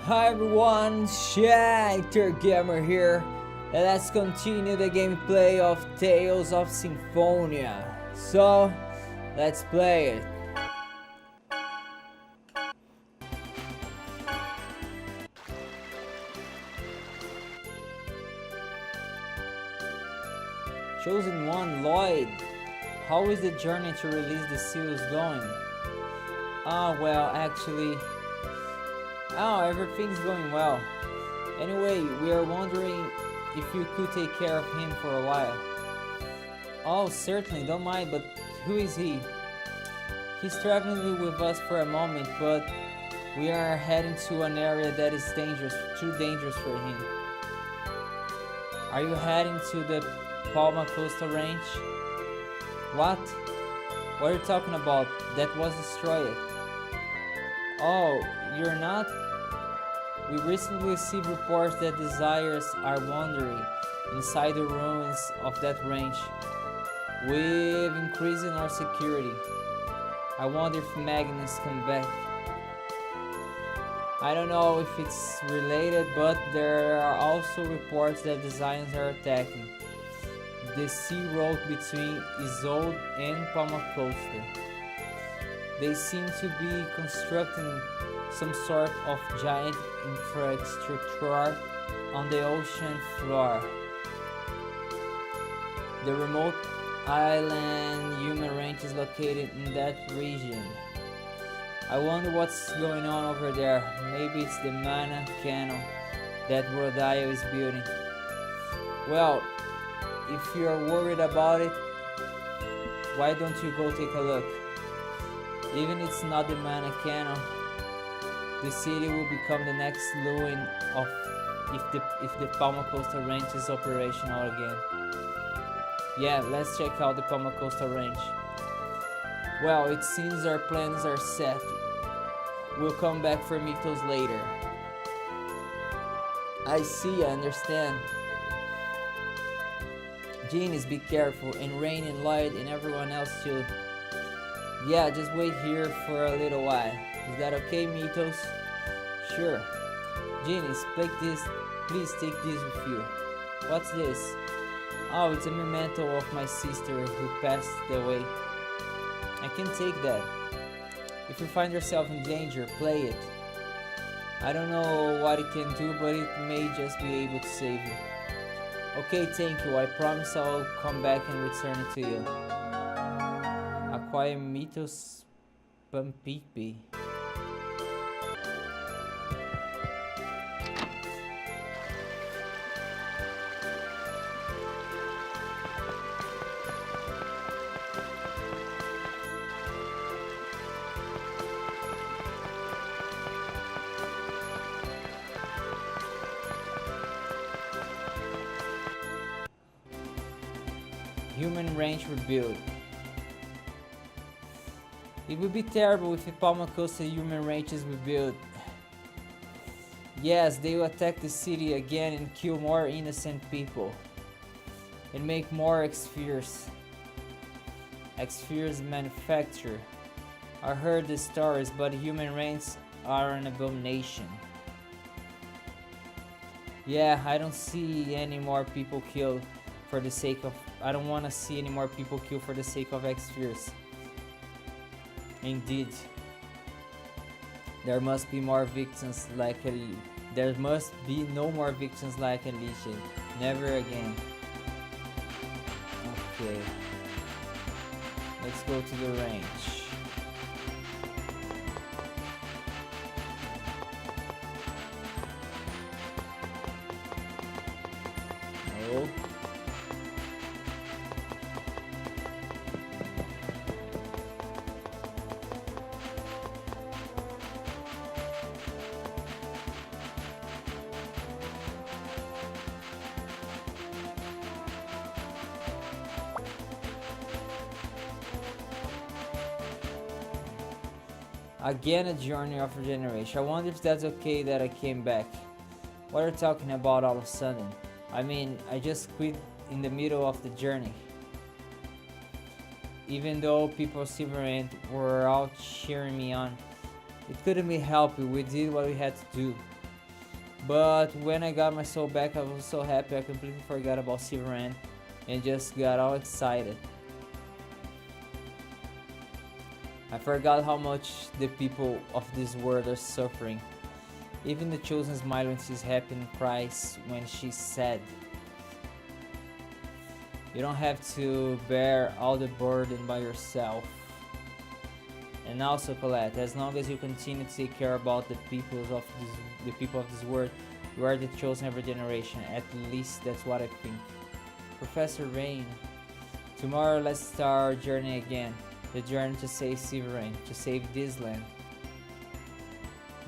Hi everyone, Shinter Gamer here, and let's continue the gameplay of Tales of Symphonia. So, let's play it. Chosen one, Lloyd. How is the journey to release the seals going? Everything's going well. Anyway, we are wondering if you could take care of him for a while. Oh, certainly, don't mind, but who is he? He's traveling with us for a moment, but we are heading to an area that is too dangerous for him. Are you heading to the Palma Coastal Range? What? What are you talking about? That was destroyed. Oh, you're not? We recently received reports that desires are wandering inside the ruins of that range. We've increased our security. I wonder if Magnus come back. I don't know if it's related, but there are also reports that desires are attacking the sea road between Isolde and Palma Costa. They seem to be constructing some sort of giant infrastructure on the ocean floor. The remote island human range is located in that region. I wonder what's going on over there. Maybe it's the mana cannon that Rodio is building. Well, if you're worried about it, why don't you go take a look? Even if it's not the mana cannon, the city will become the next ruin of if the Palma Costa Range is operational again. Yeah, let's check out the Palma Costa Range. Well, it seems our plans are set. We'll come back for Mythos later. I see, I understand. Genius, be careful, and Rain and Lloyd and everyone else too. Yeah, just wait here for a little while. Is that okay, Mythos? Sure. Genius, please take this with you. What's this? Oh, it's a memento of my sister who passed away. I can take that. If you find yourself in danger, play it. I don't know what it can do, but it may just be able to save you. Okay, thank you. I promise I'll come back and return it to you. Acquire Mythos Pampipi. Human range rebuild. It would be terrible if the Palma Costa human range is rebuilt. Yes, they will attack the city again and kill more innocent people. And make more X-Fears. X-Fears manufacture. I heard the stories, but human ranges are an abomination. Yeah, I don't see any more people killed for the sake of... I don't want to see any more people killed for the sake of X-Fears. Indeed. There must be more victims like a... There must be no more victims like Alicia. Never again. Okay. Let's go to the range. No. Again, a journey of regeneration. I wonder if that's okay that I came back. What are you talking about all of a sudden? I mean, I just quit in the middle of the journey. Even though people Silverhand were out cheering me on, it couldn't be helped. We did what we had to do. But when I got my soul back, I was so happy I completely forgot about Silverhand and just got all excited. I forgot how much the people of this world are suffering. Even the chosen smile when she's happy and cries when she's sad. You don't have to bear all the burden by yourself. And also, Colette, as long as you continue to take care about the people of this world, you are the chosen of every generation. At least that's what I think. Professor Rain, tomorrow let's start our journey again. The journey to save Silverhand, to save this land.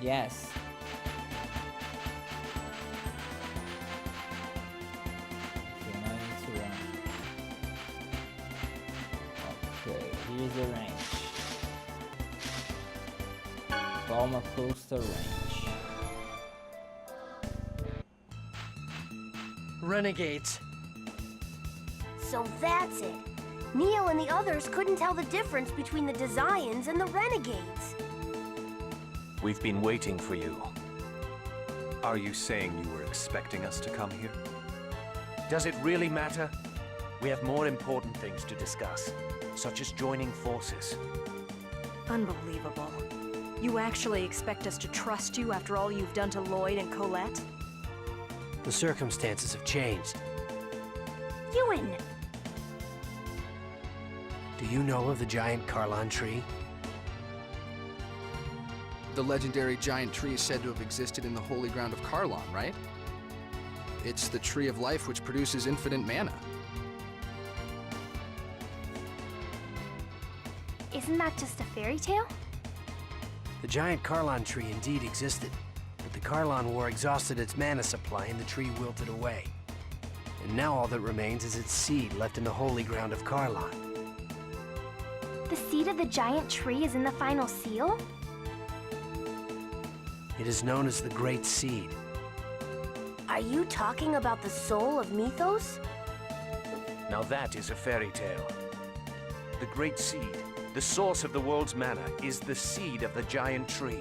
Yes. Okay, now I need to run. Okay, here's the range. Palma Costa Range. Renegades. So that's it. Neo and the others couldn't tell the difference between the Desians and the Renegades. We've been waiting for you. Are you saying you were expecting us to come here? Does it really matter? We have more important things to discuss, such as joining forces. Unbelievable. You actually expect us to trust you after all you've done to Lloyd and Colette? The circumstances have changed. Ewan! Do you know of the giant Carlon tree? The legendary giant tree is said to have existed in the holy ground of Carlon, right? It's the tree of life which produces infinite mana. Isn't that just a fairy tale? The giant Carlon tree indeed existed, but the Carlon War exhausted its mana supply and the tree wilted away. And now all that remains is its seed left in the holy ground of Carlon. The seed of the giant tree is in the final seal? It is known as the Great Seed. Are you talking about the soul of Mythos? Now that is a fairy tale. The Great Seed, the source of the world's mana, is the seed of the giant tree.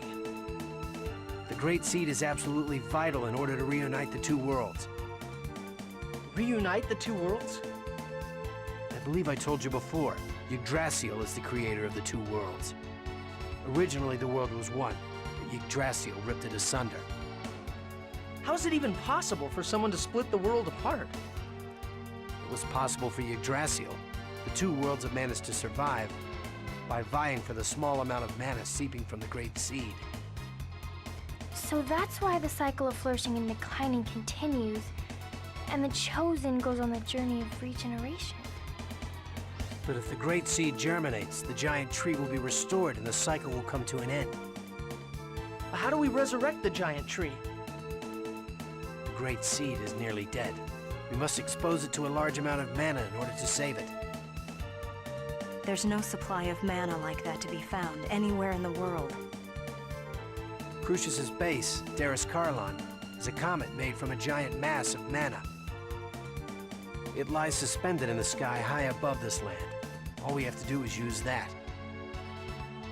The Great Seed is absolutely vital in order to reunite the two worlds. Reunite the two worlds? I believe I told you before, Yggdrasil is the creator of the two worlds. Originally the world was one, but Yggdrasil ripped it asunder. How is it even possible for someone to split the world apart? It was possible for Yggdrasil. The two worlds have managed to survive by vying for the small amount of mana seeping from the Great Seed. So that's why the cycle of flourishing and declining continues, and the Chosen goes on the journey of regeneration. But if the Great Seed germinates, the giant tree will be restored and the cycle will come to an end. How do we resurrect the giant tree? The Great Seed is nearly dead. We must expose it to a large amount of mana in order to save it. There's no supply of mana like that to be found anywhere in the world. Crucius's base, Darus Carlon, is a comet made from a giant mass of mana. It lies suspended in the sky high above this land. All we have to do is use that.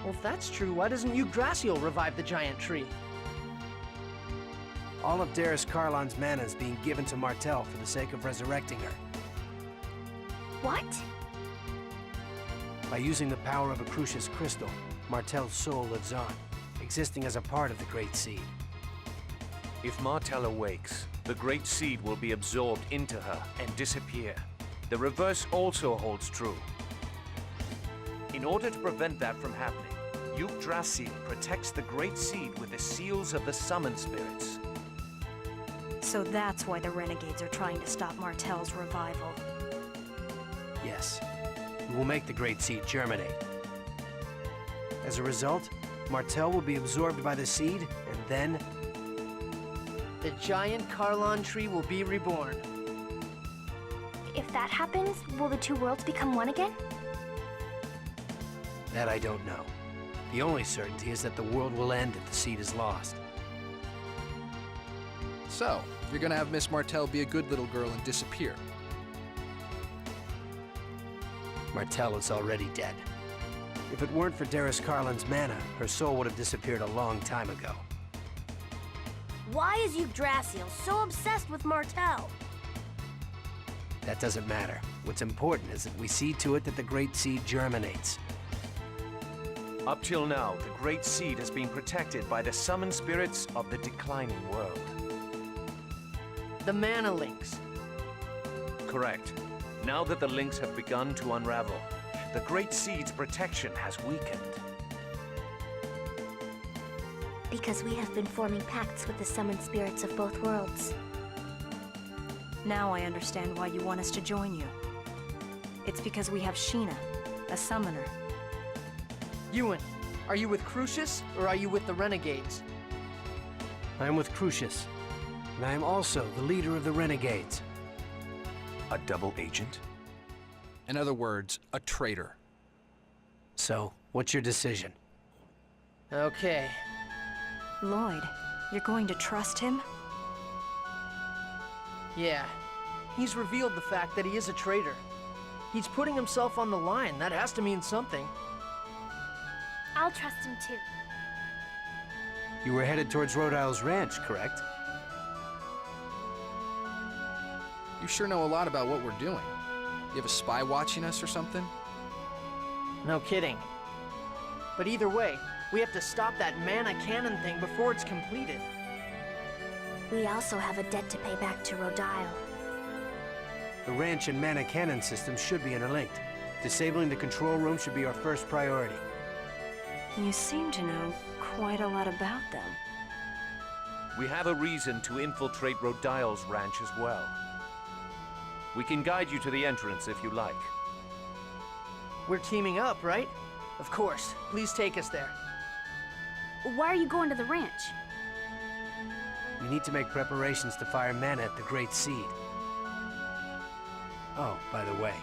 Well, if that's true, why doesn't Yggdrasil revive the giant tree? All of Darus Carlon's mana is being given to Martel for the sake of resurrecting her. What? By using the power of a Crucius crystal, Martel's soul lives on, existing as a part of the Great Seed. If Martel awakes, the Great Seed will be absorbed into her and disappear. The reverse also holds true. In order to prevent that from happening, Yggdrasil protects the Great Seed with the seals of the Summoned Spirits. So that's why the Renegades are trying to stop Martel's revival. Yes, we will make the Great Seed germinate. As a result, Martel will be absorbed by the seed, and then... The giant Carlon tree will be reborn. If that happens, will the two worlds become one again? That I don't know. The only certainty is that the world will end if the seed is lost. So, you're gonna have Miss Martel be a good little girl and disappear. Martel is already dead. If it weren't for Darus Carlon's mana, her soul would have disappeared a long time ago. Why is Yggdrasil so obsessed with Martel? That doesn't matter. What's important is that we see to it that the Great Seed germinates. Up till now, the Great Seed has been protected by the summoned spirits of the declining world. The mana links. Correct. Now that the links have begun to unravel, the Great Seed's protection has weakened. Because we have been forming pacts with the summoned spirits of both worlds. Now I understand why you want us to join you. It's because we have Sheena, a summoner. Ewan, are you with Crucius, or are you with the Renegades? I am with Crucius, and I am also the leader of the Renegades. A double agent? In other words, a traitor. So, what's your decision? Okay. Lloyd, you're going to trust him? Yeah. He's revealed the fact that he is a traitor. He's putting himself on the line. That has to mean something. I'll trust him too. You were headed towards Rodile's ranch, correct? You sure know a lot about what we're doing. You have a spy watching us or something? No kidding. But either way, we have to stop that mana cannon thing before it's completed. We also have a debt to pay back to Rodile. The ranch and mana cannon systems should be interlinked. Disabling the control room should be our first priority. You seem to know quite a lot about them. We have a reason to infiltrate Rodile's ranch as well. We can guide you to the entrance if you like. We're teaming up, right? Of course. Please take us there. Why are you going to the ranch? We need to make preparations to fire mana at the Great Seed. Oh, by the way,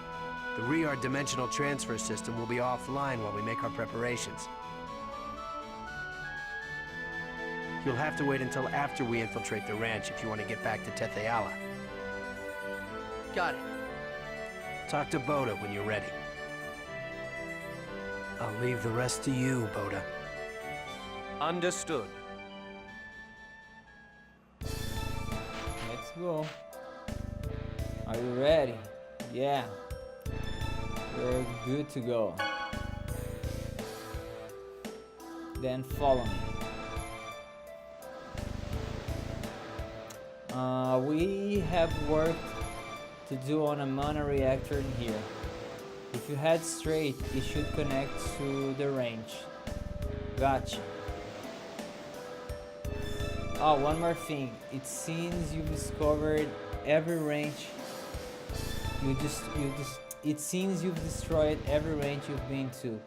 the Rear dimensional transfer system will be offline while we make our preparations. You'll have to wait until after we infiltrate the ranch if you want to get back to Tetheala. Got it. Talk to Boda when you're ready. I'll leave the rest to you, Boda. Understood. Let's go. Are you ready? Yeah. We're good to go. Then follow me. We have work to do on a mana reactor in here. If you head straight, it should connect to the range. Gotcha. Oh, one more thing. It seems you've discovered every range. It seems you've destroyed every range you've been to.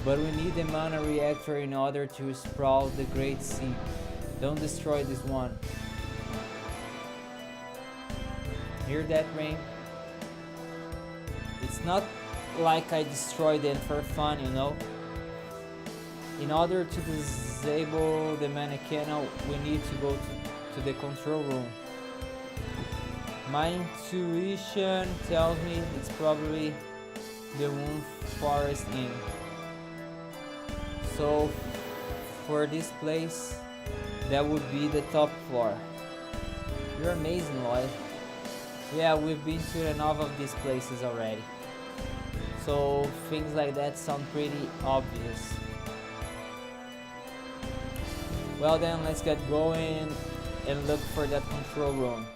But we need the mana reactor in order to sprawl the Great Sea. Don't destroy this one. Hear that, Rain? It's not like I destroyed them for fun, you know? In order to disable the mana cannon, we need to go to the control room. My intuition tells me it's probably the Wound Forest Inn. So, for this place, that would be the top floor. You're amazing, Lloyd. Yeah, we've been to enough of these places already. So, things like that sound pretty obvious. Well then, let's get going and look for that control room.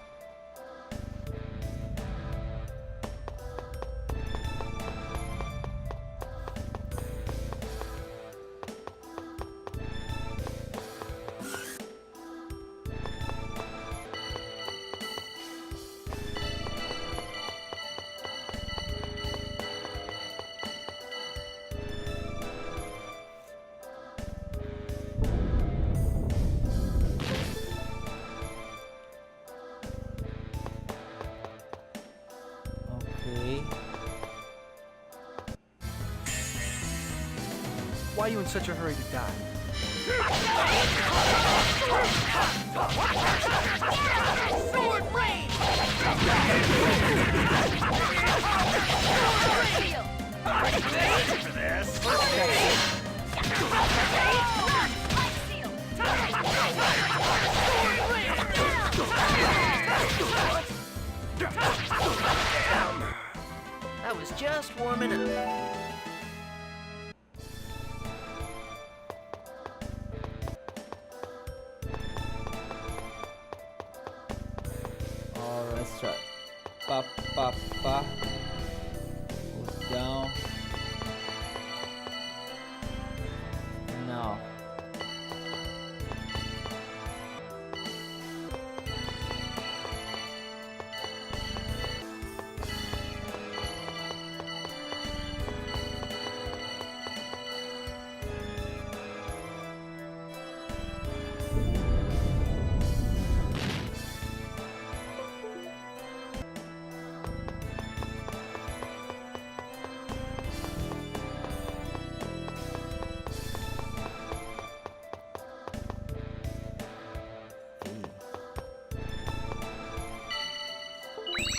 Why are you in such a hurry to die? Sword blade! Ready for this? just warming up. Alright, let's try. Pa pa pa. Go down. Now.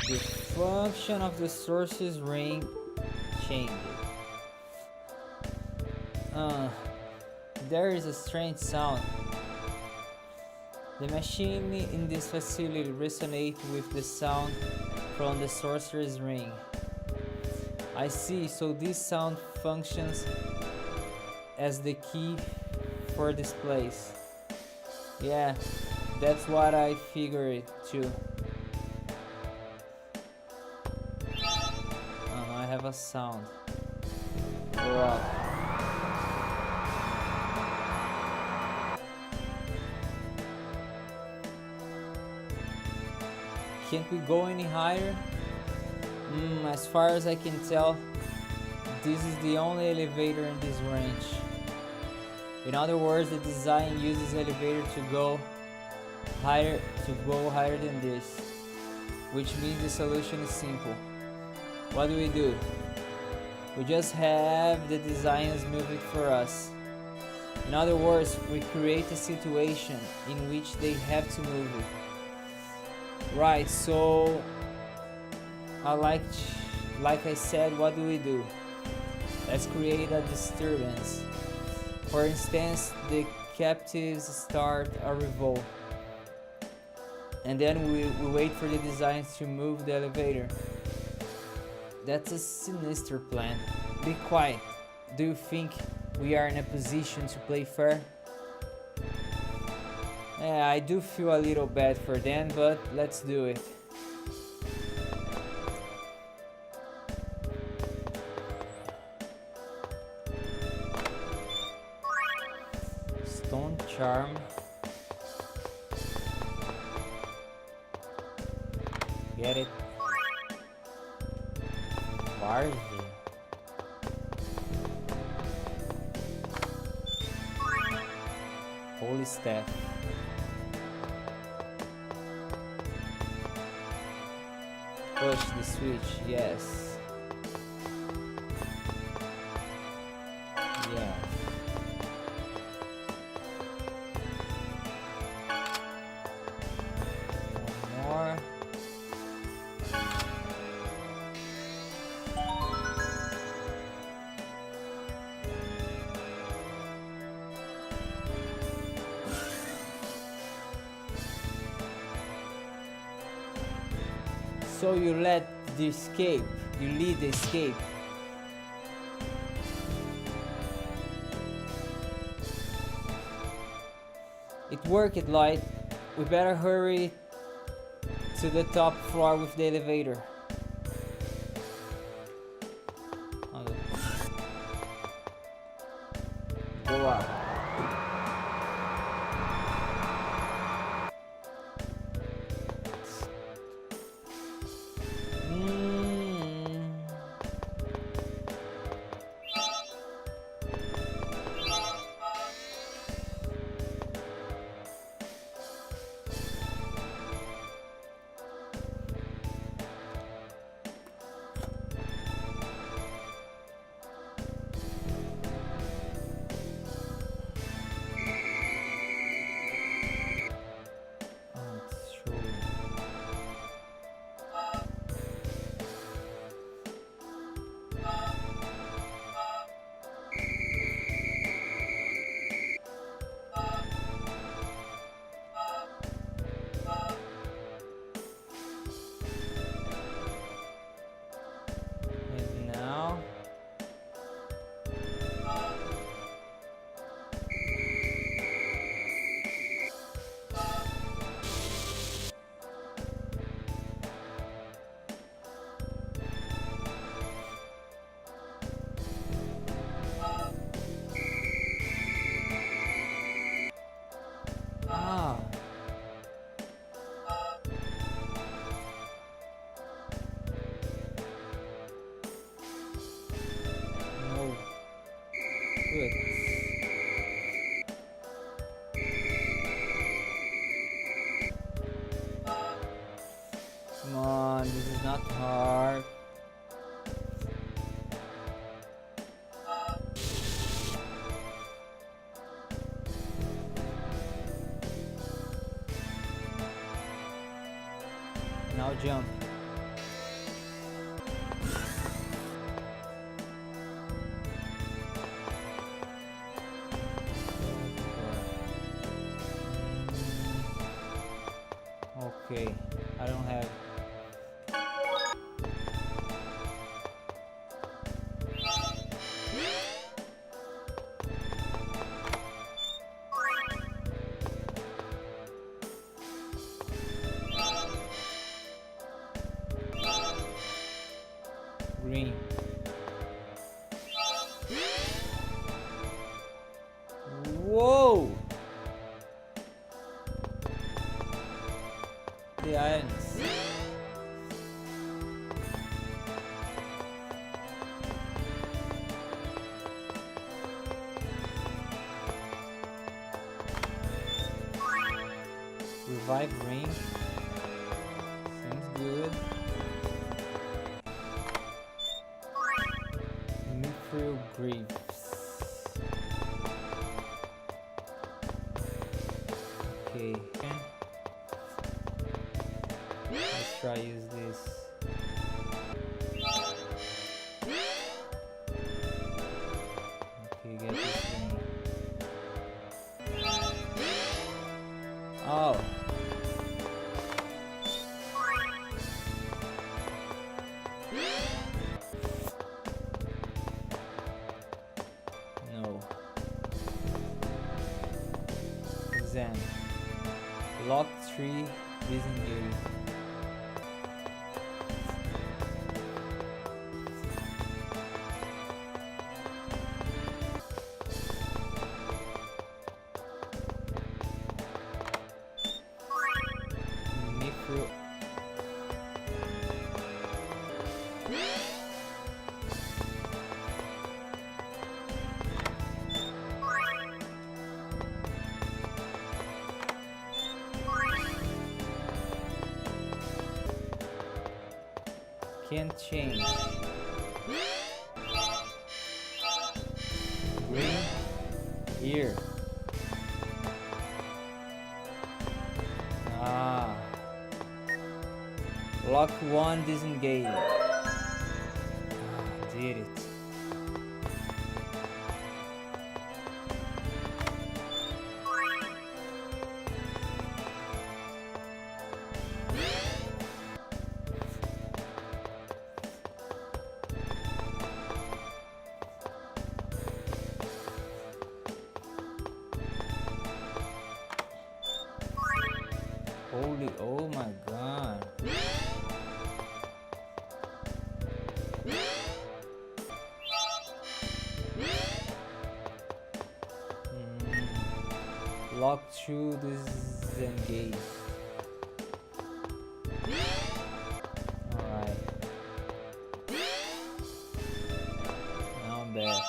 The function of the source's ring changes. There is a strange sound. The machine in this facility resonates with the sound from the sorcerer's ring. I see, so this sound functions as the key for this place. Yeah, that's what I figured too. I have a sound. Go up. Can't we go any higher? As far as I can tell, this is the only elevator in this range. In other words, the design uses elevator to go higher than this, which means the solution is simple. What do? We just have the designers move it for us. In other words, we create a situation in which they have to move it. Right, so like I said, what do? Let's create a disturbance. For instance, the captives start a revolt. And then we wait for the designers to move the elevator. That's a sinister plan. Be quiet. Do you think we are in a position to play fair? Yeah, I do feel a little bad for them, but let's do it. Stone charm. Get it? Varzi. Holy staff. Push the switch, yes. Yeah. One more. So you lead the escape. It worked, Lloyd. We better hurry to the top floor with the elevator. Go up. Ah. No. Good. Come on, this is not hard. Now jump. Okay, I don't have. Green. Whoa! The irons. Revive ring. Seems good. Mithril Greaves. Okay. Let's try use this. Okay, get this thing. Oh. No. Exam. Lock 3 disengage. Mithril. Can't change. Green. Here. Ah. Lock 1 disengage. Ah, did it. Holy, oh my god. Lock 2 disengage. Alright. Now I'm back.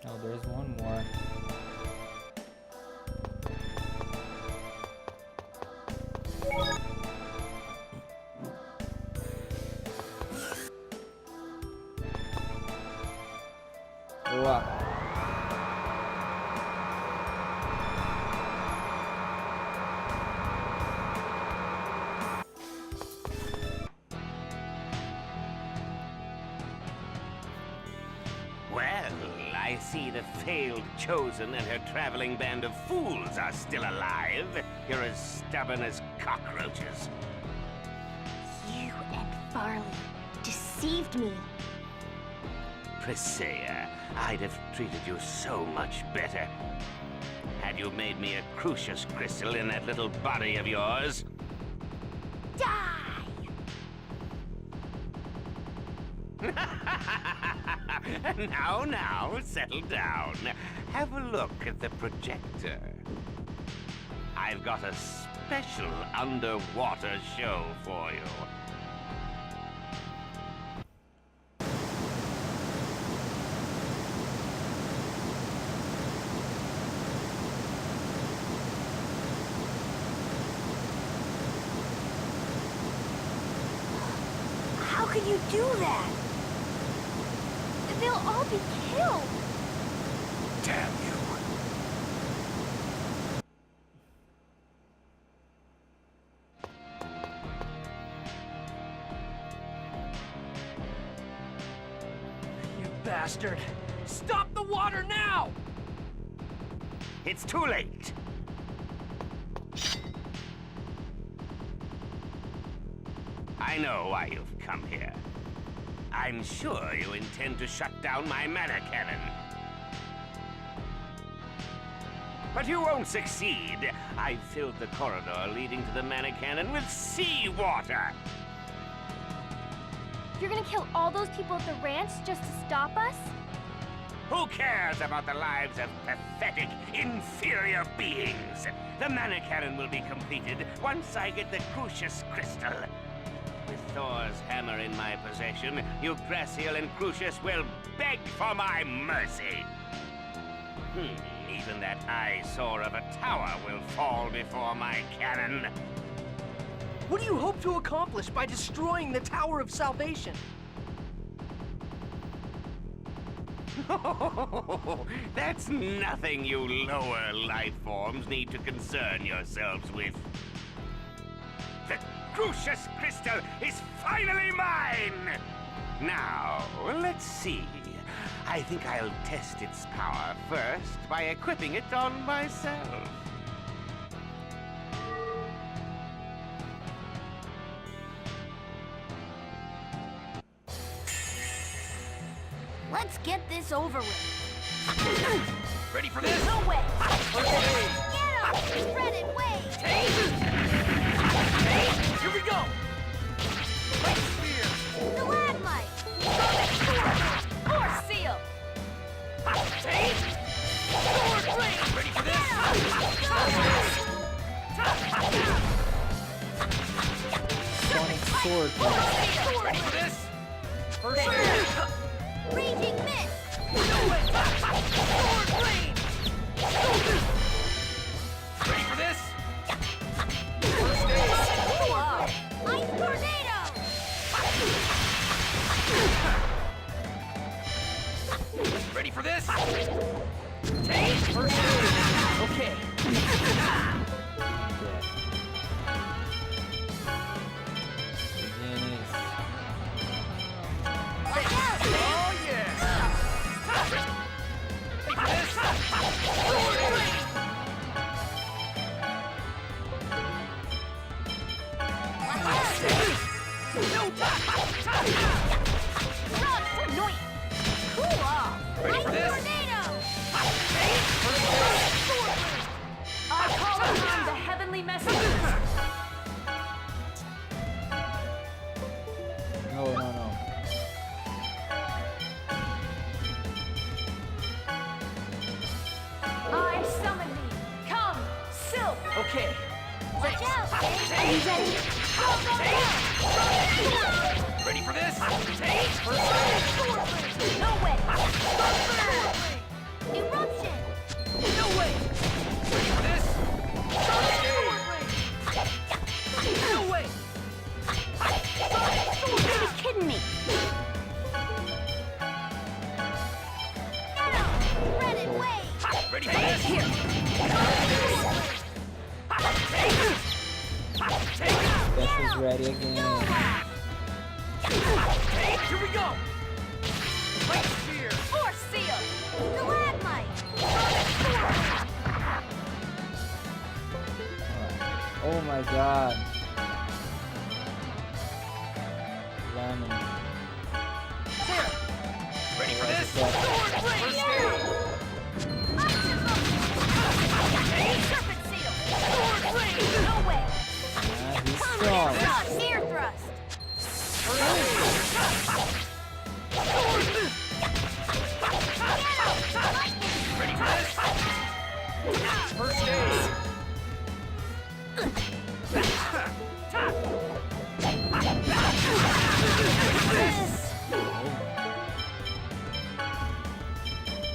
Oh, there's one more. Wow. Well, I see the failed Chosen and her traveling band of fools are still alive. You're as stubborn as cockroaches. You and Farley deceived me. Priscilla, I'd have treated you so much better. Had you made me a Crucius crystal in that little body of yours. Die! Now, settle down. Have a look at the projector. I've got a special underwater show for you. How could you do that? They'll all be killed. Damn you. You bastard! Stop the water now! It's too late. I know why you've come here. I'm sure you intend to shut down my mana cannon. But you won't succeed. I've filled the corridor leading to the mana cannon with seawater. You're gonna kill all those people at the ranch just to stop us? Who cares about the lives of pathetic, inferior beings? The mana cannon will be completed once I get the Crucius Crystal. With Thor's hammer in my possession, Yggdrasil and Crucius will beg for my mercy. Even that eyesore of a tower will fall before my cannon. What do you hope to accomplish by destroying the Tower of Salvation? That's nothing you lower life forms need to concern yourselves with. The Crucius Crystal is finally mine! Now, let's see. I think I'll test its power first by equipping it on myself. Let's get this over with. Ready for this? No way! Okay. Get him! Spread it, wait! Here we go! Light spear! Stalagmite! Force seal! Sword blade! Ready for this? Sonic sword. Ready for this? First aid! Raging mist! Sword blade! Ready for this? First aid! Ice tornado! Ready for this? Take first aid! Okay. Oh yeah! Ready for this? Sword blade! No time! Run for Noit! Cool off! Ready for Ice this? tornado! Sword blade! I call upon the heavenly messengers. No. I summon thee. Come, Sylph. Okay. Watch out! Take! Ready? Go, go, go! Ready for this? Take first aid! No way! Eruption! No way! Ready for this? No way! Are you kidding me? Get him! Spread it, wait! Ready for this? Here! Special's ready again. Here we go! Light spear! Force seal! Stalagmite! Oh my god. Lemon. There! Ready for this? Sword blade! Serpent seal! Sword blade! No way! He's strong. Thrust! Ear thrust! First aid!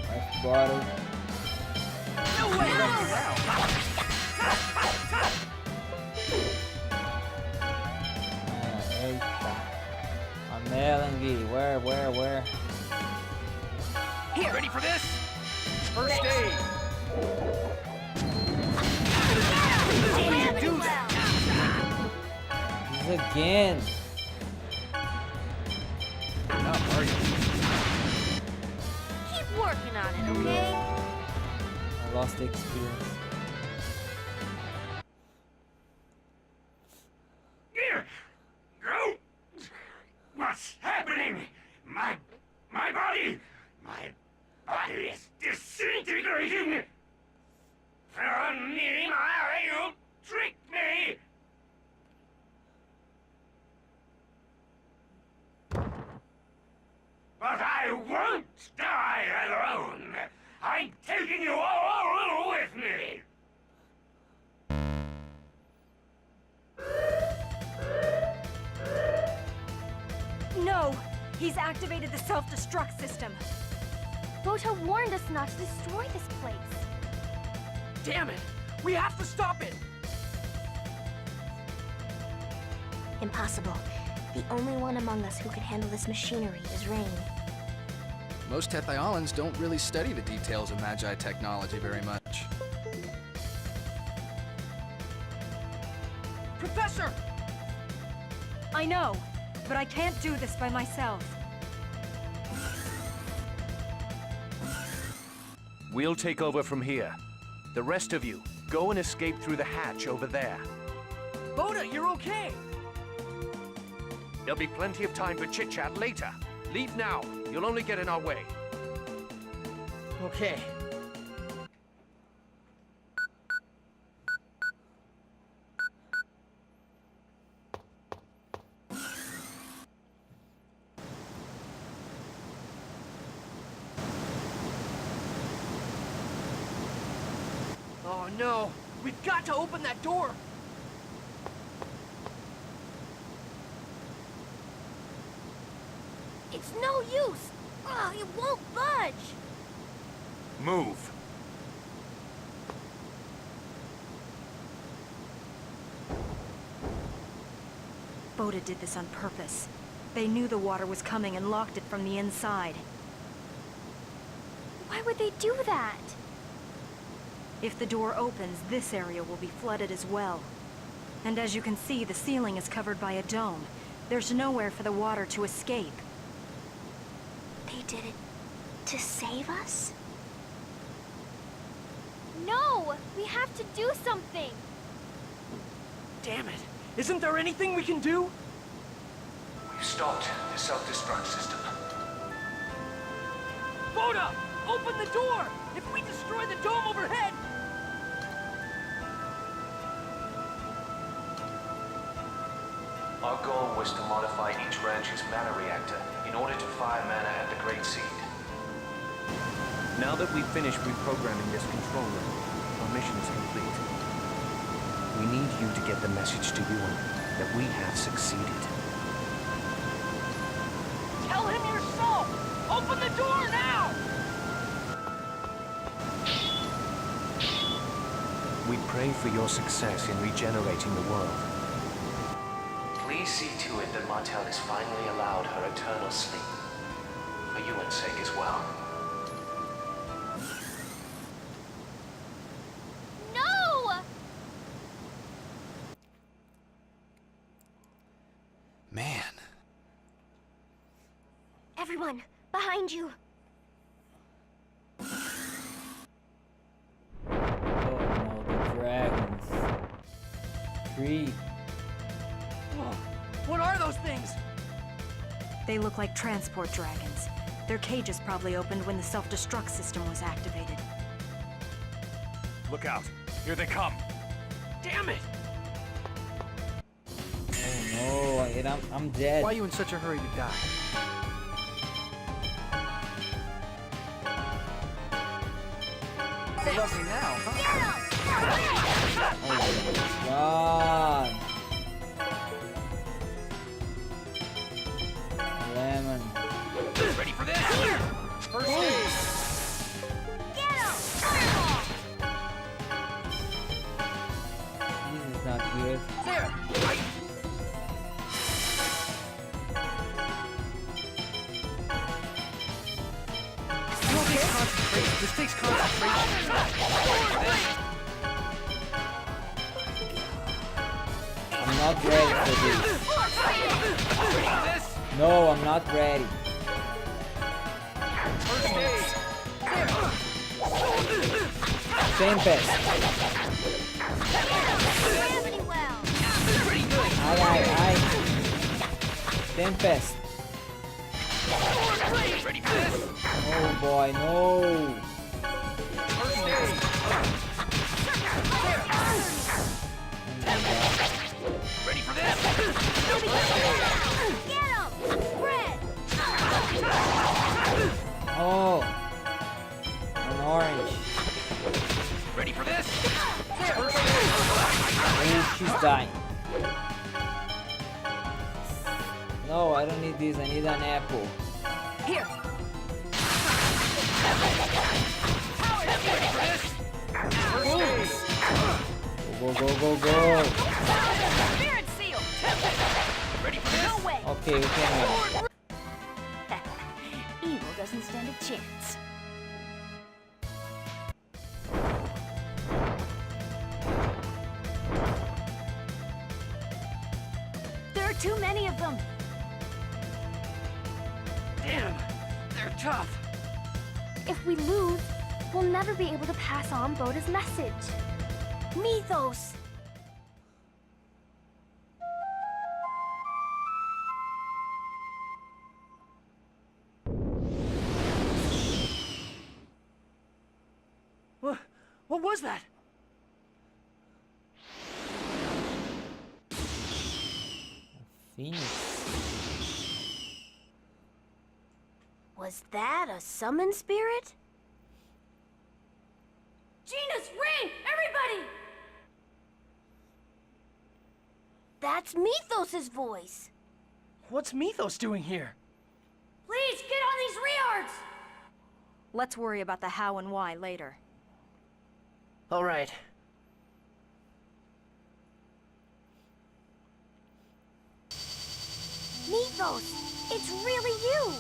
Left bottle. No way! Eita. A Melange. Where? Here, ready for this? First aid! This again. Now, are you? Keep working on it, okay? I lost the experience. What's happening? My body is disintegrating. You tricked me. But I won't die alone. I'm taking you all with me. No! He's activated the self-destruct system. Bota warned us not to destroy this place. Damn it! We have to stop it! Impossible. The only one among us who can handle this machinery is Rain. Most Tethyolans don't really study the details of Magi technology very much. Professor! I know, but I can't do this by myself. We'll take over from here. The rest of you, go and escape through the hatch over there. Bota, you're okay! There'll be plenty of time for chit-chat later. Leave now. You'll only get in our way. Okay. Oh no! We've got to open that door! It's no use! Ugh, it won't budge! Move. Bota did this on purpose. They knew the water was coming and locked it from the inside. Why would they do that? If the door opens, this area will be flooded as well. And as you can see, the ceiling is covered by a dome. There's nowhere for the water to escape. They did it to save us? No! We have to do something! Damn it! Isn't there anything we can do? We've stopped the self-destruct system. Bota! Open the door! If we destroy the dome overhead... Our goal was to modify each ranch's mana reactor in order to fire mana at the Great Seed. Now that we've finished reprogramming this control room, our mission is complete. We need you to get the message to Ewan that we have succeeded. Tell him yourself! Open the door now! We pray for your success in regenerating the world. Please see to it that Martel is finally allowed her eternal sleep. For Ewan's sake as well. No! Man. Everyone, behind you! Oh no, the dragons. Creep. Whoa. What are those things? They look like transport dragons. Their cages probably opened when the self-destruct system was activated. Look out. Here they come. Damn it! Oh no, I'm dead. Why are you in such a hurry to die? You love me now, huh? God. Lemon. Ready for this? First aid. This is not good. There. This takes concentration. I'm not ready for this. No, I'm not ready. First aid. Tempest. Aye. Tempest. Ready for this? Oh boy, no. First aid. Ready for this? Oh, an orange. Ready for this? Oh, she's dying. No, I don't need this. I need an apple. Here. Go. Spirit seal. Ready for this? No way. Okay, we can win. Evil doesn't stand a chance. There are too many of them. Damn, they're tough. If we lose, we'll never be able to pass on Boda's message. Mythos! What was that? Phoenix. Was that a summon spirit? Gina's ring! Everybody! That's Mythos' voice. What's Mythos doing here? Please, get on these reards! Let's worry about the how and why later. All right. Mythos, it's really you.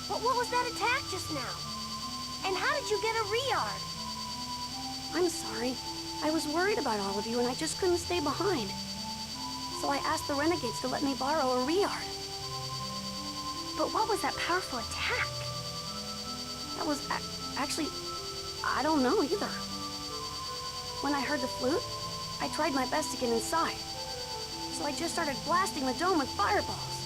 But what was that attack just now? And how did you get a Reard? I'm sorry. I was worried about all of you and I just couldn't stay behind. So I asked the renegades to let me borrow a Reard. But what was that powerful attack? That was actually, I don't know either. When I heard the flute, I tried my best to get inside. So I just started blasting the dome with fireballs.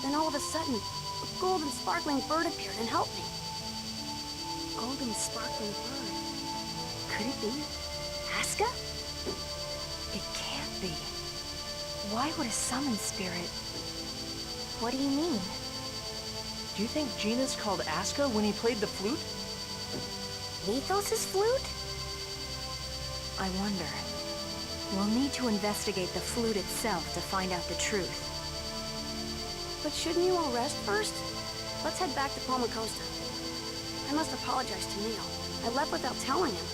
Then all of a sudden, a golden sparkling bird appeared and helped me. Golden sparkling bird. Could it be Aska? It can't be. Why would a summon spirit? What do you mean? Do you think Gina's called Aska when he played the flute? Mythos' flute? I wonder. We'll need to investigate the flute itself to find out the truth. But shouldn't you all rest first? Let's head back to Palma Costa. I must apologize to Neil. I left without telling him.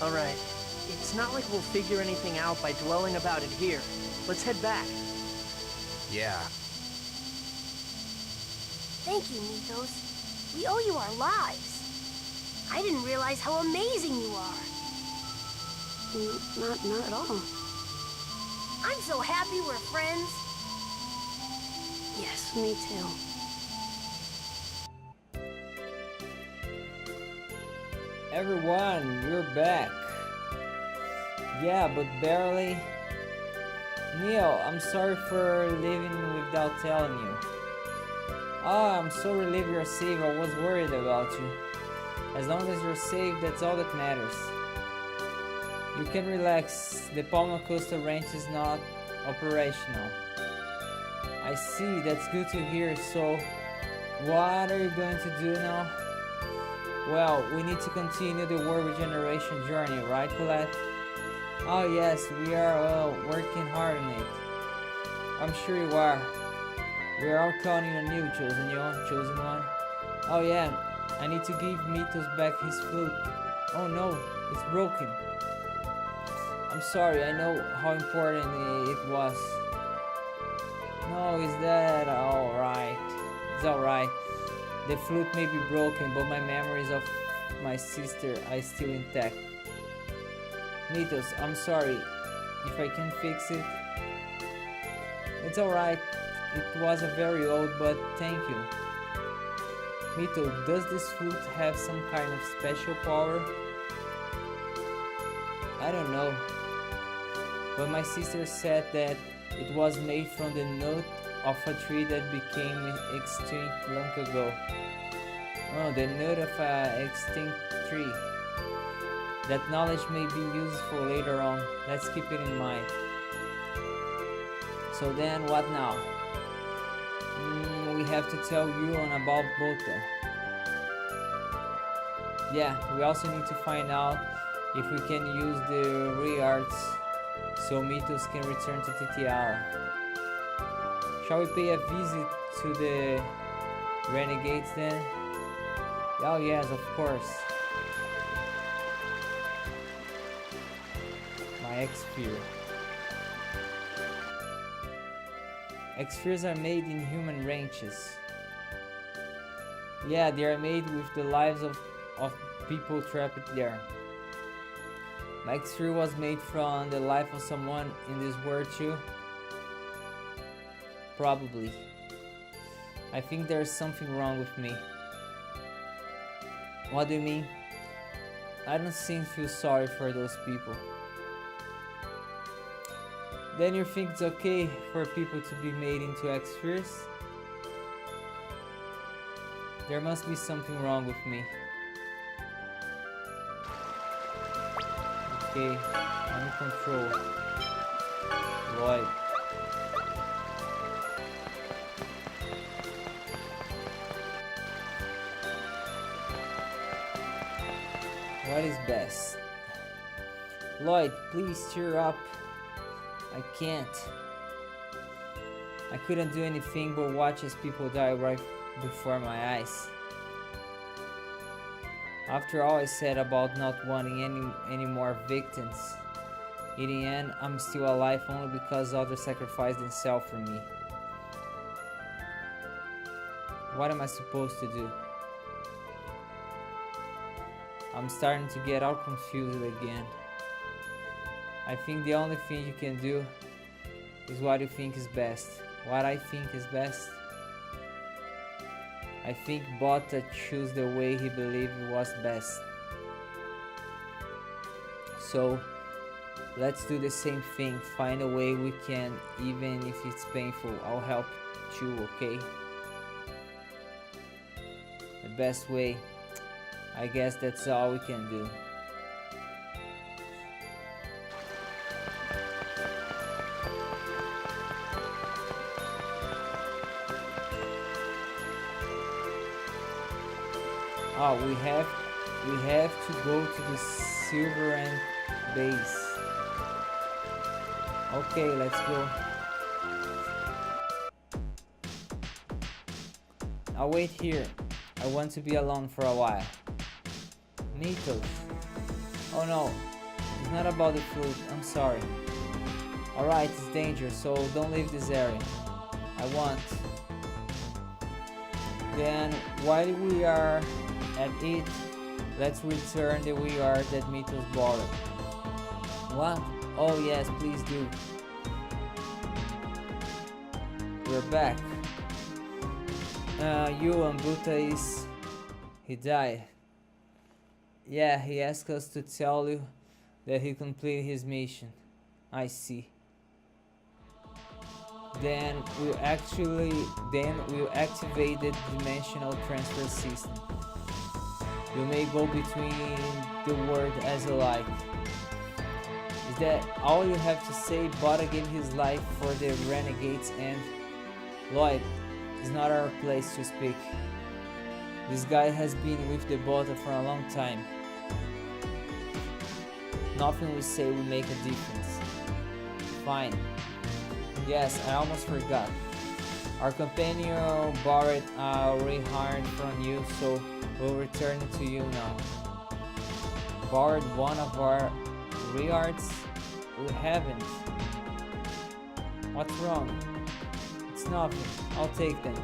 All right. It's not like we'll figure anything out by dwelling about it here. Let's head back. Yeah. Thank you, Mythos. We owe you our lives. I didn't realize how amazing you are. Not at all. I'm so happy we're friends. Yes, me too. Everyone, we're back. Yeah, but barely. Neil, I'm sorry for leaving without telling you. Oh, I'm so relieved you're safe. I was worried about you. As long as you're safe, that's all that matters. You can relax. The Palma Costa Ranch is not operational. I see, that's good to hear. So, what are you going to do now? Well, we need to continue the world regeneration journey, right, Colette? Oh yes, we are working hard on it. I'm sure you are. We are all counting on you, chosen one. Oh yeah, I need to give Mythos back his flute. Oh no, it's broken. I'm sorry, I know how important it was. No, is that alright? It's alright. The flute may be broken, but my memories of my sister are still intact. Mythos, I'm sorry if I can fix it. It's alright. It was a very old, but thank you. Mythos, does this flute have some kind of special power? I don't know. But my sister said that it was made from the nut of a tree that became extinct long ago. Oh, the nut of an extinct tree. That knowledge may be useful later on. Let's keep it in mind. So then, what now? We have to tell Yuan about Bota. Yeah, we also need to find out if we can use the Re-Arts so Mythos can return to Titiala. Shall we pay a visit to the Renegades then? Oh yes, of course. My X-Sphere. X-Spheres are made in human ranches. Yeah, they are made with the lives of people trapped there. My X-Sphere was made from the life of someone in this world too. Probably. I think there's something wrong with me. What do you mean? I don't seem to feel sorry for those people. Then you think it's okay for people to be made into X-Spheres? There must be something wrong with me. Okay, I'm in control. Lloyd. What is best? Lloyd, please cheer up. I can't. I couldn't do anything but watch as people die right before my eyes. After all I said about not wanting any more victims, in the end, I'm still alive only because others sacrificed themselves for me. What am I supposed to do? I'm starting to get all confused again. I think the only thing you can do is what you think is best. What I think is best? I think Bota chose the way he believed was best. So, let's do the same thing. Find a way we can, even if it's painful. I'll help too, okay? The best way. I guess that's all we can do. Oh, we have to go to the Silverant base. Okay, let's go. I'll wait here. I want to be alone for a while. Mythos. Oh no, it's not about the flute. I'm sorry. Alright, it's dangerous, so don't leave this area. I want. Then, while we are at it, let's return the Re-Art that Mythos borrowed. What? Oh yes, please do. We're back. Yuan Buta he died. Yeah, he asked us to tell you that he completed his mission. I see. Then we'll activate the dimensional transfer system. You may go between the world as you like. Is that all you have to say? Bota gave his life for the renegades and Lloyd, it's not our place to speak. This guy has been with the bottle for a long time. Nothing we say will make a difference. Fine. Yes, I almost forgot. Our companion borrowed a rehard from you, so we'll return it to you now. Borrowed one of our rehards? We haven't. What's wrong? It's nothing. I'll take them.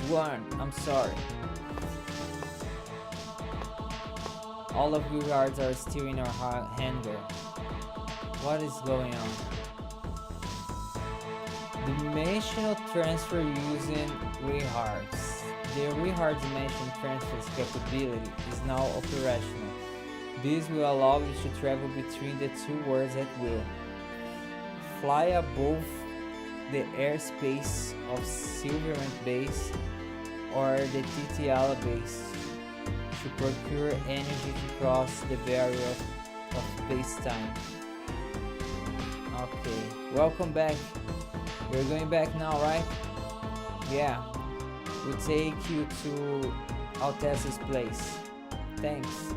Warren, I'm sorry. All of your yards are still in our hangar. What is going on? Dimensional transfer using rehards. The rehard dimension transfer's capability is now operational. This will allow you to travel between the two worlds at will. Fly above the airspace of Silverant Base or the Titiala Base to procure energy to cross the barrier of space-time. Okay, welcome back. We're going back now, right? Yeah, we'll take you to Altessa's place. Thanks.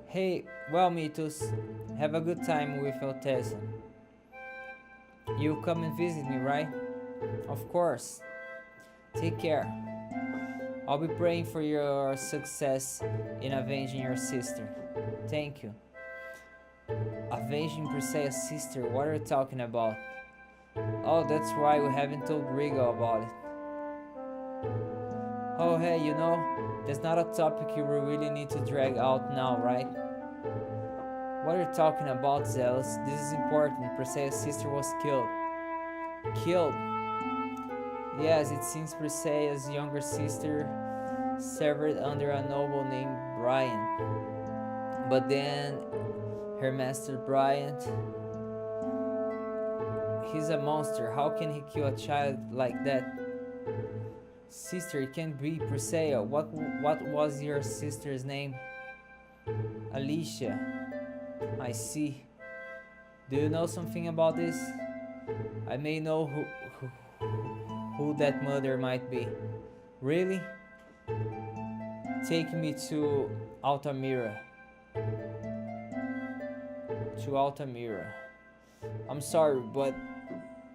Hey, well, Mythos, have a good time with Altessa. You come and visit me, right? Of course. Take care. I'll be praying for your success in avenging your sister. Thank you. Avenging Brisea's sister? What are you talking about? Oh, that's why we haven't told Rigo about it. Oh, hey, you know, that's not a topic you really need to drag out now, right? What are you talking about, Zealous? This is important. Brisea's sister was killed. Killed? Yes, it seems Brisea's younger sister served under a noble named Brian. But then her master Brian, he's a monster. How can he kill a child like that? Sister, it can't be Brisea. What was your sister's name? Alicia. I see. Do you know something about this? I may know who that mother might be. Really? Take me to Altamira. To Altamira. I'm sorry, but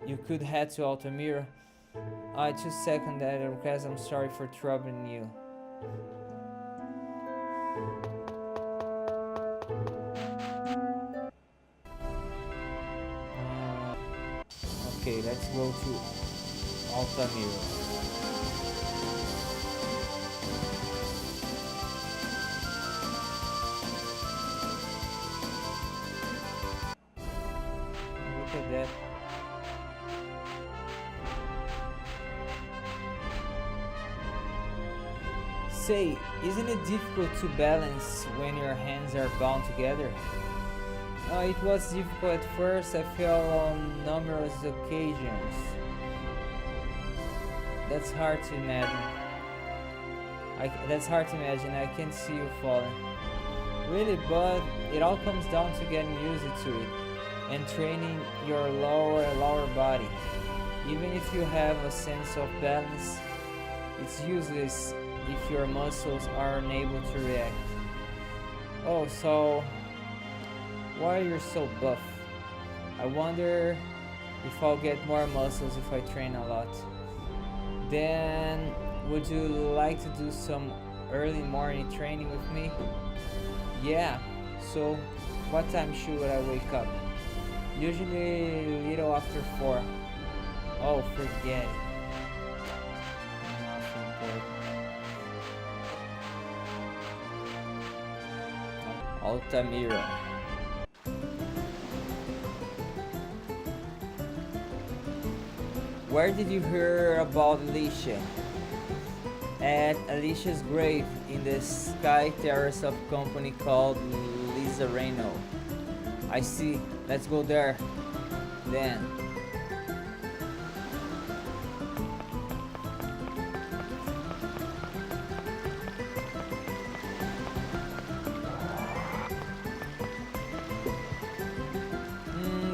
you could head to Altamira. I just second that request. I'm sorry for troubling you. Okay, let's go to Altamira. Look at that. Say, isn't it difficult to balance when your hands are bound together? It was difficult at first. I fell on numerous occasions. That's hard to imagine. I can't see you falling. Really, but it all comes down to getting used to it and training your lower body. Even if you have a sense of balance, it's useless if your muscles are unable to react. Oh, so why are you so buff? I wonder if I'll get more muscles if I train a lot. Then, would you like to do some early morning training with me? Yeah, so what time should I wake up? Usually a little after 4. Oh, forget it. Nothing important. Altamira. Where did you hear about Alicia? At Alicia's grave in the sky terrace of a company called Lizareno. I see. Let's go there. Then.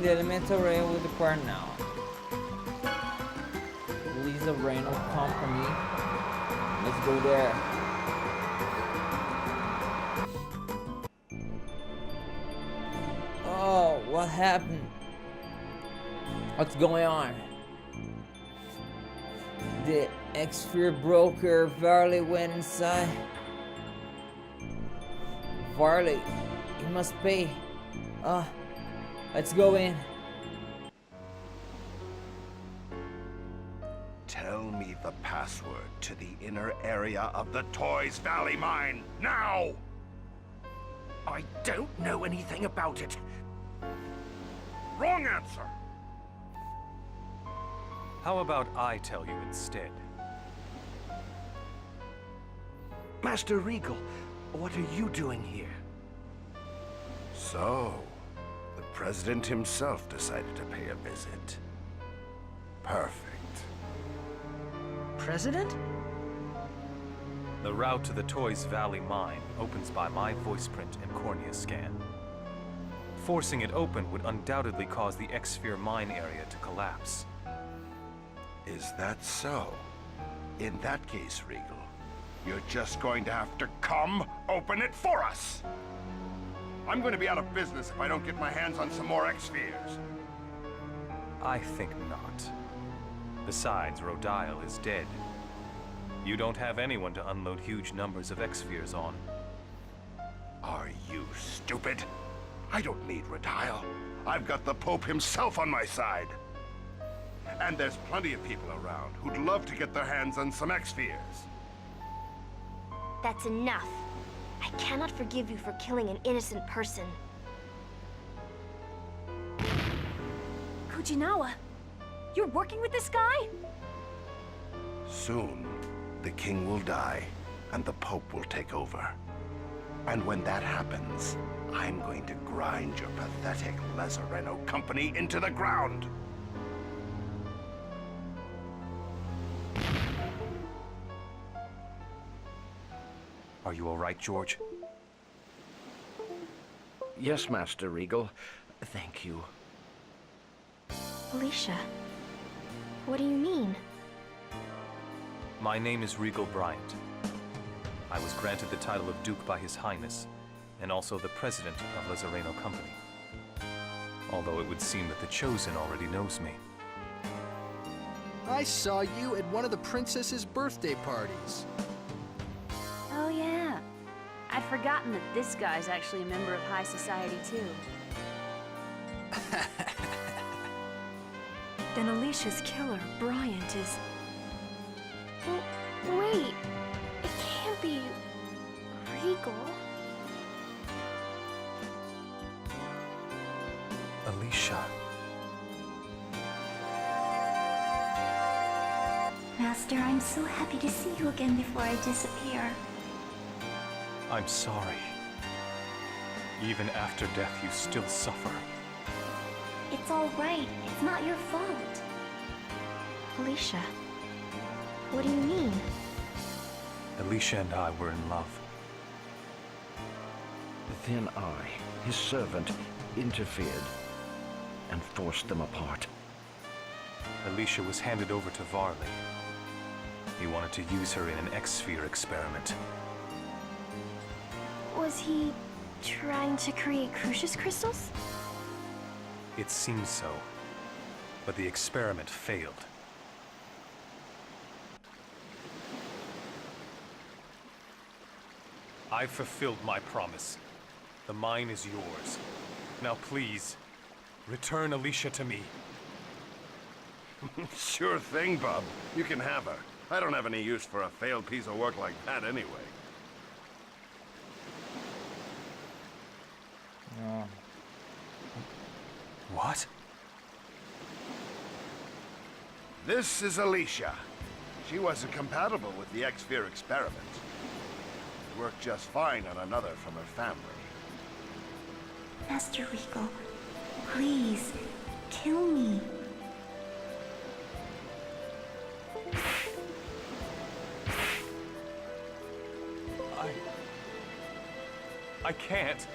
the elemental ray will depart now. Lisa Reno Company. Let's go there. Oh, what happened? What's going on? The X-Sphere broker Varley went inside. Varley, he must pay. Let's go in. Tell me the password to the inner area of the Toys Valley mine, now! I don't know anything about it. Wrong answer! How about I tell you instead? Master Regal, what are you doing here? So, the President himself decided to pay a visit. Perfect. President? The route to the Toys Valley mine opens by my voice print and cornea scan. Forcing it open would undoubtedly cause the X-Sphere mine area to collapse. Is that so? In that case, Regal, you're just going to have to come open it for us! I'm going to be out of business if I don't get my hands on some more X-Spheres. I think not. Besides, Rodial is dead. You don't have anyone to unload huge numbers of X-Spheres on. Are you stupid? I don't need Rodial. I've got the Pope himself on my side. And there's plenty of people around who'd love to get their hands on some X-Spheres. That's enough. I cannot forgive you for killing an innocent person. Fujinawa, you're working with this guy? Soon, the king will die, and the Pope will take over. And when that happens, I'm going to grind your pathetic Lazzareno company into the ground! Are you all right, George? Yes, Master Regal. Thank you. Alicia, what do you mean? My name is Regal Bryant. I was granted the title of Duke by His Highness, and also the President of Lazzareno Company. Although it would seem that the Chosen already knows me. I saw you at one of the princess's birthday parties. Oh yeah. I'd forgotten that this guy's actually a member of high society too. Then Alicia's killer, Bryant, is... Wait, it can't be Regal. Alicia. Master, I'm so happy to see you again before I disappear. I'm sorry. Even after death, you still suffer. It's all right. It's not your fault. Alicia, what do you mean? Alicia and I were in love. Then I, his servant, interfered and forced them apart. Alicia was handed over to Varley. He wanted to use her in an X-Sphere experiment. Was he trying to create Crucius crystals? It seems so, but the experiment failed. I've fulfilled my promise. The mine is yours. Now please, return Alicia to me. Sure thing, Bub. You can have her. I don't have any use for a failed piece of work like that anyway. No. What? This is Alicia. She wasn't compatible with the X-Sphere experiment. It worked just fine on another from her family. Master Regal, please, kill me. I can't.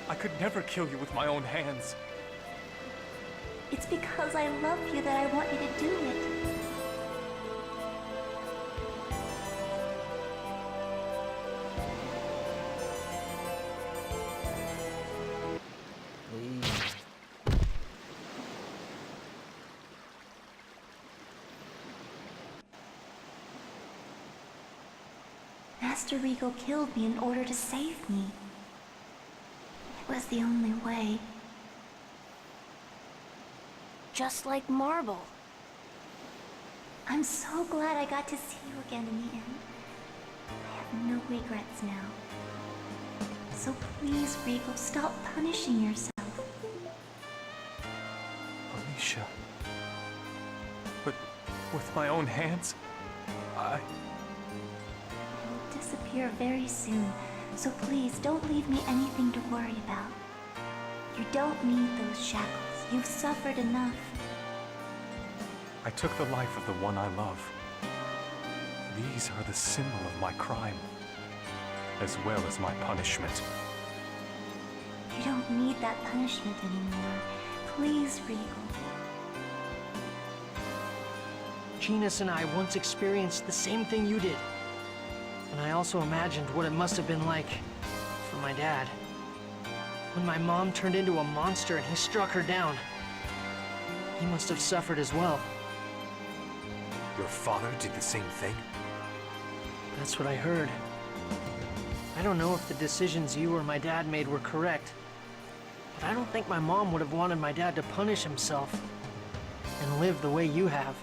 I could never kill you with my own hands. It's because I love you that I want you to do it. Master Regal killed me in order to save me. It was the only way. Just like Marble. I'm so glad I got to see you again in the end. I have no regrets now. So please, Regal, stop punishing yourself. Alicia. But with my own hands, I will disappear very soon, so please don't leave me anything to worry about. You don't need those shackles. You've suffered enough. I took the life of the one I love. These are the symbol of my crime, as well as my punishment. You don't need that punishment anymore. Please, Regal. Genus and I once experienced the same thing you did. And I also imagined what it must have been like for my dad. When my mom turned into a monster and he struck her down, he must have suffered as well. Your father did the same thing? That's what I heard. I don't know if the decisions you or my dad made were correct, but I don't think my mom would have wanted my dad to punish himself and live the way you have.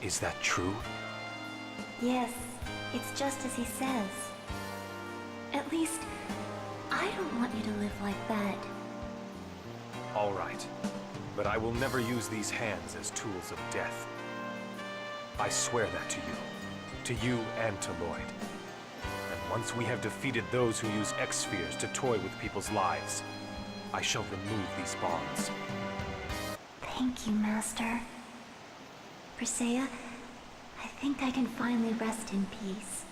Is that true? Yes, it's just as he says. At least, I don't want you to live like that. All right, but I will never use these hands as tools of death. I swear that to you and to Lloyd. And once we have defeated those who use X-spheres to toy with people's lives, I shall remove these bonds. Thank you, Master. Presea, I think I can finally rest in peace.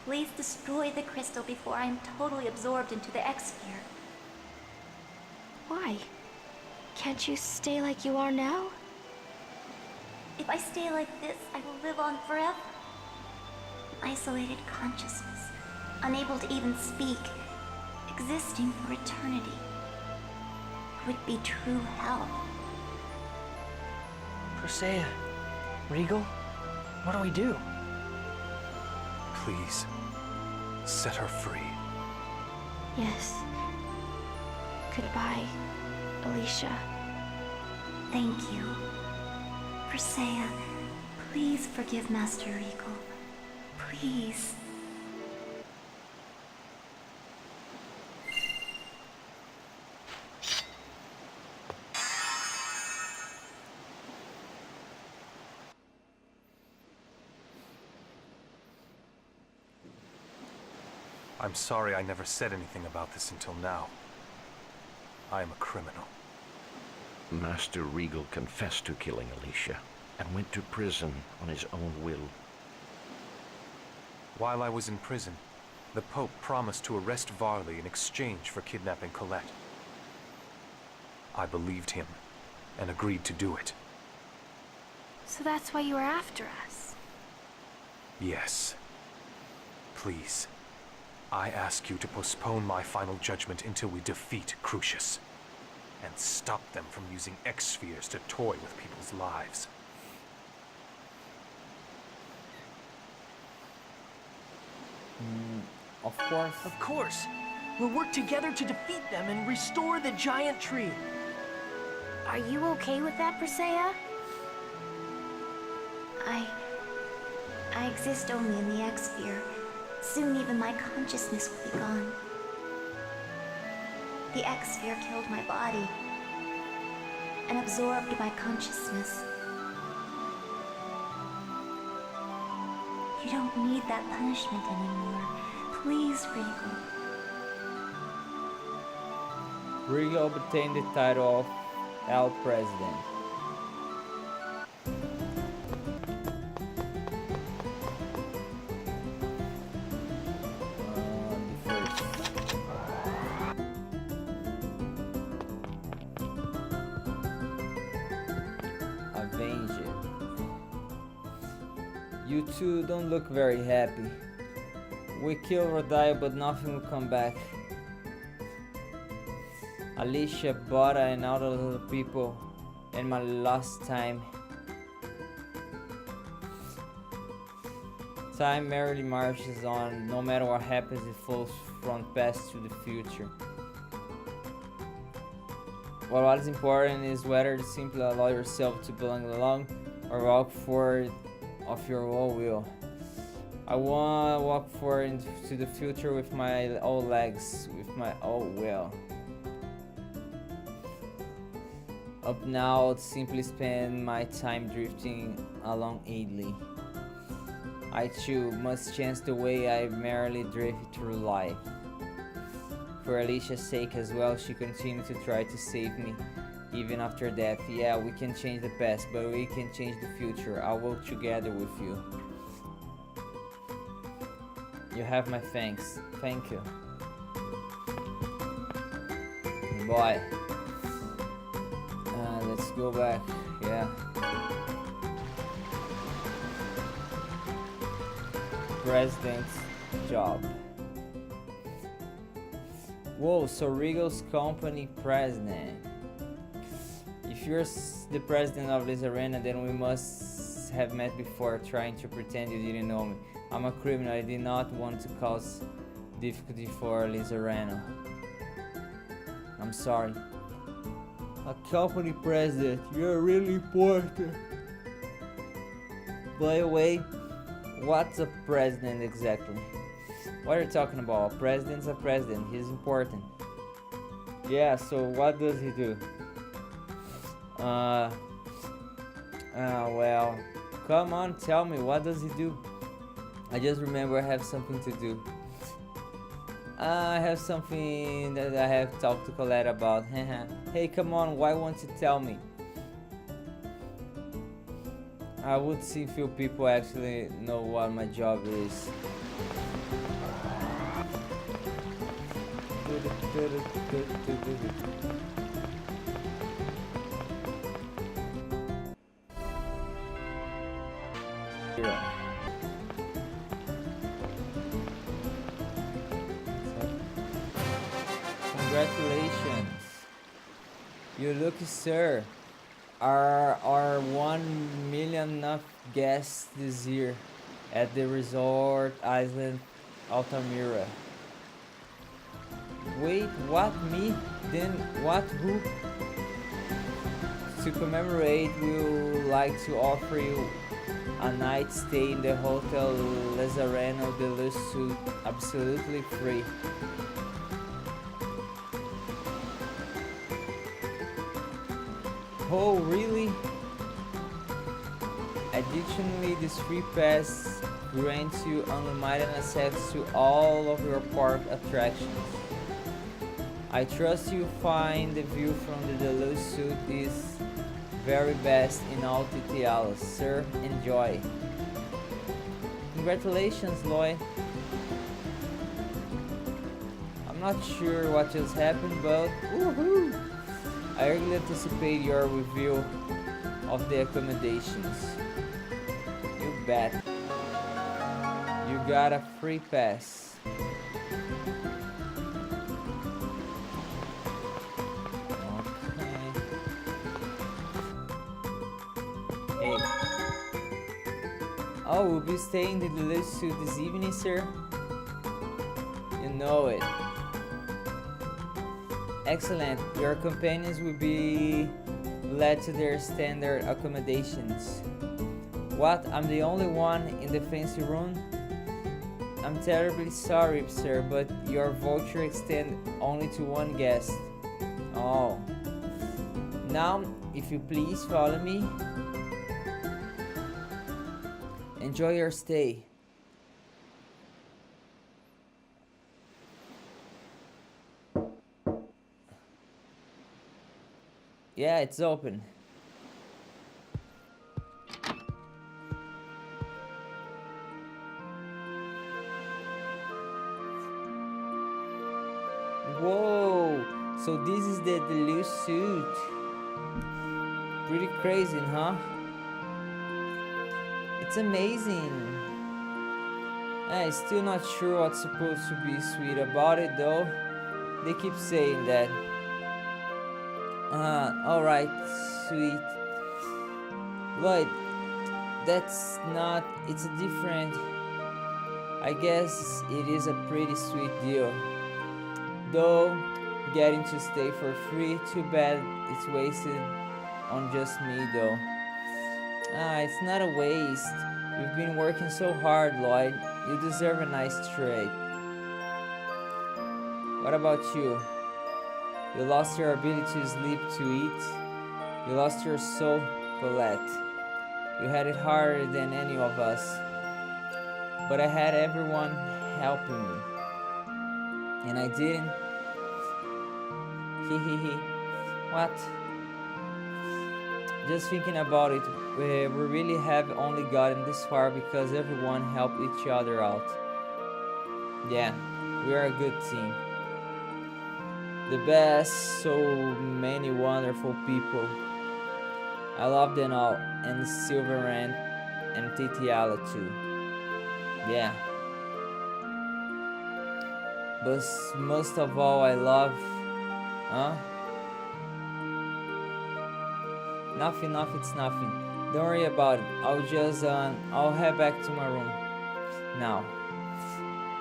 Please destroy the crystal before I am totally absorbed into the X-sphere. Why? Can't you stay like you are now? If I stay like this, I will live on forever. An isolated consciousness, unable to even speak, existing for eternity. It would be true hell. Presea, Regal, what do we do? Please, set her free. Yes. Goodbye, Alicia. Thank you. Presea, please forgive Master Regal. Please. I'm sorry I never said anything about this until now. I am a criminal. Master Regal confessed to killing Alicia and went to prison on his own will. While I was in prison, the Pope promised to arrest Varley in exchange for kidnapping Colette. I believed him and agreed to do it. So that's why you were after us? Yes. Please, I ask you to postpone my final judgment until we defeat Crucius and stop them from using X-spheres to toy with people's lives. Of course. Of course. We'll work together to defeat them and restore the giant tree. Are you okay with that, Presea? I exist only in the X-sphere. Soon even my consciousness will be gone. The X-sphere killed my body and absorbed my consciousness. You don't need that punishment anymore. Please, Regal. Regal obtained the title of El President. You two don't look very happy. We kill Rodaya, but nothing will come back. Alicia, Bora, and all those other people, and my last time. Time merrily marches on. No matter what happens, it flows from past to the future. But what is important is whether to simply allow yourself to belong along or walk forward of your own will. I wanna walk forward into the future with my own legs, with my own will. Up now, I'd simply spend my time drifting along idly. I too must chance the way I merrily drift through life. For Alicia's sake as well, she continued to try to save me, even after death. Yeah, we can change the past, but we can change the future. I'll work together with you. You have my thanks. Thank you. Boy. Let's go back. Yeah. President's job. Whoa, so Regal's company president. If you're the president of this arena, then we must have met before, trying to pretend you didn't know me. I'm a criminal. I did not want to cause difficulty for Lizareno. I'm sorry. A company president, you're really important. By the way, what's a president exactly? What are you talking about? A president's a president, he's important. Yeah, so what does he do? Well, come on, tell me, what does he do? I just remember I have something to do. I have something that I have talked to Colette about. Hey, come on, why won't you tell me? I would see few people actually know what my job is. Congratulations. You lucky sir are our 1 millionth guest this year at the resort island Altamira. Wait, what? Me? Then what? Who? To commemorate, we would like to offer you a night stay in the Hotel Lezareno Deluxe Suite, absolutely free. Oh, really? Additionally, this free pass grants you unlimited access to all of your park attractions. I trust you find the view from the Deluxe Suite is very best in all TTLs. Sir, enjoy. Congratulations, Loy. I'm not sure what just happened, but woohoo! I really anticipate your review of the accommodations. You bet. You got a free pass. Hey. Oh, we'll be staying in the Deluxe Suite this evening, sir? You know it. Excellent. Your companions will be led to their standard accommodations. What? I'm the only one in the fancy room? I'm terribly sorry, sir, but your voucher extends only to one guest. Oh. Now, if you please follow me. Enjoy your stay. Yeah, it's open. Whoa! So this is the Deluxe Suite. Pretty crazy, huh? It's amazing. I'm still not sure what's supposed to be sweet about it though. They keep saying that. Alright, sweet. Lloyd, that's not, it's a different. I guess it is a pretty sweet deal. Though, getting to stay for free, too bad it's wasted on just me though. It's not a waste. You've been working so hard, Lloyd. You deserve a nice trade. What about you? You lost your ability to sleep, to eat. You lost your soul, Colette. You had it harder than any of us. But I had everyone helping me. And I didn't. Hehehe. What? Just thinking about it, we really have only gotten this far because everyone helped each other out. Yeah, we are a good team. The best, so many wonderful people. I love them all, and Silverhand and Titiala too. Yeah. But most of all, I love... Huh? Nothing, it's nothing. Don't worry about it. I'll head back to my room. Now.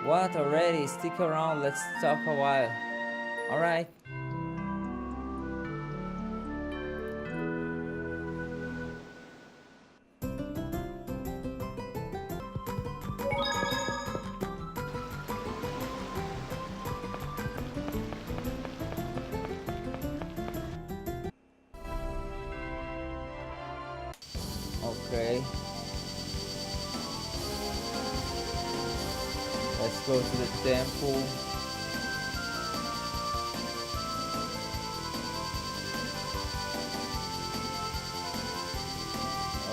What, already? Stick around, let's talk a while. Alright. Okay. Let's go to the temple.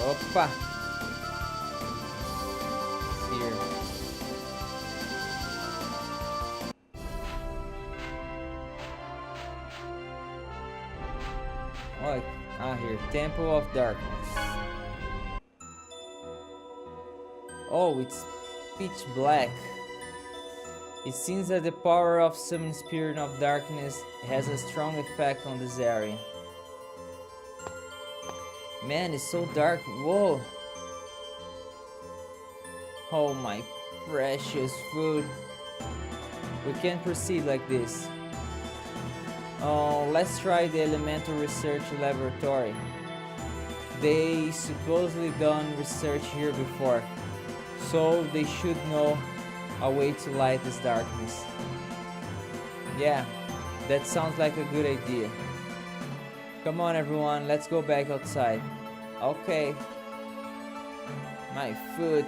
Opa! It's here. Oh, here. Temple of Darkness. Oh, it's pitch black. It seems that the power of summoning Spirit of Darkness has a strong effect on this area. Man, it's so dark. Whoa. Oh, my precious food. We can't proceed like this. Let's try the Elemental Research Laboratory. They supposedly done research here before, so they should know a way to light this darkness. Yeah, that sounds like a good idea. Come on everyone, let's go back outside. Okay. My foot.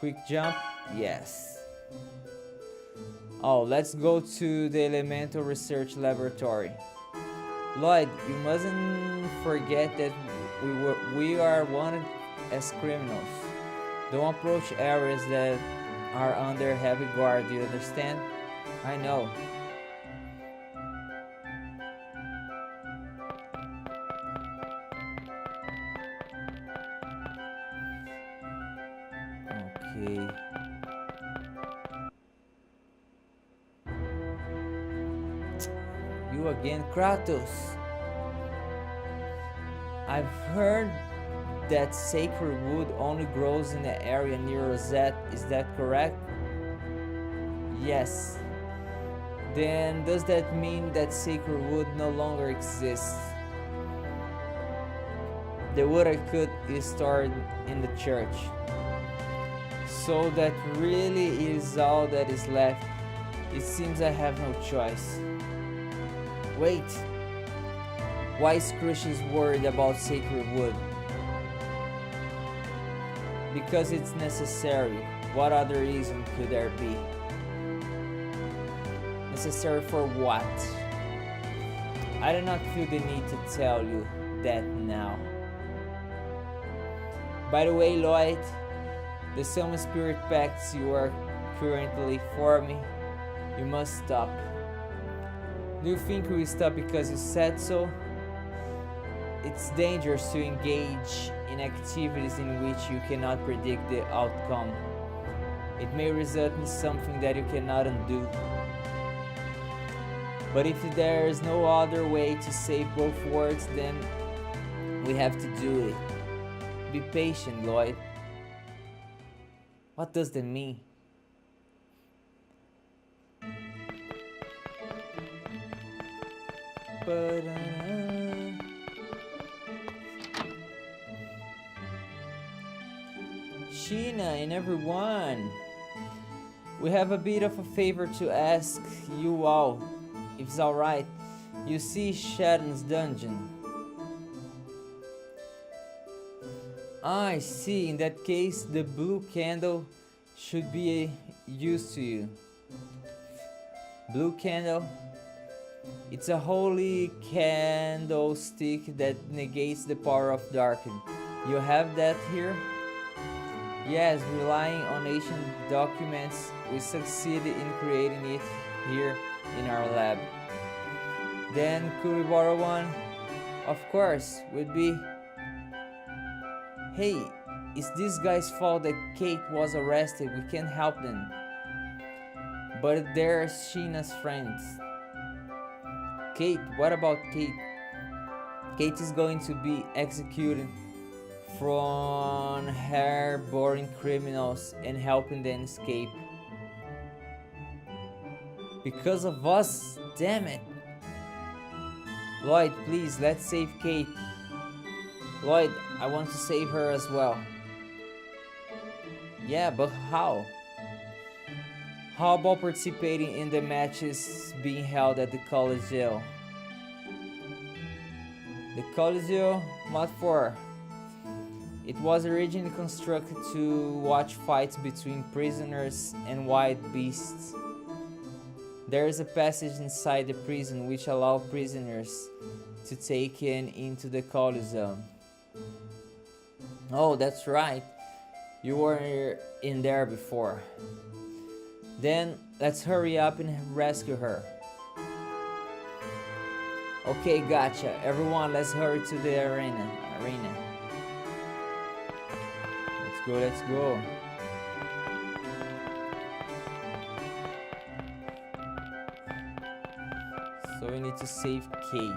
Quick jump, yes. Oh, let's go to the Elemental Research Laboratory. Lloyd, you mustn't forget that we are wanted as criminals. Don't approach areas that are under heavy guard, do you understand? I know. Okay. You again, Kratos. I've heard that sacred wood only grows in the area near Rosette. Is that correct? Yes. Then does that mean that sacred wood no longer exists? The wood I cut is stored in the church. So that really is all that is left. It seems I have no choice. Wait. Why is Crucius worried about sacred wood? Because it's necessary. What other reason could there be? Necessary for what? I do not feel the need to tell you that now. By the way, Lloyd, the Summon Spirit Pacts you are currently forming, you must stop. Do you think we will stop because you said so? It's dangerous to engage in activities in which you cannot predict the outcome. It may result in something that you cannot undo. But if there is no other way to save both worlds, then we have to do it. Be patient, Lloyd. What does that mean? Sheena and everyone, we have a bit of a favor to ask you all, if it's alright. You see Sharon's dungeon. I see. In that case, the blue candle should be used to you. Blue candle? It's a holy candlestick that negates the power of darkness. You have that here? Yes, relying on ancient documents, we succeeded in creating it here in our lab. Then, could we borrow one? Of course, would be. Hey, it's this guy's fault that Kate was arrested. We can't help them. But there's Sheena's friends. Kate, what about Kate? Kate is going to be executed from harboring criminals and helping them escape. Because of us, damn it. Lloyd, please, let's save Kate. Lloyd, I want to save her as well. Yeah, but how? How about participating in the matches being held at the Coliseo? The Coliseo? What for? It was originally constructed to watch fights between prisoners and wild beasts. There is a passage inside the prison which allows prisoners to take into the Coliseo. Oh, that's right. You were in there before. Then, let's hurry up and rescue her. Okay, gotcha. Everyone, let's hurry to the arena. Let's go. So we need to save Kate.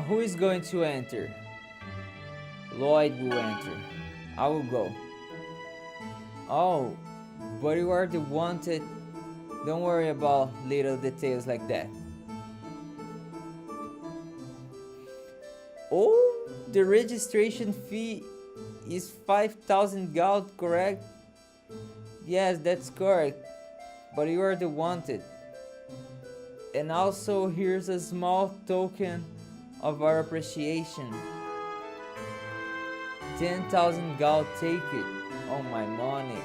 Who is going to enter? Lloyd will enter. I will go. Oh, but you are the wanted. Don't worry about little details like that. Oh, the registration fee is 5,000 gold, correct? Yes, that's correct. But you are the wanted. And also, here's a small token of our appreciation. 10,000 gold, take it. Oh, my money.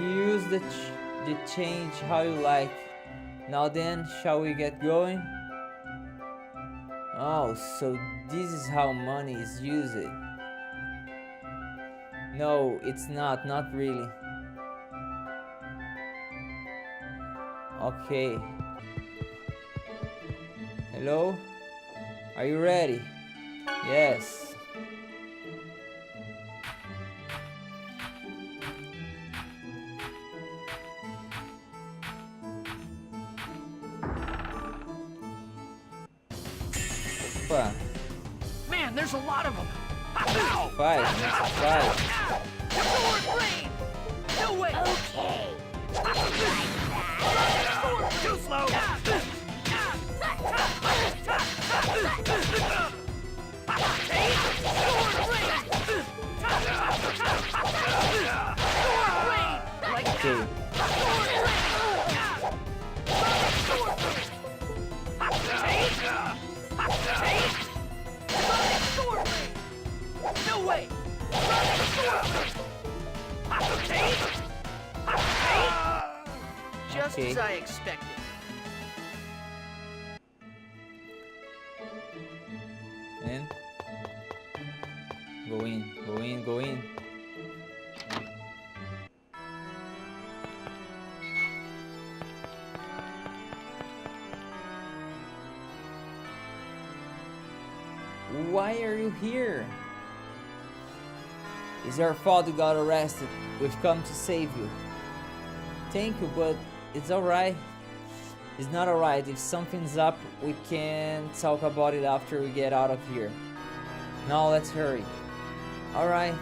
Use the change how you like. Now then, shall we get going? Oh, so this is how money is used. No, it's not really. Okay. Hello? Are you ready? Yes. Opa. Man, there's a lot of them. Five. No way. Okay. Too slow. Okay. No way! Just Okay. as I expected. And go in, go in, go in. Why are you here? It's our fault you got arrested. We've come to save you. Thank you, but it's alright. It's not alright. If something's up, we can talk about it after we get out of here. Now let's hurry. Alright.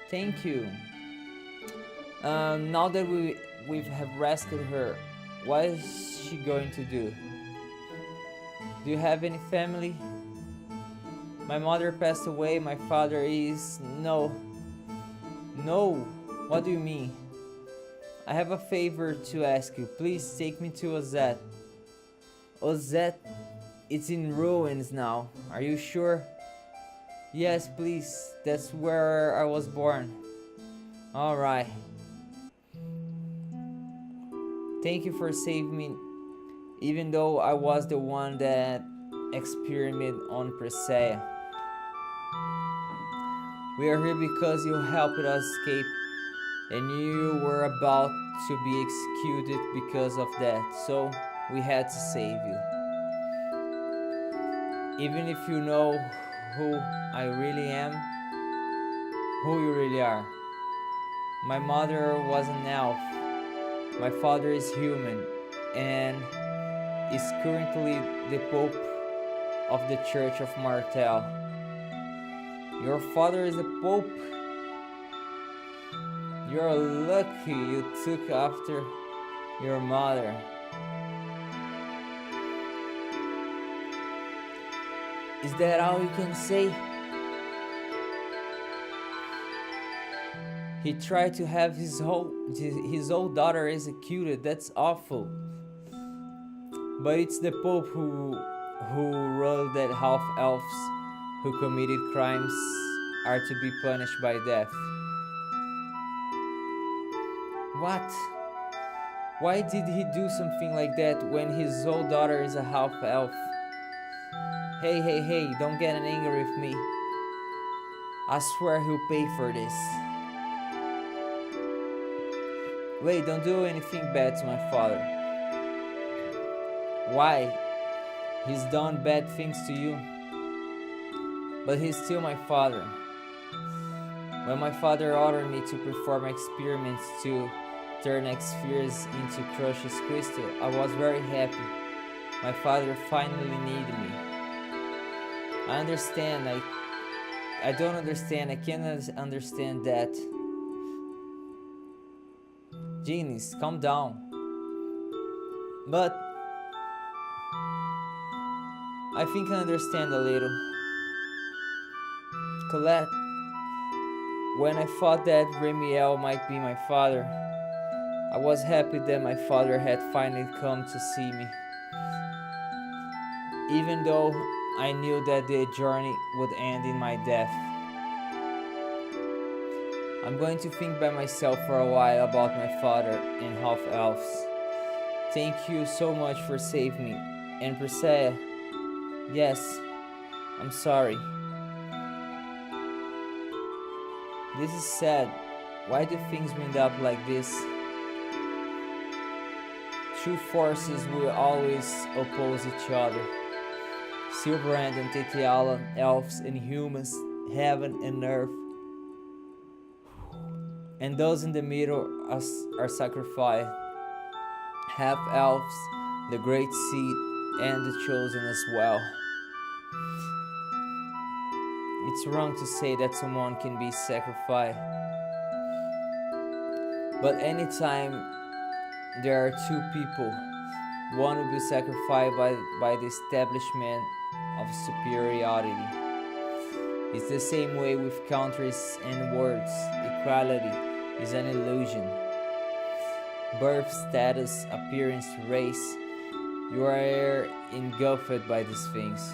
Thank you. Now that we have rescued her, what is she going to do? Do you have any family? My mother passed away, my father is... No. No! What do you mean? I have a favor to ask you. Please take me to Ozette. Ozette? It's in ruins now. Are you sure? Yes, please. That's where I was born. Alright. Thank you for saving me, even though I was the one that experimented on Presea. We are here because you helped us escape, and you were about to be executed because of that, so we had to save you. Even if you know who I really am, who you really are. My mother was an elf. My father is human and is currently the Pope of the Church of Martel. Your father is a Pope? You're lucky you took after your mother. Is that all you can say? He tried to have his old daughter executed. That's awful. But it's the Pope who ruled that half-elves who committed crimes are to be punished by death. What? Why did he do something like that when his old daughter is a half-elf? Hey, don't get angry with me. I swear he'll pay for this. Wait, don't do anything bad to my father. Why? He's done bad things to you. But he's still my father. When my father ordered me to perform experiments to turn spheres into crushed crystal, I was very happy. My father finally needed me. I understand. I don't understand. I can't understand that. Genius, calm down. But I think I understand a little. Colette, when I thought that Remiel might be my father, I was happy that my father had finally come to see me. Even though I knew that the journey would end in my death. I'm going to think by myself for a while about my father and half-elves. Thank you so much for saving me. And Presea, yes, I'm sorry. This is sad. Why do things end up like this? Two forces will always oppose each other. Silverhand and Tetialan, elves and humans, heaven and earth. And those in the middle are sacrificed. Half-elves, the great seed, and the chosen as well. It's wrong to say that someone can be sacrificed. But anytime there are two people. One will be sacrificed by the establishment of superiority. It's the same way with countries and words. Equality is an illusion. Birth, status, appearance, race. You are engulfed by these things.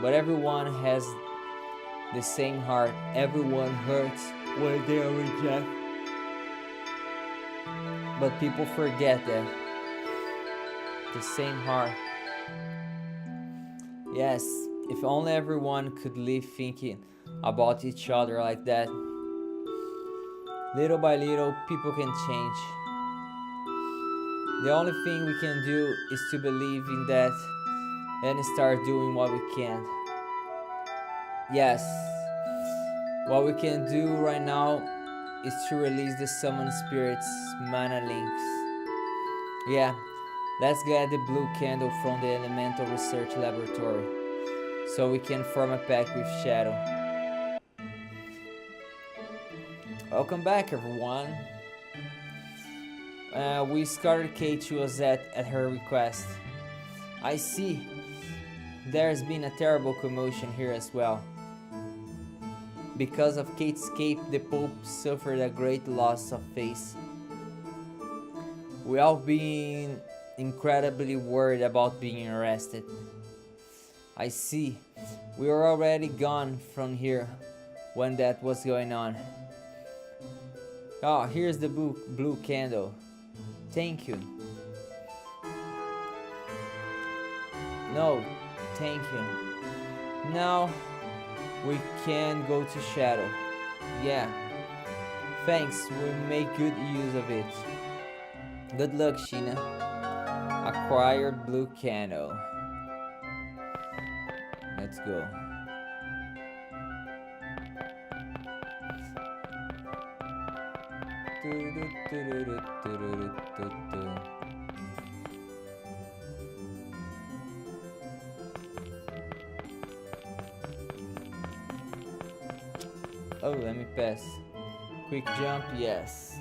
But everyone has the same heart. Everyone hurts when they are rejected. But people forget that. The same heart. Yes, if only everyone could live thinking about each other like that. Little by little, people can change. The only thing we can do is to believe in that and start doing what we can. Yes, what we can do right now is to release the summoned spirits mana links. Yeah, let's get the blue candle from the elemental research laboratory so we can form a pact with Shadow. Welcome back, everyone. We escorted Kate to Ozette at her request. I see. There's been a terrible commotion here as well. Because of Kate's escape, the Pope suffered a great loss of face. We all been incredibly worried about being arrested. I see. We were already gone from here when that was going on. Oh, here's the blue candle. Thank you. No, thank you. Now we can go to Shadow. Yeah. Thanks, we'll make good use of it. Good luck, Sheena. Acquired blue candle. Let's go. Oh, let me pass. Quick jump, yes.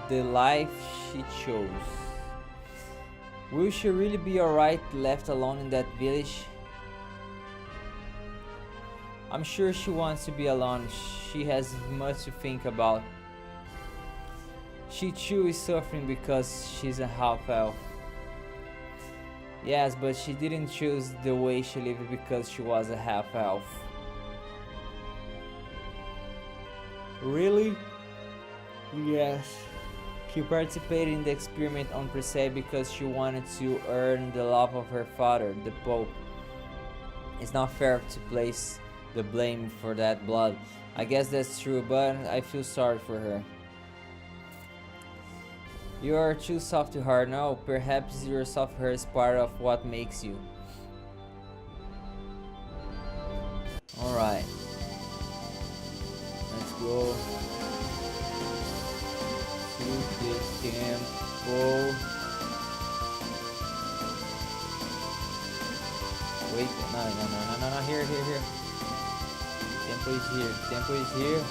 The life she chose. Will she really be alright left alone in that village? I'm sure she wants to be alone. She has much to think about. She too is suffering because she's a half-elf. Yes, but she didn't choose the way she lived because she was a half-elf. Really? Yes. She participated in the experiment on Priscilla because she wanted to earn the love of her father, the Pope. It's not fair to place the blame for that blood. I guess that's true, but I feel sorry for her. You are too soft to her. No, perhaps your soft heart is part of what makes you. Alright. Let's go to the temple. Wait, no, here. Temple is here.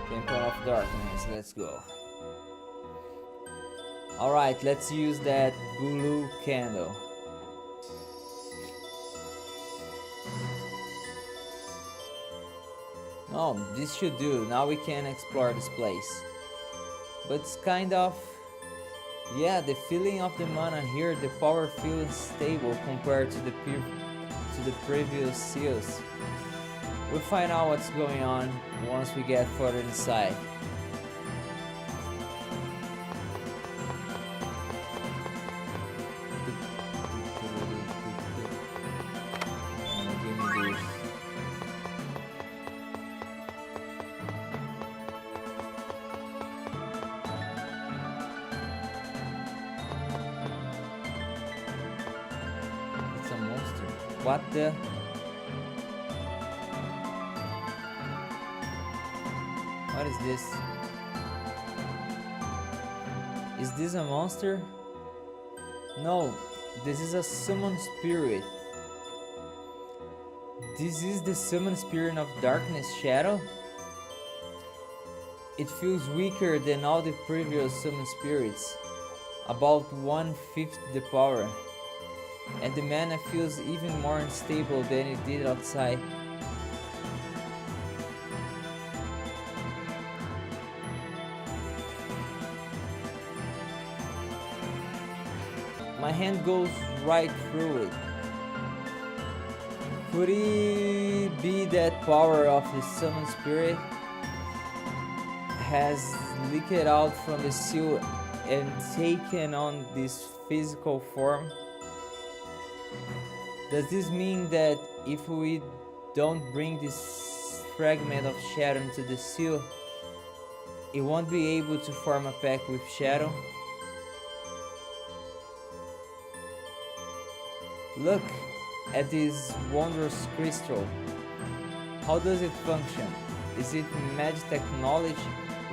Temple of Darkness, let's go. Alright, let's use that blue candle. Oh, this should do. Now we can explore this place. But it's kind of... yeah, the feeling of the mana here, the power feels stable compared to the previous seals. We'll find out what's going on once we get further inside. What the? What is this? Is this a monster? No, this is a summon spirit. This is the summon spirit of darkness shadow? It feels weaker than all the previous summon spirits, about 1/5 the power, and the mana feels even more unstable than it did outside. My hand goes right through it. Could it be that power of the summon spirit has leaked out from the seal and taken on this physical form? Does this mean that if we don't bring this fragment of shadow into the seal, it won't be able to form a pact with shadow? Look at this wondrous crystal. How does it function? Is it magic technology?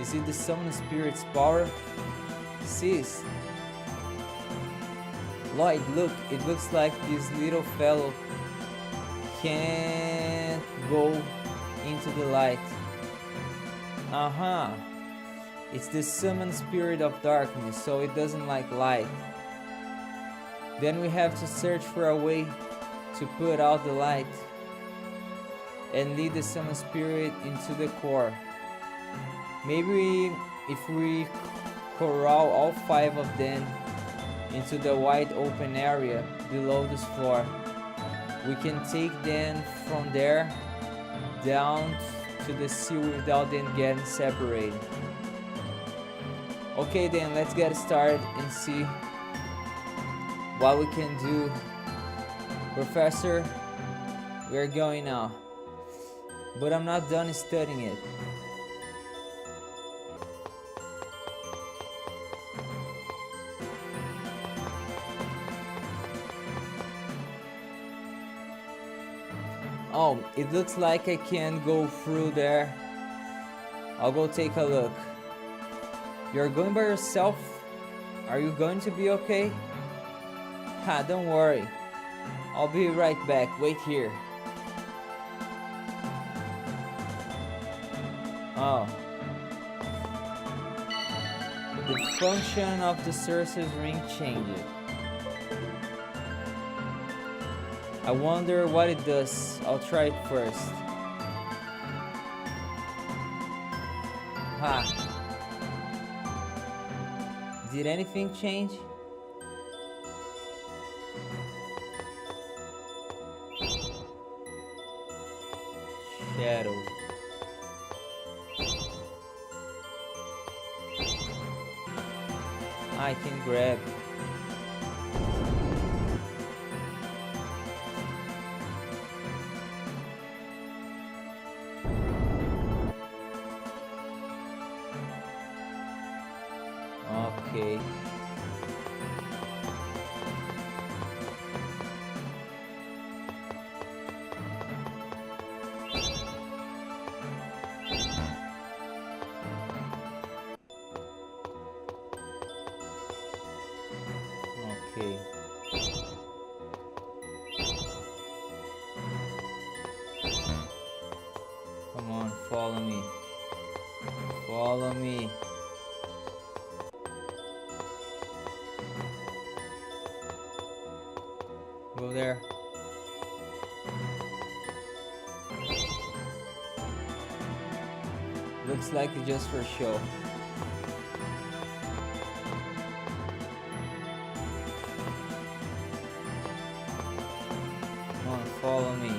Is it the summon spirit's power? Sis. Lloyd, look, it looks like this little fellow can't go into the light. It's the summon spirit of darkness, so it doesn't like light. Then we have to search for a way to put out the light and lead the summon spirit into the core. Maybe if we corral all 5 of them into the wide open area below this floor, we can take them from there down to the sea without them getting separated. Okay then, let's get started and see what we can do. Professor, we're going now, but I'm not done studying it. Oh, it looks like I can go through there. I'll go take a look. You're going by yourself? Are you going to be okay? Don't worry. I'll be right back. Wait here. Oh. The function of the sorcerer's ring changed. I wonder what it does. I'll try it first. Did anything change? Shadow. I can grab. Okay. Okay. Come on, follow me. Follow me. Go there. Looks like it's just for show. Come on, follow me.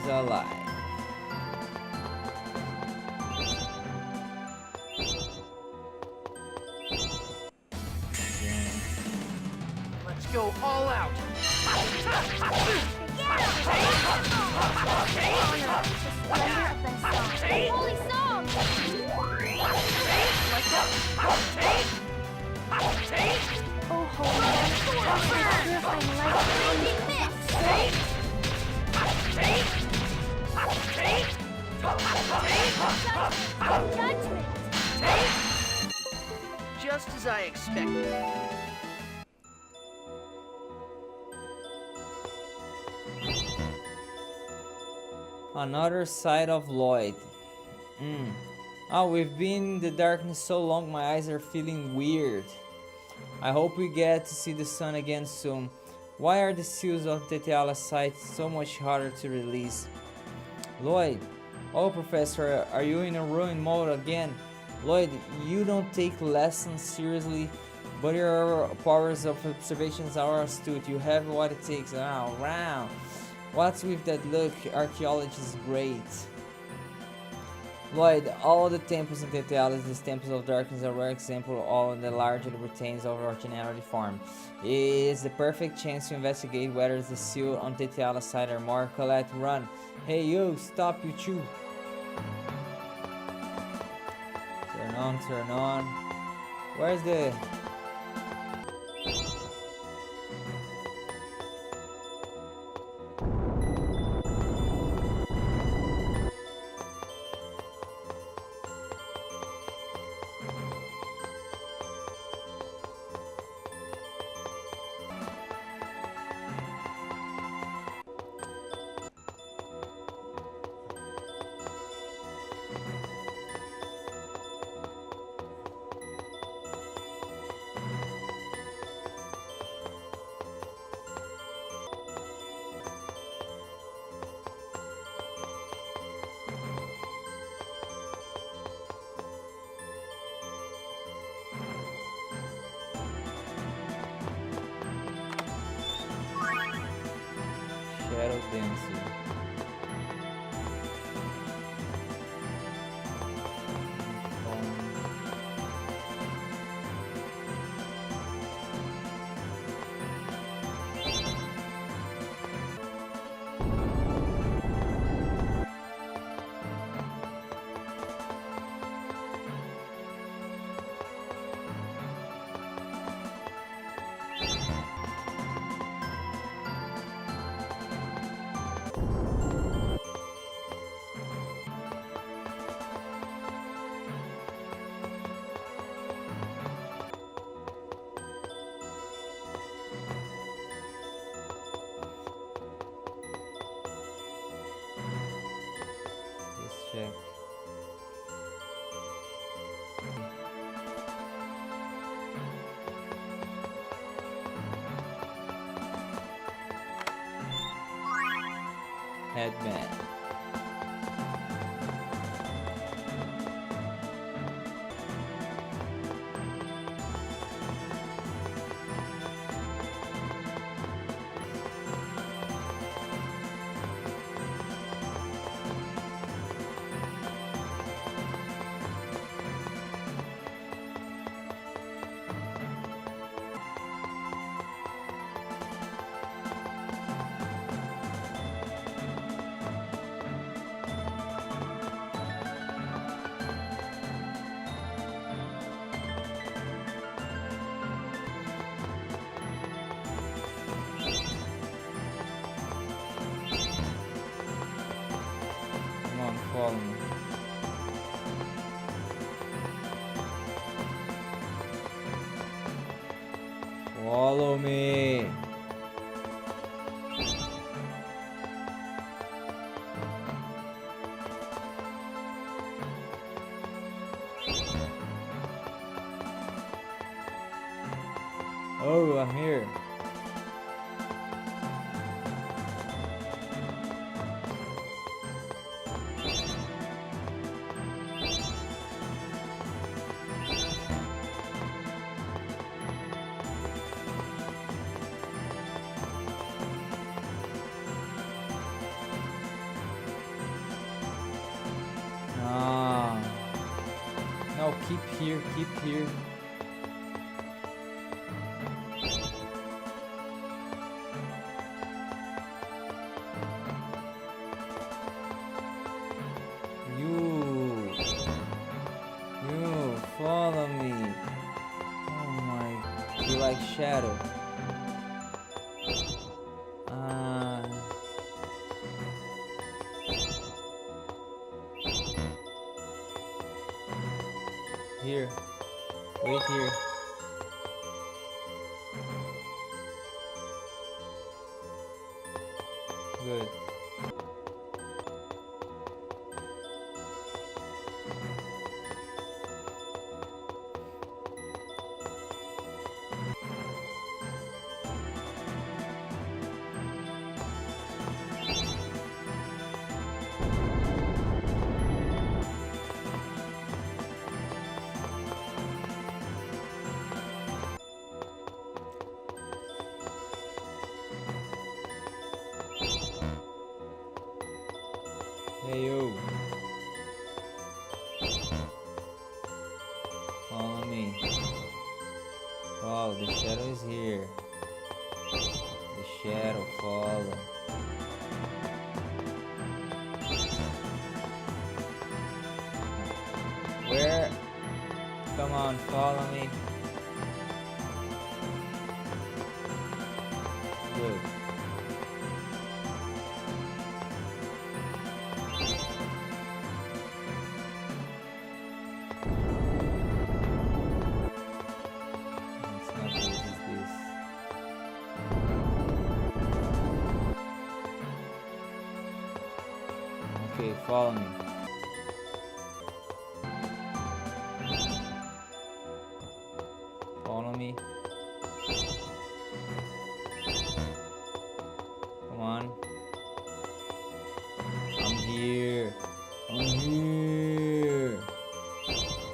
is alive. Let's go all out. Holy song! Oh, holy purifying light. Judgment! Just as I expected. Another side of Lloyd. Oh, we've been in the darkness so long, my eyes are feeling weird. I hope we get to see the sun again soon. Why are the seals of the Teala site so much harder to release? Lloyd. Oh, Professor, are you in a ruin mode again? Lloyd, you don't take lessons seriously, but your powers of observations are astute. You have what it takes. Wow. What's with that look? Archaeology is great. Lloyd, all the temples in Tetealis, these temples of darkness, are a rare example of all the largely retains of originality form. It is the perfect chance to investigate whether the seal on Tetealis side are more collect. Run. Hey you, stop you two. Turn on. Where's the... Shadow Dancing. Check. Headband. Follow me. Follow me. Oh, I'm here. keep here, keep here. You, follow me. Oh my, you like shadow. Here, wait here. Good. Hey you. Follow me. Wow, the shadow is here. The shadow, follow. Where? Come on, follow me. Good. Okay, follow me. Follow me. Come on. I'm here. I'm here.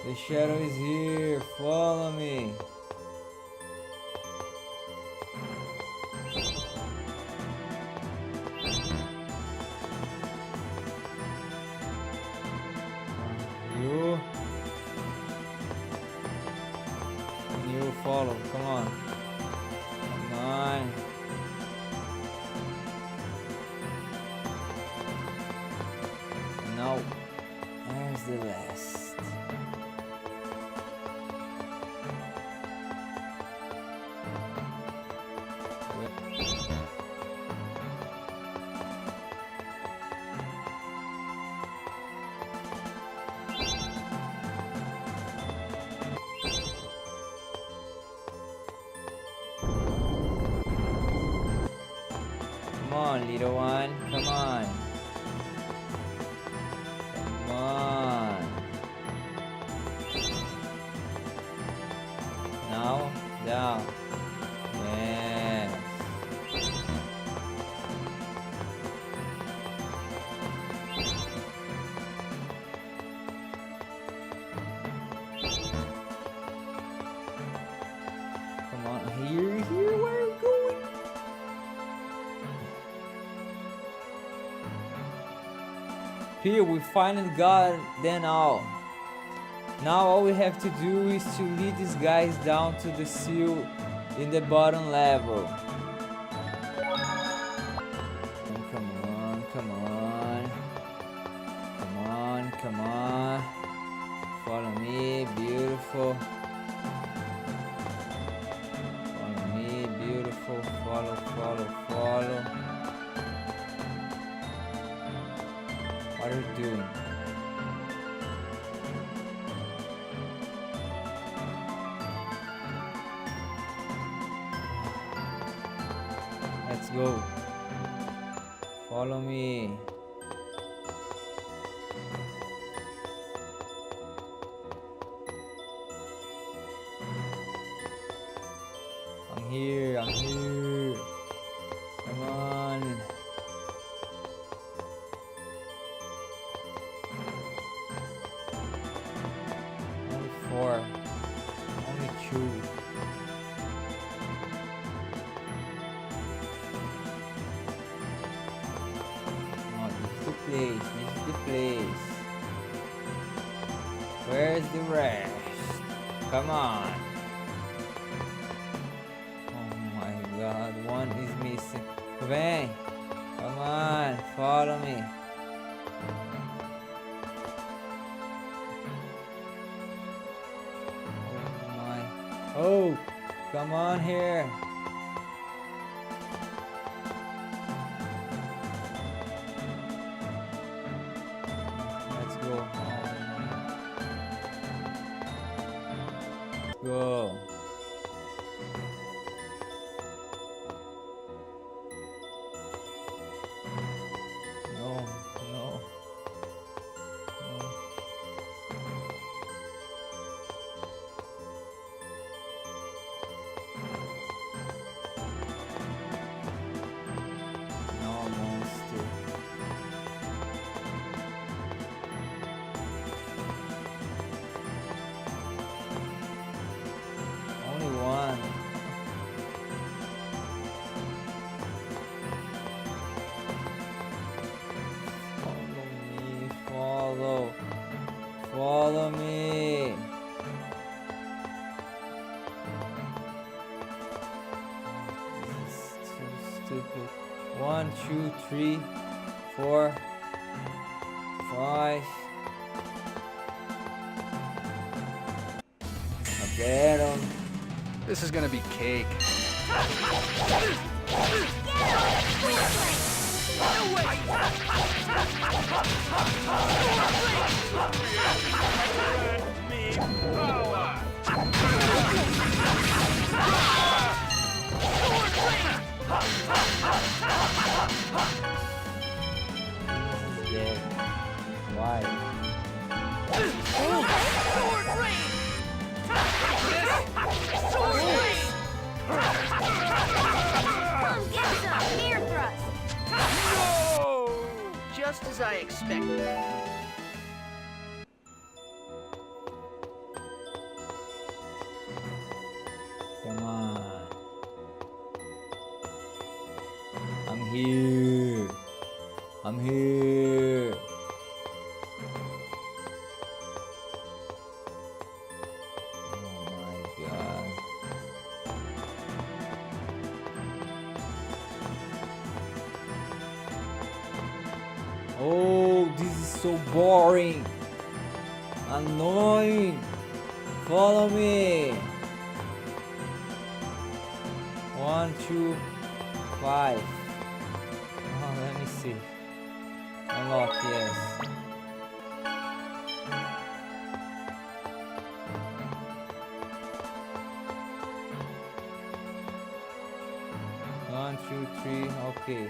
The shadow is here. Follow me. You follow, come on. Come on. No. There's the last. Come on, little one. Come on. Come on. Now, down. Yes. Come on, here, where are you going? Here, we finally got them all. Now all we have to do is to lead these guys down to the seal in the bottom level. Come on, come on. Come on, come on. Follow me, beautiful. Follow me, beautiful. Follow, follow, follow. What are you doing? Let's go. Follow me. I'm here, I'm here. Come on. Only 4. Only 2. This is the place. Where's the rest? Come on. Oh my god, one is missing. Vem. Come on, follow me. Oh my. Oh, come on here. Let's go. Go. No, no. No. No monster. Only one. Follow me, follow. Follow me. This is too stupid. 1, 2, 3, 4, 5. I get him. This is gonna be cake. Dead. Why? Come get some ear thrust. No! Just as I expected. Come on. I'm here. I'm here. Oh my god. Oh, this is so boring. Annoying. Follow me. 1, 2, 5. Oh, let me see. Unlock, yes. One, two, three, okay.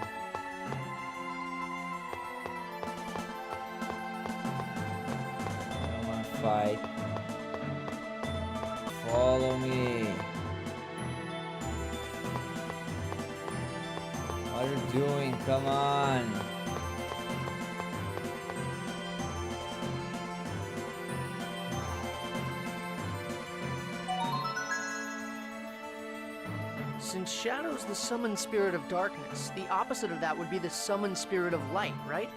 I don't wanna fight. Follow me. What are you doing? Come on. Since Shadow's the summoned spirit of darkness, the opposite of that would be the summoned spirit of light, right?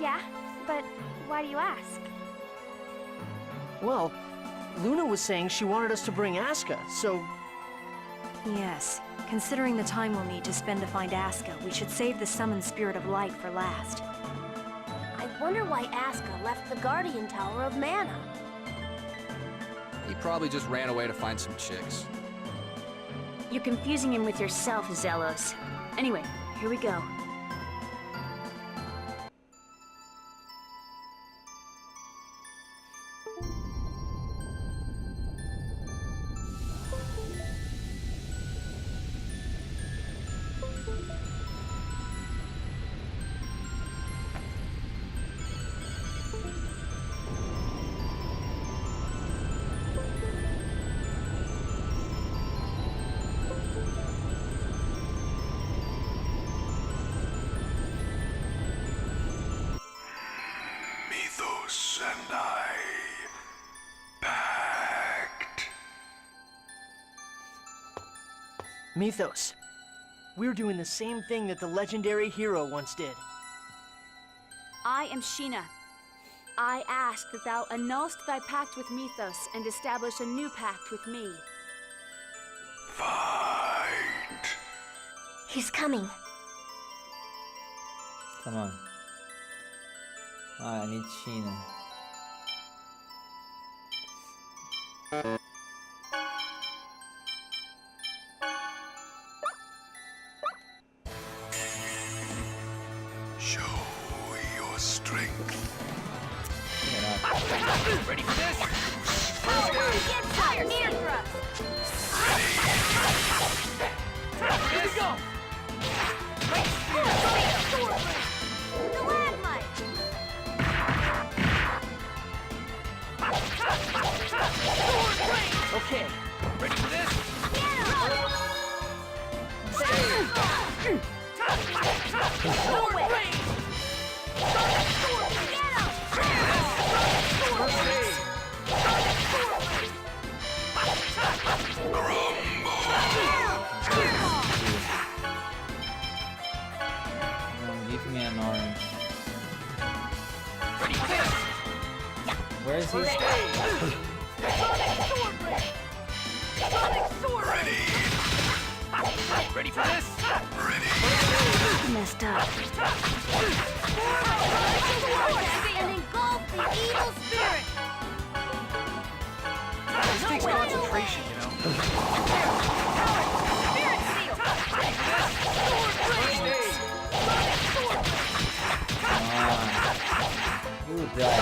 Yeah, but why do you ask? Well, Luna was saying she wanted us to bring Asuka, so... Yes. Considering the time we'll need to spend to find Asuka, we should save the summoned spirit of light for last. I wonder why Asuka left the Guardian Tower of Mana. He probably just ran away to find some chicks. You're confusing him with yourself, Zelos. Anyway, here we go. And I pact. Mythos, we're doing the same thing that the legendary hero once did. I am Sheena. I ask that thou annulst thy pact with Mythos and establish a new pact with me. Fight. He's coming. Come on. Ah, I need Sheena. Show your strength. Ready for this? Fire near thrust! Here we go! Okay, ready for this? Give me an orange. Ready for this? Where is he? Ready for this? Messed up. And engulf the evil spirit. This takes concentration, you know. Spirit seal. You die.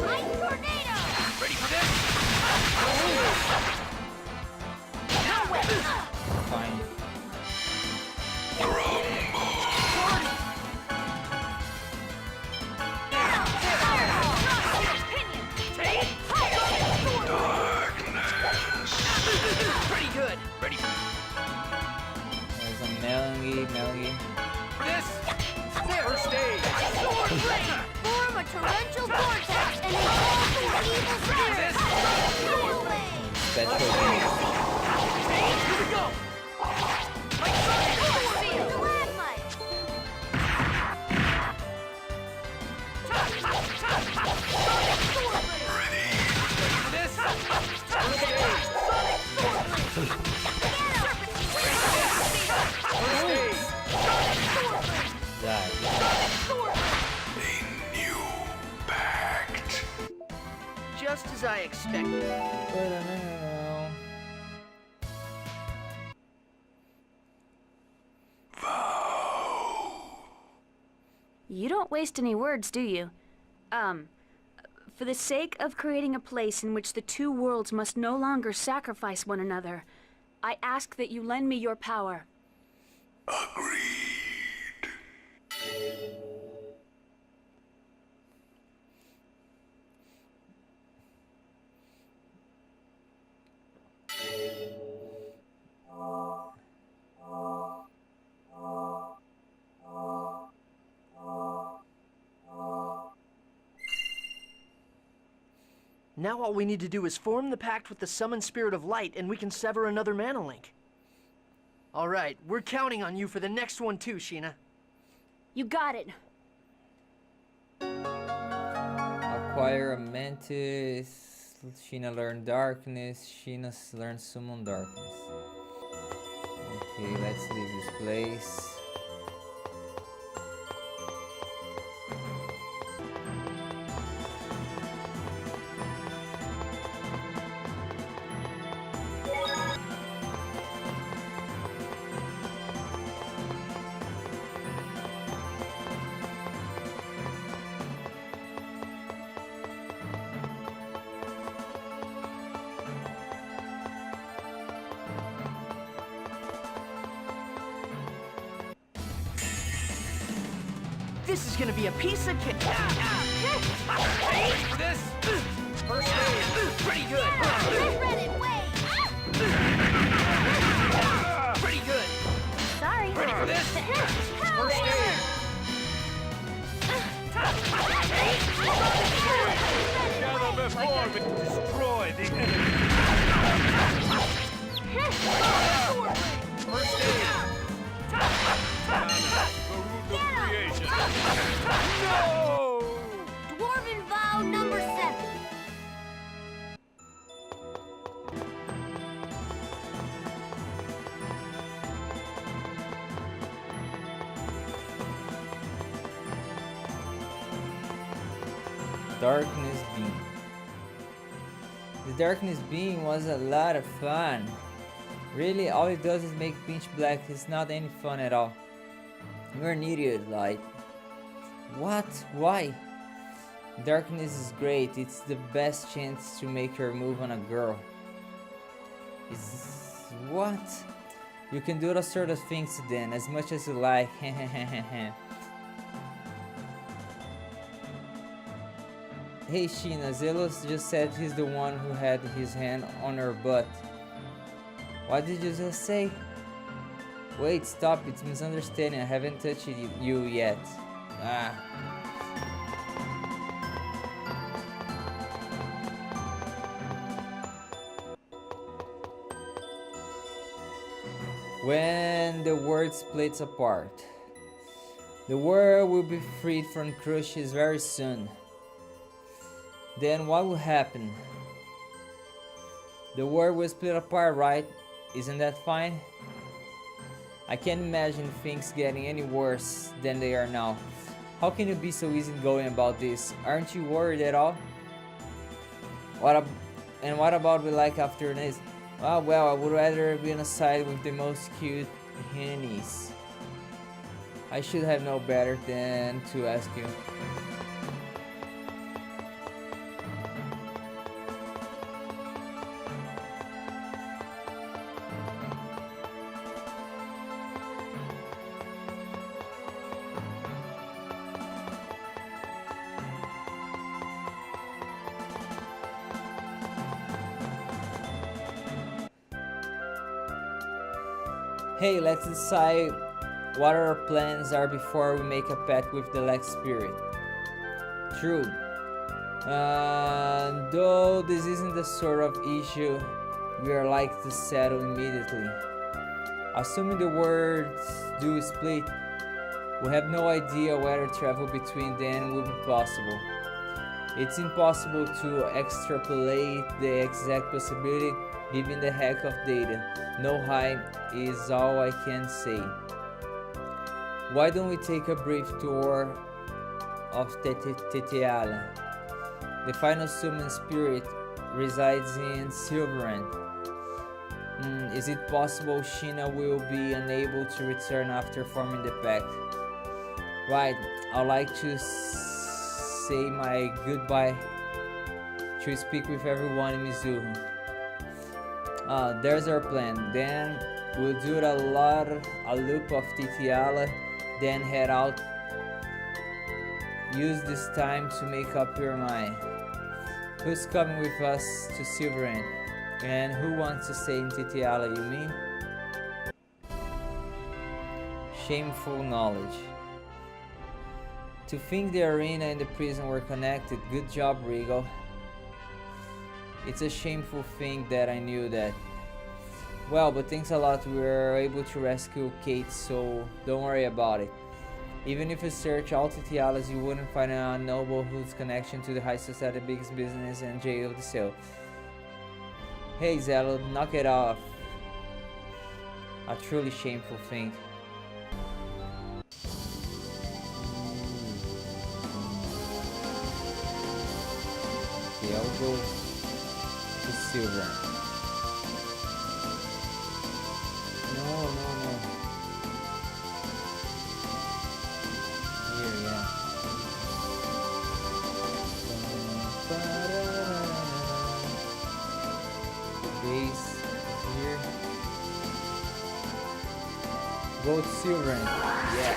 Light tornado. Ready for this? Fine. Pretty good. Ready for There's a Melangy. this? First stage. Form a torrential vortex and engulf the evil spirit. Special game. Here we go. Just as I expected. You don't waste any words, do you? For the sake of creating a place in which the two worlds must no longer sacrifice one another, I ask that you lend me your power. Now all we need to do is form the pact with the summoned spirit of light, and we can sever another mana link. All right, we're counting on you for the next one too, Sheena. You got it. Acquire a Mantis. Sheena learn darkness. Sheena learn summon darkness. Okay, let's leave this place. This is gonna be a piece of cake. Ready for this? First stage. Pretty good. Pretty good. Sorry. Ready for this? First stage. Gather before we destroy the enemy. First stage. No! Dwarven vow Darkness Beam. The Darkness Beam was a lot of fun. Really, all it does is make pitch black. It's not any fun at all. You're an idiot, Light. What? Why? Darkness is great. It's the best chance to make your move on a girl. It's... what? You can do those sort of things then, as much as you like. Hey Sheena, Zelos just said he's the one who had his hand on her butt. What did you just say? Wait, stop, it's misunderstanding. I haven't touched you yet. Ah. When the world splits apart, the world will be freed from crushes very soon. Then what will happen? The world will split apart, right? Isn't that fine? I can't imagine things getting any worse than they are now. How can you be so easygoing about this? Aren't you worried at all? What about we like after this? Well, I would rather be on a side with the most cute hennies. I should have known better than to ask you. Hey, let's decide what our plans are before we make a pact with the Lex Spirit. True. Though this isn't the sort of issue we are like to settle immediately. Assuming the worlds do split, we have no idea whether travel between them will be possible. It's impossible to extrapolate the exact possibility given the heck of data. No high is all I can say. Why don't we take a brief tour of Teteala? The final summon spirit resides in Silveran. Is it possible Sheena will be unable to return after forming the pact? Right, I'd like to say my goodbye to speak with everyone in Mizuho. There's our plan. Then we'll do a loop of Titiala, then head out. Use this time to make up your mind. Who's coming with us to Silveran? And who wants to stay in Titiala, you mean? Shameful knowledge. To think the arena and the prison were connected. Good job, Regal. It's a shameful thing that I knew that. Well, but thanks a lot, we were able to rescue Kate, so don't worry about it. Even if you search all Titialas, you wouldn't find a noble whose connection to the high society, biggest business, and jail of the cell. Hey Zello, knock it off. A truly shameful thing. Okay, I'll go to Silver. No. Here, yeah. Base here. Go to Silver. Yeah.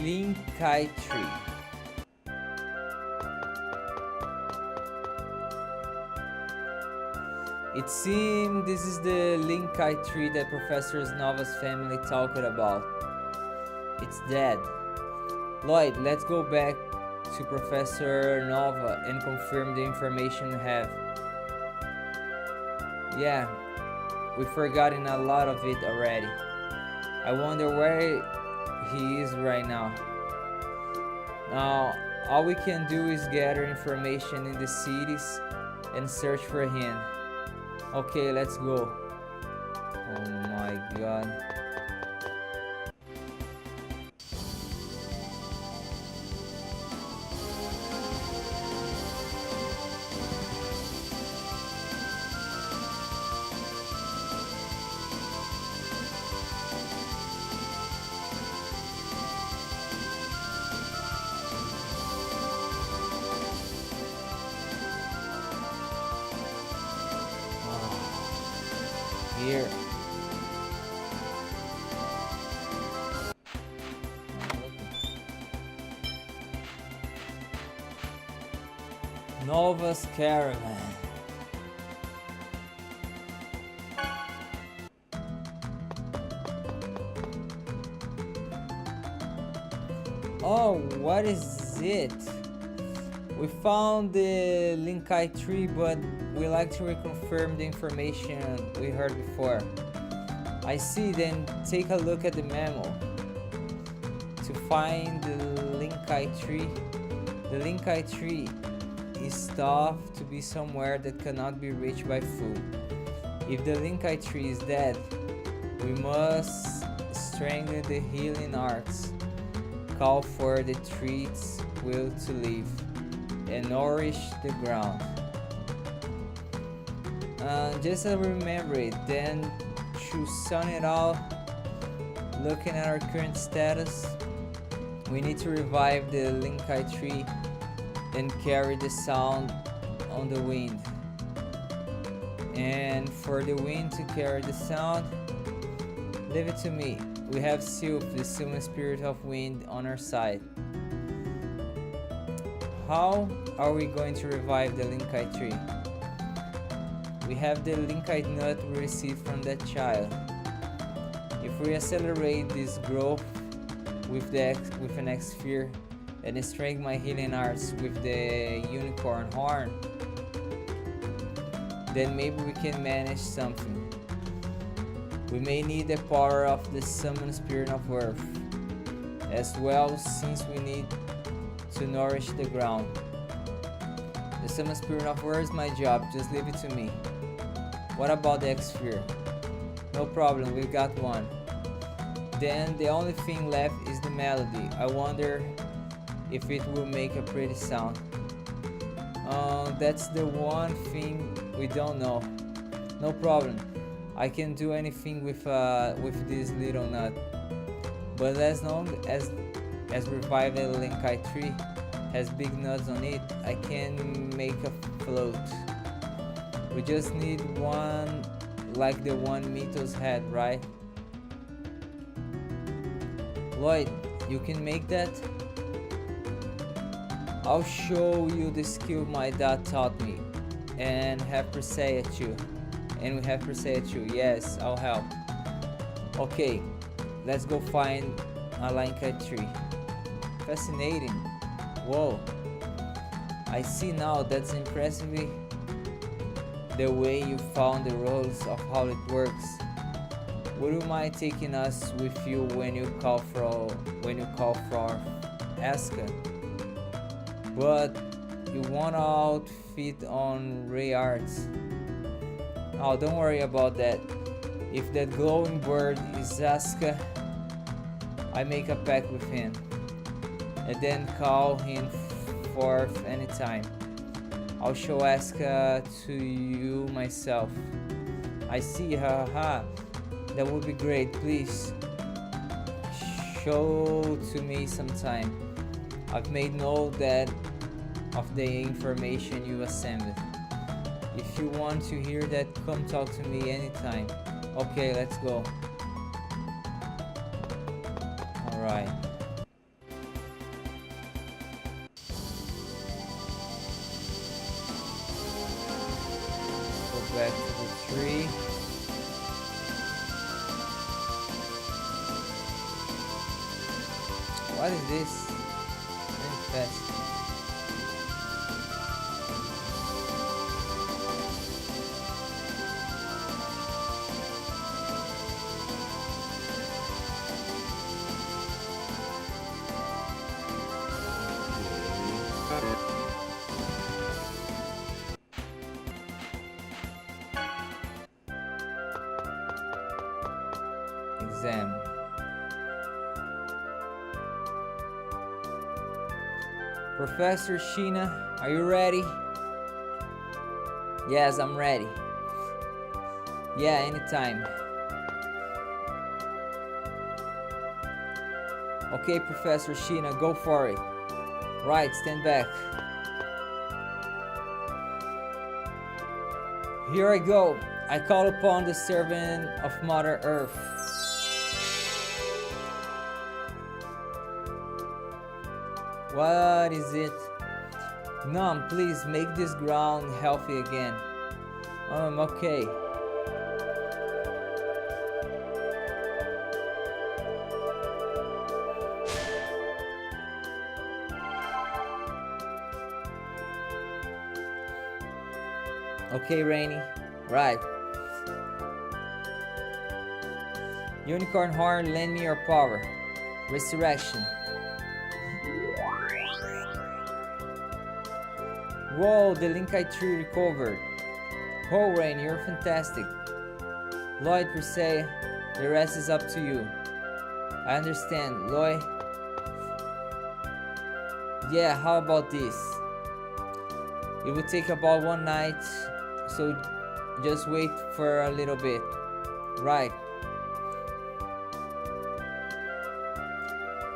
Linkai tree. It seems this is the Linkai tree that Professor Nova's family talked about. It's dead. Lloyd, let's go back to Professor Nova and confirm the information we have. Yeah, we've forgotten a lot of it already. I wonder where he is right now. Now, all we can do is gather information in the cities and search for him. Okay, let's go. Oh my god. Here. Nova's Caravan. Oh, what is it? We found the Linkai tree, but we like to reconfirm the information we heard before. I see, then take a look at the memo. To find the Linkai tree, the Linkai tree is thought to be somewhere that cannot be reached by foot. If the Linkai tree is dead, we must strengthen the healing arts, call for the tree's will to live, and nourish the ground. Just as we remember it, then to sum it all, looking at our current status, we need to revive the Linkai tree and carry the sound on the wind. And for the wind to carry the sound, leave it to me. We have Sylph, the summon spirit of wind, on our side. How are we going to revive the Linkai tree? We have the Linkai nut we received from that child. If we accelerate this growth with an X sphere and strengthen my healing arts with the unicorn horn, then maybe we can manage something. We may need the power of the summon spirit of earth as well, since we need to nourish the ground. The summon spirit of earth is my job, just leave it to me. What about the X sphere? No problem, we got one. Then the only thing left is the melody. I wonder if it will make a pretty sound. That's the one thing we don't know. No problem, I can do anything with this little nut. But as long as Revive the Linkai tree has big nuts on it, I can make a float. We just need one like the one Mythos had, right? Lloyd, you can make that? I'll show you the skill my dad taught me, and have Persea too. And we have Persea too. Yes, I'll help. Okay, let's go find a Linkai tree. Fascinating. Whoa. I see now, that's impressively the way you found the rules of how it works. Would you mind taking us with you when you call for Aska? But you want to outfit on Ray Arts. Oh, don't worry about that. If that glowing bird is Aska, I make a pact with him and then call him forth anytime. I'll show Aska to you myself. I see, haha. That would be great. Please show to me sometime. I've made note of the information you assembled. If you want to hear that, come talk to me anytime. Okay, let's go. Alright. Go back to the tree. What is this? Very fast. exam. Professor Sheena, are you ready? Yes, I'm ready. Yeah, anytime. Okay, Professor Sheena, go for it. Right, stand back. Here I go. I call upon the servant of Mother Earth. What is it? Nom, please make this ground healthy again. Okay. Okay, Rainy. Right. Unicorn Horn, lend me your power. Resurrection. Whoa, the Linkite tree recovered. Oh, Rain, you're fantastic. Lloyd, per se, the rest is up to you. I understand, Lloyd. Yeah, how about this? It will take about one night, so just wait for a little bit. Right.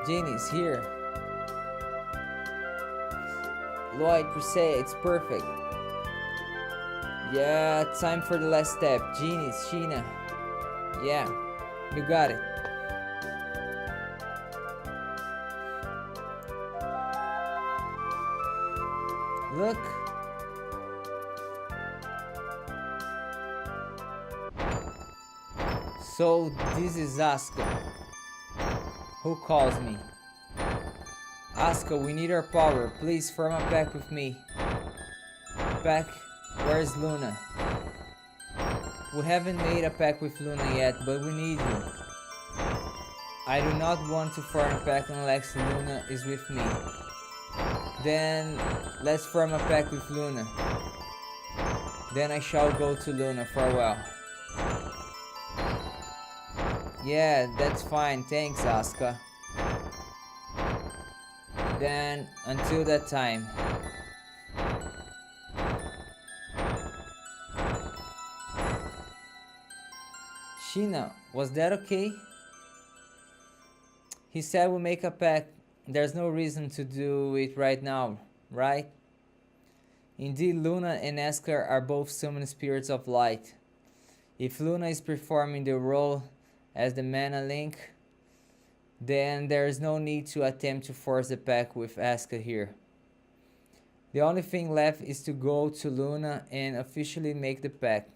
Jeannie's here. Lloyd, per se, it's perfect. Yeah, time for the last step. Genies, Sheena. Yeah, you got it. Look. So this is Asuka. Who calls me? Asuka, we need our power. Please form a pact with me. Pact? Where's Luna? We haven't made a pact with Luna yet, but we need you. I do not want to form a pact unless Luna is with me. Then let's form a pact with Luna. Then I shall go to Luna. Farewell. Yeah, that's fine. Thanks, Asuka. Then, until that time. Sheena, was that okay? He said we'll make a pact. There's no reason to do it right now, right? Indeed, Luna and Asuka are both summoned spirits of light. If Luna is performing the role as the mana link, then there is no need to attempt to force the pact with Asuka here. The only thing left is to go to Luna and officially make the pact.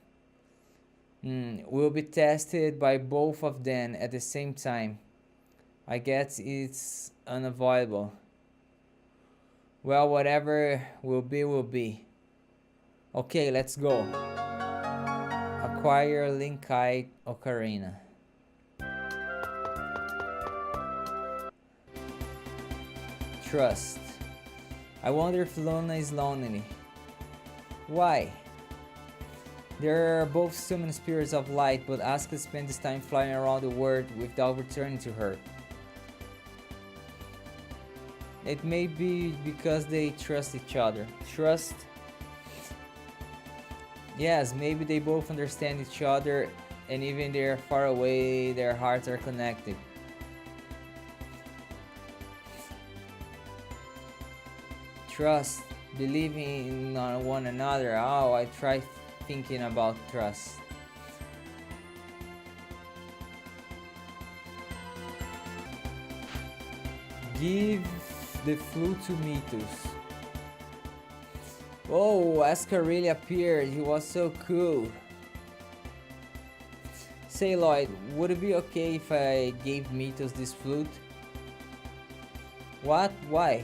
We'll be tested by both of them at the same time. I guess it's unavoidable. Well, whatever will be, will be. Okay, let's go. Acquire Linkite Ocarina. Trust. I wonder if Luna is lonely. Why? They're both summoned spirits of light, but Asuka spent this time flying around the world without returning to her. It may be because they trust each other. Trust? Yes, maybe they both understand each other, and even they're far away, their hearts are connected. Trust, believing in one another. Oh, I try thinking about trust. Give the flute to Mythos. Oh, Asuka really appeared. He was so cool. Say, Lloyd, would it be okay if I gave Mythos this flute? What? Why?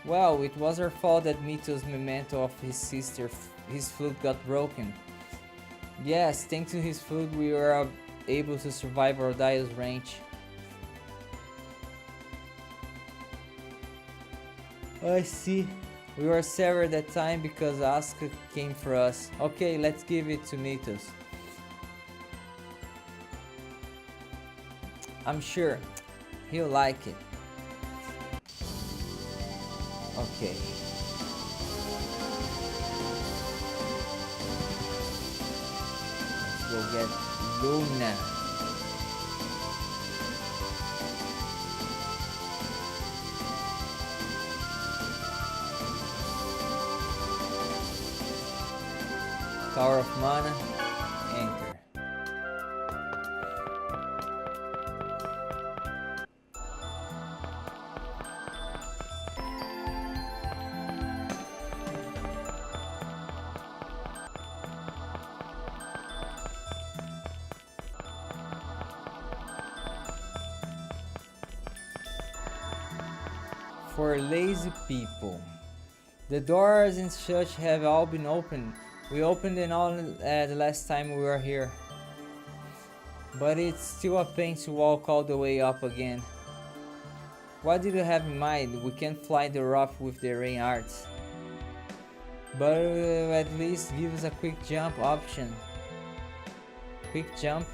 Well, it was her fault that Mythos' memento of his sister, his flute got broken. Yes, thanks to his flute we were able to survive Ordai's range. I see. We were severed that time because Asuka came for us. Okay, let's give it to Mythos. I'm sure he'll like it. Okay. Let's go get Luna. Tower of Mana, Anchor. For lazy people. The doors and such have all been opened. We opened them all the last time we were here. But it's still a pain to walk all the way up again. What did you have in mind? We can't fly the rough with the rain arts. But at least give us a quick jump option. Quick jump?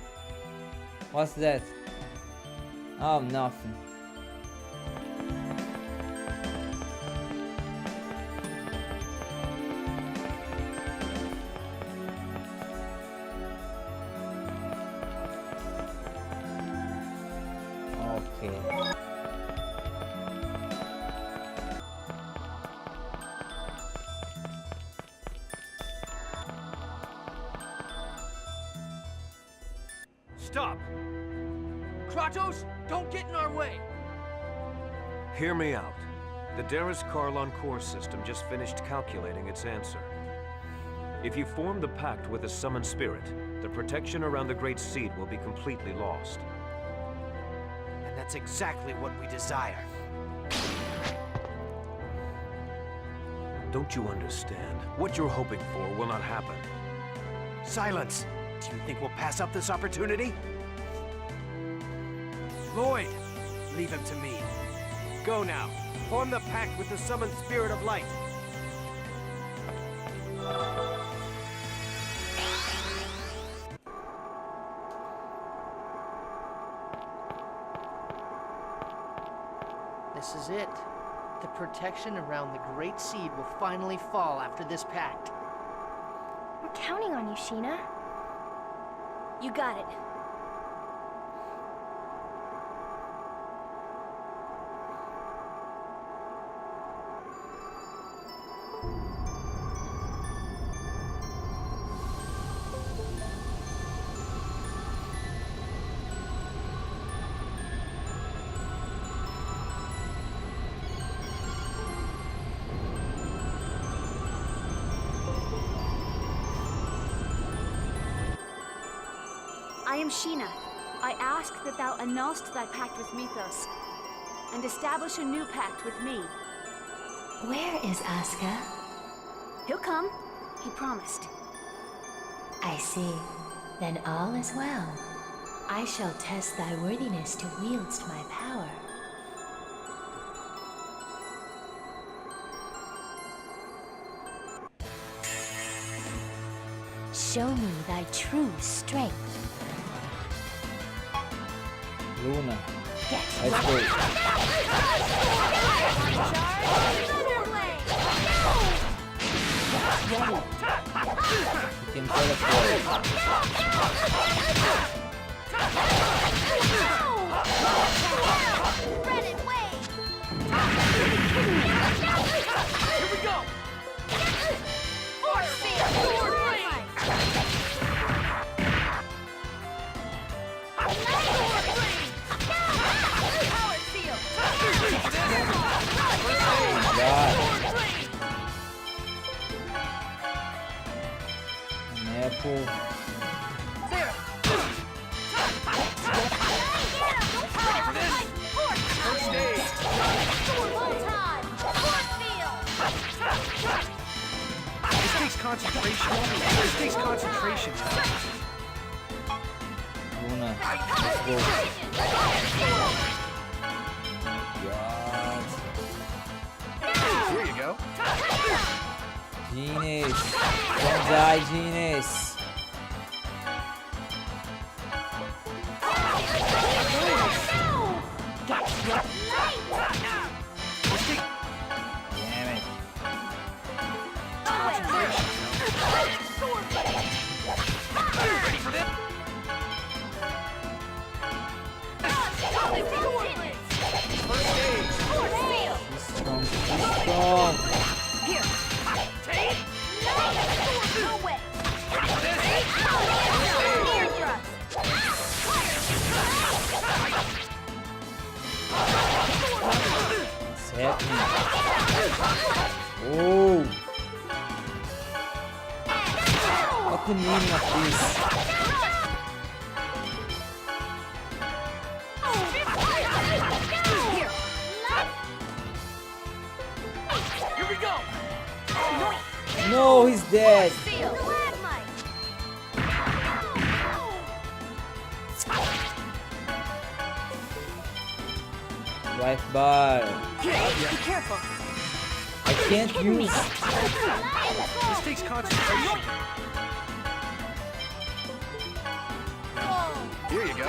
What's that? Oh, nothing. Okay. Stop! Kratos, don't get in our way! Hear me out. The Darius Karlon core system just finished calculating its answer. If you form the pact with a summoned spirit, the protection around the Great Seed will be completely lost. And that's exactly what we desire. Don't you understand? What you're hoping for will not happen. Silence! Do you think we'll pass up this opportunity? Lloyd, leave him to me. Go now. Form the pact with the summoned spirit of light. This is it. The protection around the Great Seed will finally fall after this pact. I'm counting on you, Sheena. You got it. I am Sheena. I ask that thou annulst thy pact with Mythos, and establish a new pact with me. Where is Asuka? He'll come. He promised. I see. Then all is well. I shall test thy worthiness to wield my power. Show me thy true strength. Luna. Get Let's go. You can teleport. Here we go! Force field! Sword blade! Power field! An apple. There! First aid! This takes concentration. This takes concentration. Luna. Let's go. God. Here you go. Genius. Don't die, Genius. Damn it. Ready for this? First stage. He's strong. He's strong. Here. Take. No way. Ready for this? Ear thrust. It's happening. Oh. What's the meaning of this? Here we go. No, he's dead. Life bar. Be careful. I can't use. This takes concentration. Here you go.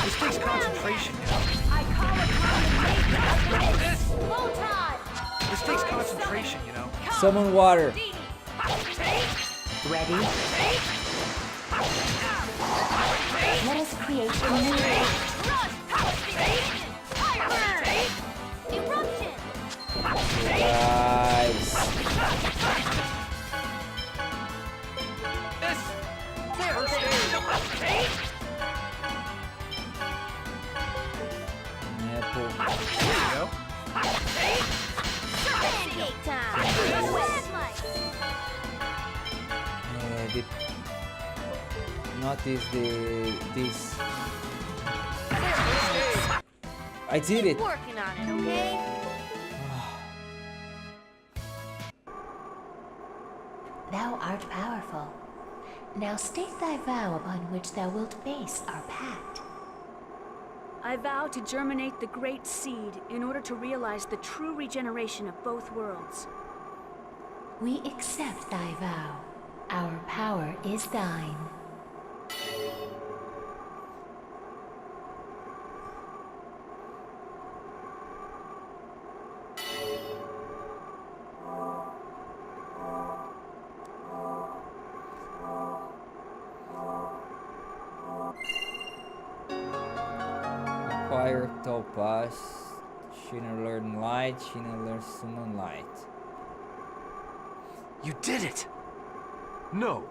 This takes concentration. I call it This. slow time. This takes concentration, you know. Summon water. Ready? Let us create a new Eruption. Guys. This. First stage. Apple. Here you go. Pancake time. The, not this. I did it. Working on it, okay? Thou art powerful. Now state thy vow upon which thou wilt base our pact. I vow to germinate the great seed in order to realize the true regeneration of both worlds. We accept thy vow. Our power is thine. Acquire Topaz. Shinner learn light. Shinner learn summon light. You did it. No.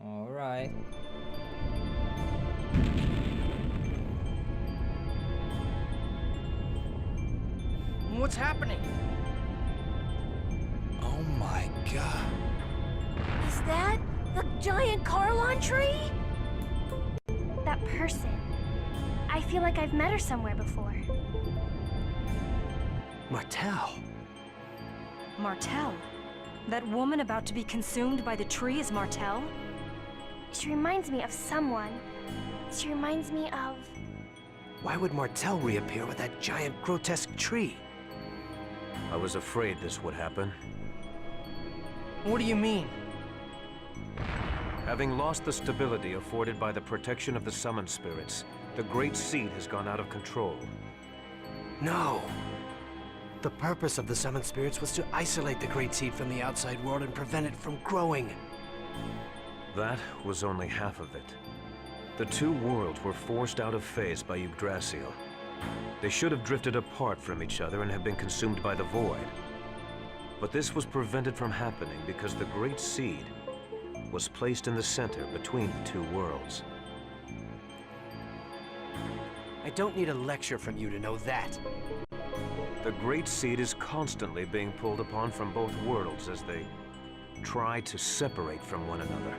Alright. What's happening? Oh my god. Is that the giant Carlon tree? That person. I feel like I've met her somewhere before. Martel. Martel? That woman about to be consumed by the tree is Martel? She reminds me of someone. She reminds me of... Why would Martel reappear with that giant, grotesque tree? I was afraid this would happen. What do you mean? Having lost the stability afforded by the protection of the summoned spirits, the Great Seed has gone out of control. No! The purpose of the summoned spirits was to isolate the Great Seed from the outside world and prevent it from growing. That was only half of it. The two worlds were forced out of phase by Yggdrasil. They should have drifted apart from each other and have been consumed by the void. But this was prevented from happening because the Great Seed was placed in the center between the two worlds. I don't need a lecture from you to know that. The Great Seed is constantly being pulled upon from both worlds as they try to separate from one another.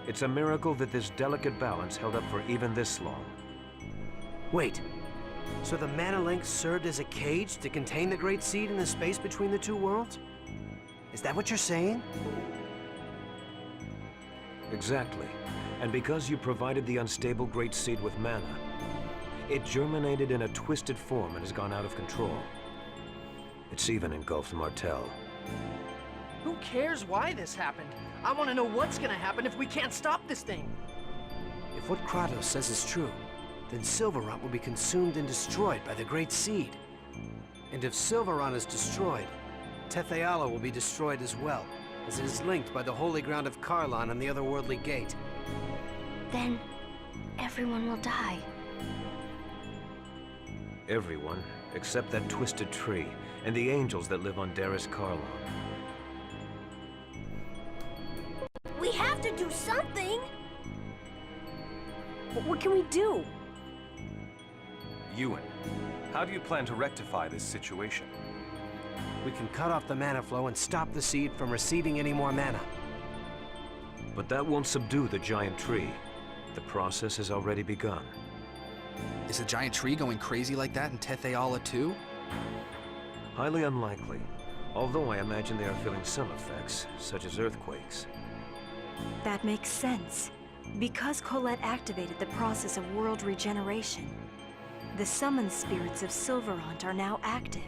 It's a miracle that this delicate balance held up for even this long. Wait, so the Mana Link served as a cage to contain the Great Seed in the space between the two worlds? Is that what you're saying? Exactly. And because you provided the unstable Great Seed with mana, it germinated in a twisted form and has gone out of control. It's even engulfed Martel. Who cares why this happened? I want to know what's gonna happen if we can't stop this thing. If what Kratos says is true, then Silverant will be consumed and destroyed by the Great Seed. And if Silverant is destroyed, Tetheala will be destroyed as well, as it is linked by the holy ground of Karlon and the otherworldly gate. Then, everyone will die. Everyone, except that twisted tree, and the angels that live on Darius Karlon. We have to do something! What can we do? Ewan, how do you plan to rectify this situation? We can cut off the mana flow and stop the seed from receiving any more mana. But that won't subdue the giant tree. The process has already begun. Is the giant tree going crazy like that in Tetheala too? Highly unlikely, although I imagine they are feeling some effects, such as earthquakes. That makes sense. Because Colette activated the process of world regeneration, the summoned spirits of Silverant are now active.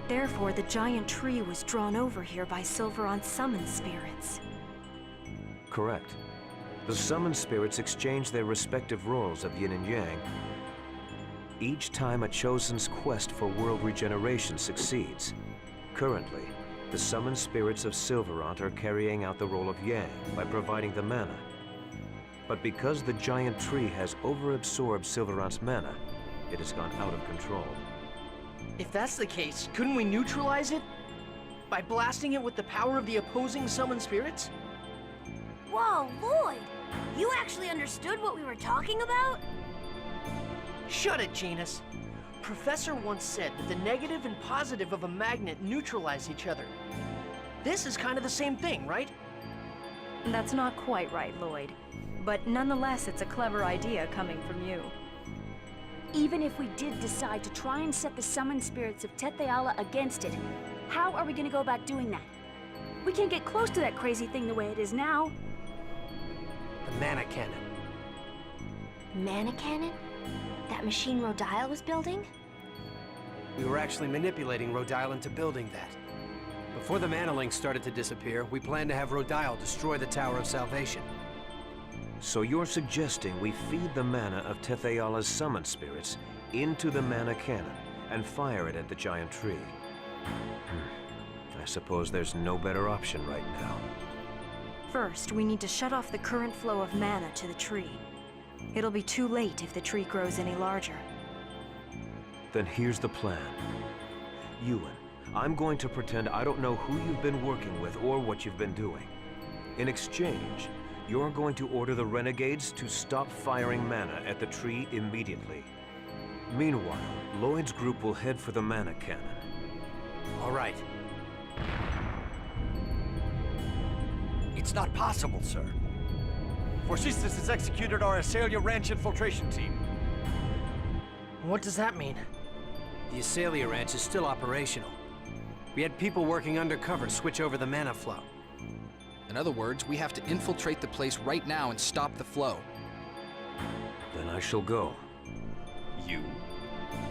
Therefore, the giant tree was drawn over here by Silverant's summoned spirits. Correct. The summoned spirits exchange their respective roles of yin and yang each time a chosen's quest for world regeneration succeeds. Currently, the summoned spirits of Silverant are carrying out the role of Yang by providing the mana. But because the giant tree has overabsorbed Silverant's mana, it has gone out of control. If that's the case, couldn't we neutralize it? By blasting it with the power of the opposing summoned spirits? Whoa, Lloyd! You actually understood what we were talking about? Shut it, Genus. Professor once said that the negative and positive of a magnet neutralize each other. This is kind of the same thing, right? That's not quite right, Lloyd. But nonetheless, it's a clever idea coming from you. Even if we did decide to try and set the summoned spirits of Tetheala against it, how are we gonna go about doing that? We can't get close to that crazy thing the way it is now. The mana cannon. Mana cannon? That machine Rodile was building? We were actually manipulating Rodile into building that. Before the mana link started to disappear, we planned to have Rodile destroy the Tower of Salvation. So you're suggesting we feed the mana of Tetheala's summoned spirits into the mana cannon and fire it at the giant tree. I suppose there's no better option right now. First, we need to shut off the current flow of mana to the tree. It'll be too late if the tree grows any larger. Then here's the plan. Ewan, I'm going to pretend I don't know who you've been working with or what you've been doing. In exchange, you're going to order the renegades to stop firing mana at the tree immediately. Meanwhile, Lloyd's group will head for the mana cannon. All right. It's not possible, sir. Forcistus has executed our Acelia Ranch infiltration team. What does that mean? The Isalia Ranch is still operational. We had people working undercover switch over the mana flow. In other words, we have to infiltrate the place right now and stop the flow. Then I shall go. You?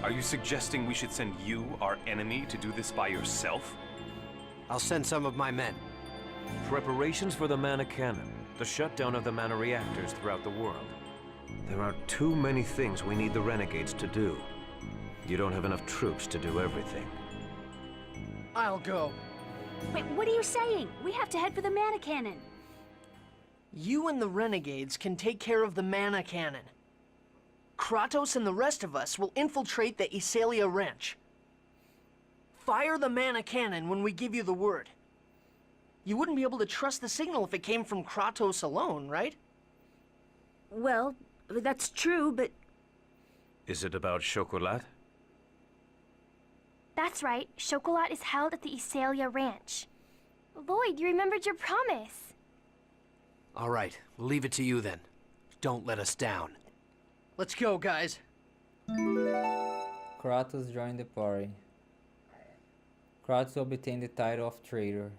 Are you suggesting we should send you, our enemy, to do this by yourself? I'll send some of my men. Preparations for the mana cannon, the shutdown of the mana reactors throughout the world. There are too many things we need the renegades to do. You don't have enough troops to do everything. I'll go. Wait, what are you saying? We have to head for the mana cannon. You and the renegades can take care of the mana cannon. Kratos and the rest of us will infiltrate the Isalia Ranch. Fire the mana cannon when we give you the word. You wouldn't be able to trust the signal if it came from Kratos alone, right? Well, that's true, but... Is it about Chocolat? That's right. Chocolat is held at the Isalia Ranch. Lloyd, you remembered your promise. All right, we'll leave it to you then. Don't let us down. Let's go, guys. Kratos joined the party. Kratos obtained the title of traitor.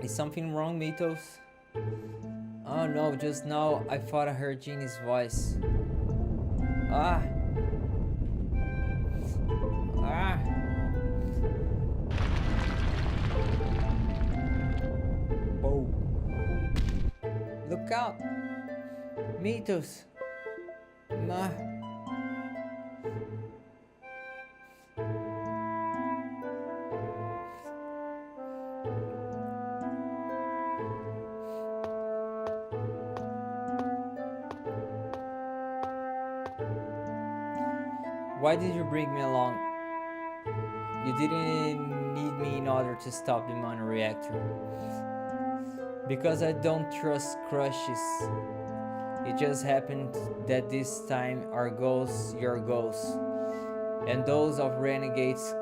Is something wrong, Mythos? Oh no, just now I thought I heard Jeannie's voice. Ah! Ah! Whoa! Look out! Mythos! Nah. Why did you bring me along? You didn't need me in order to stop the mana reactor. Because I don't trust crushes. It just happened that this time our goals, your goals, and those of renegades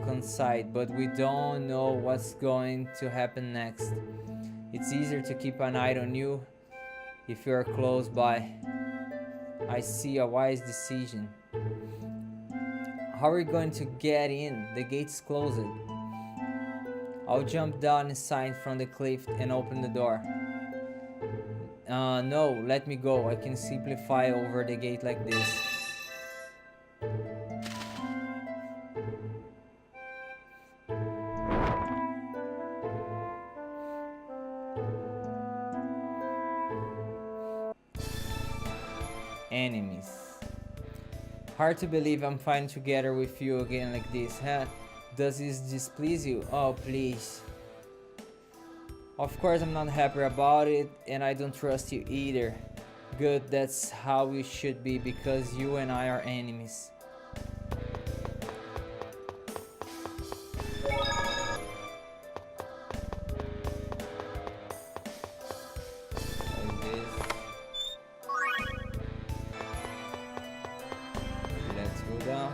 coincide, but we don't know what's going to happen next. It's easier to keep an eye on you if you're close by. I see a wise decision. How are we going to get in? The gate's closed. I'll jump down inside from the cliff and open the door. No, let me go. I can simply fly over the gate like this. Enemies. Hard to believe I'm fighting together with you again like this, huh? Does this displease you? Oh, please. Of course I'm not happy about it, and I don't trust you either. Good, that's how we should be, because you and I are enemies. Let's go down.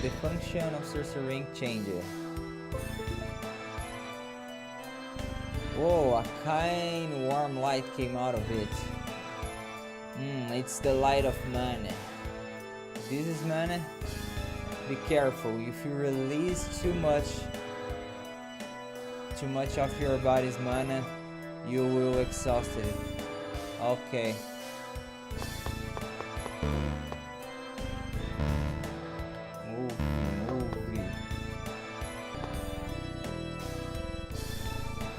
The function of sorcery ring changes. Whoa, a kind warm light came out of it. It's the light of mana. This is mana? Be careful, if you release too much of your body's mana, you will exhaust it. Okay.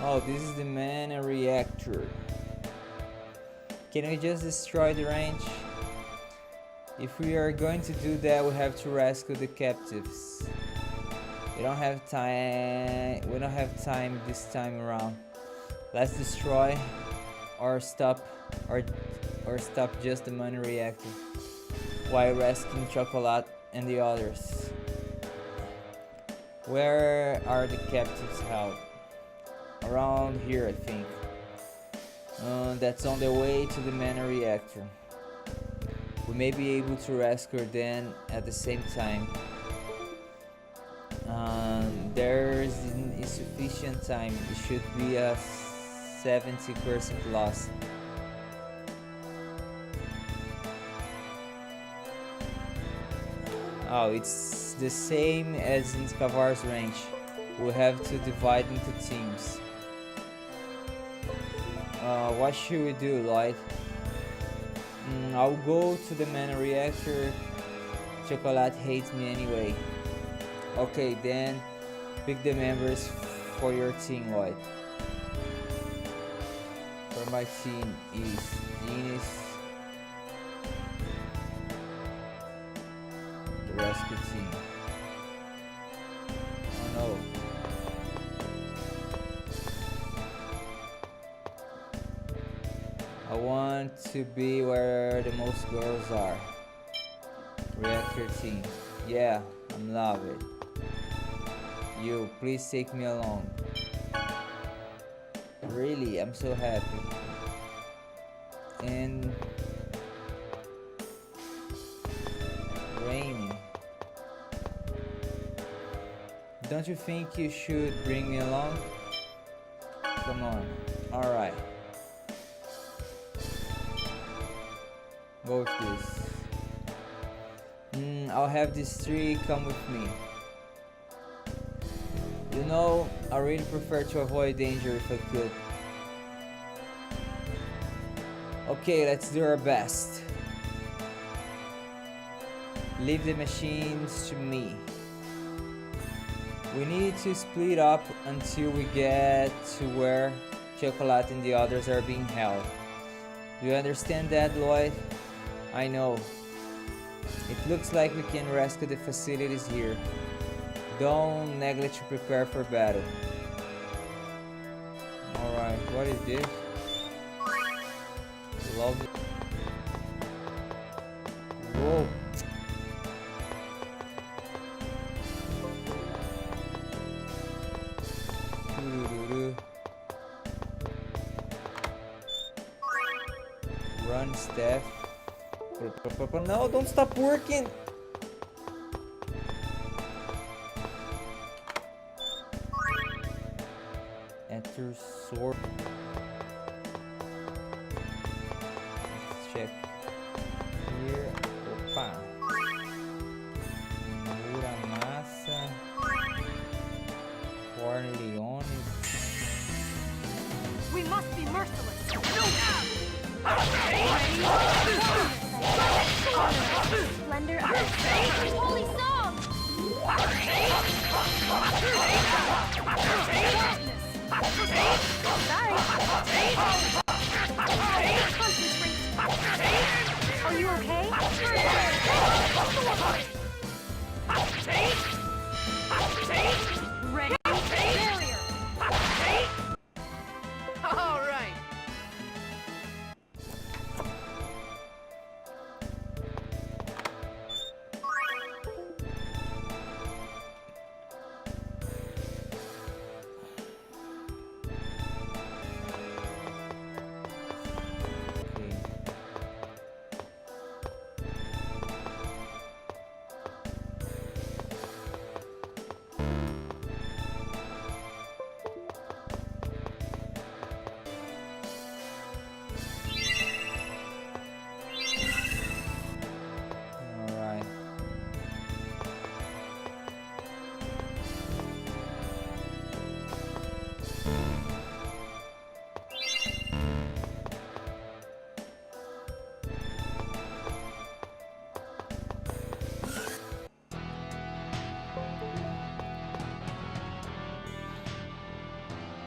Oh, this is the mana reactor. Can we just destroy the range? If we are going to do that, we have to rescue the captives. We don't have time. We don't have time this time around. Let's destroy or stop just the money reactor while rescuing Chocolate and the others. Where are the captives held? Around here, I think. That's on the way to the mana reactor. We may be able to rescue them at the same time. There's insufficient time. It should be a 70% loss. Oh, it's the same as in Kavar's range. We'll have to divide into teams. What should we do, Lloyd? I'll go to the mana reactor. Chocolate hates me anyway. Okay, then pick the members for your team, Lloyd. For my team is Genius, the rescue team. Oh no. I want to be where the most girls are. Reactor team. Yeah, I'm love it. You, please take me along. Really, I'm so happy. And rainy. Don't you think you should bring me along? Come on. Alright. Go with this. I'll have these three come with me. You know, I really prefer to avoid danger if I could. Okay, let's do our best. Leave the machines to me. We need to split up until we get to where Chocolate and the others are being held. Do you understand that, Lloyd? I know. It looks like we can rescue the facilities here. Don't neglect to prepare for battle. Alright, what is this? Love it. Whoa. Run, Steph. No, don't stop working. Enter sword. Let's check here. Opa. Muramasa. Corleone. We must be merciless. No! Splendor of the holy song! Sorry. Are you okay? Ready? Barrier! All right.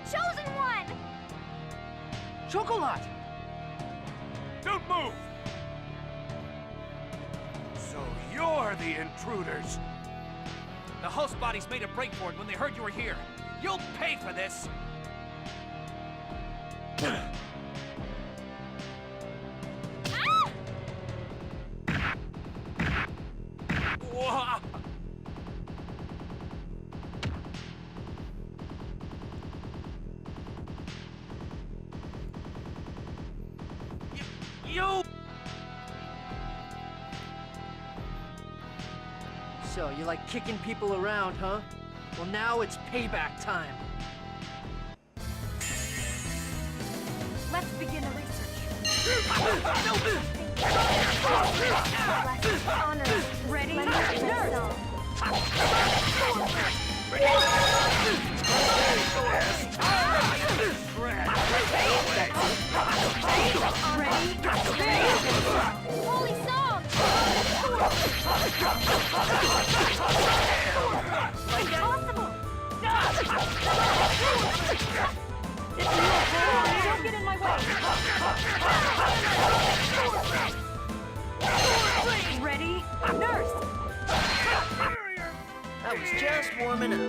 Chosen one! Chocolate! Don't move! You're the intruders! The host bodies made a break for it when they heard you were here. You'll pay for this! Wha- You! So, you like kicking people around, huh? Well, now it's payback time. Let's begin the research. Ready? Nurse! Holy song! Impossible! Don't get in my way! Ready? Nurse! I was just warming up.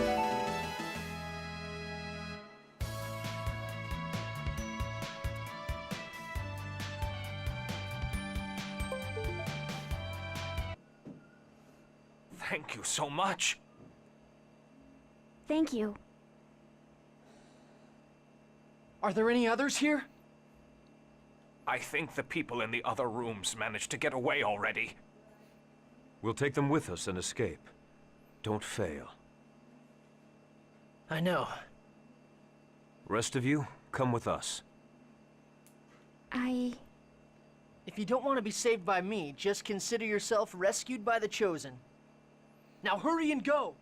Thank you so much. Thank you. Are there any others here? I think the people in the other rooms managed to get away already. We'll take them with us and escape. Don't fail. I know. Rest of you, come with us. If you don't want to be saved by me, just consider yourself rescued by the Chosen. Now hurry and go!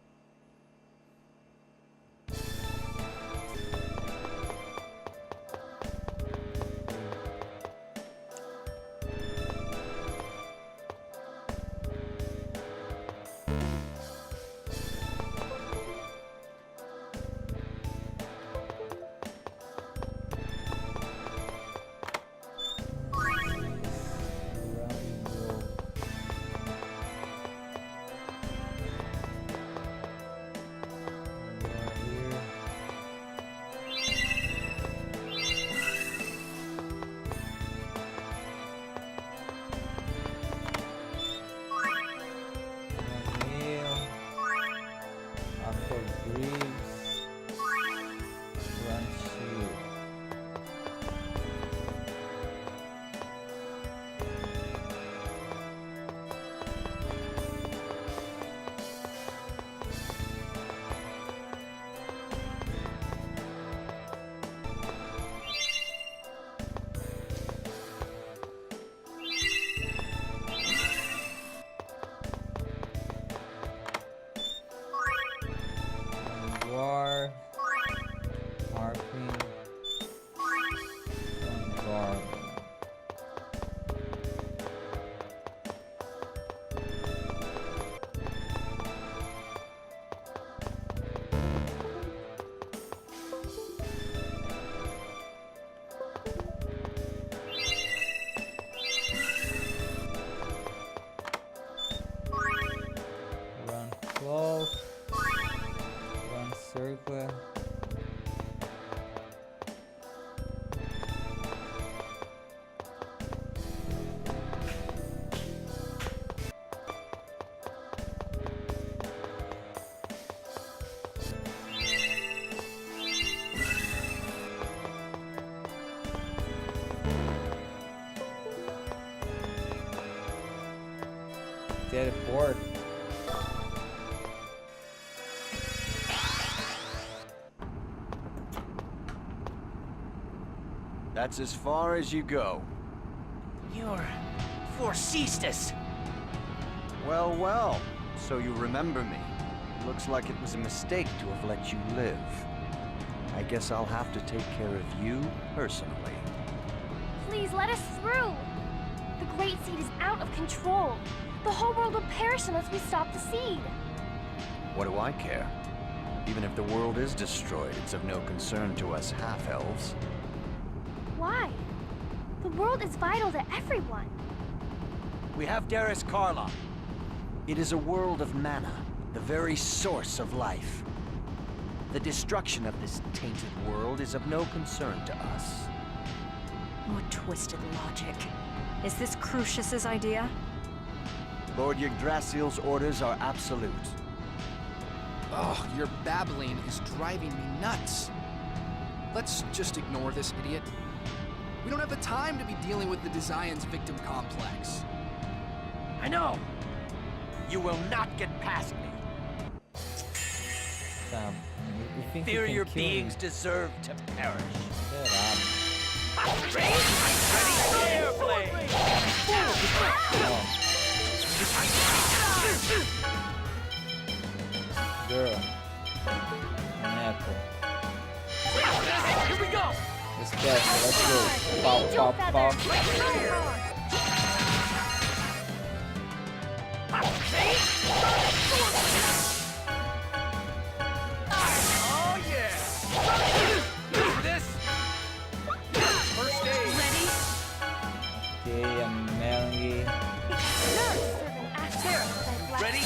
War, Harping, Garden. Run close. Run circle. Teleport. That's as far as you go. You're Forcestus. Well, well. So you remember me. Looks like it was a mistake to have let you live. I guess I'll have to take care of you personally. Please let us through. The Great Seed is out of control. The whole world will perish unless we stop the seed. What do I care? Even if the world is destroyed, it's of no concern to us half-elves. Why? The world is vital to everyone. We have Darius Karlon. It is a world of mana, the very source of life. The destruction of this tainted world is of no concern to us. What twisted logic. Is this Crucius's idea? Lord Yggdrasil's orders are absolute. Ugh, your babbling is driving me nuts. Let's just ignore this idiot. We don't have the time to be dealing with the Desian's victim complex. I know! You will not get past me. Tá. You think you Inferior can kill me? beings deserve to perish. Será? Girl. Neco. Here we go! Esquece, let's go. Pau, pau, pau. Oh yeah! Ready for this? First aid. Ok, a Melanie. Ready?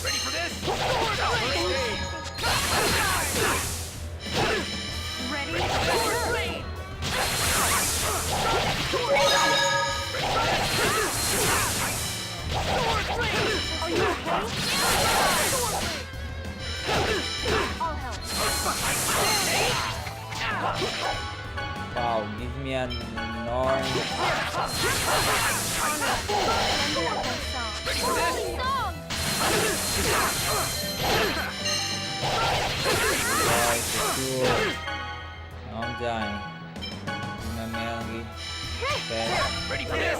Ready for this? First aid. Are you okay? I'll help. Wow, give me an orange. Ready for this? Right, cool. I'm dying. Give me a Melanie. Okay. Ready for this?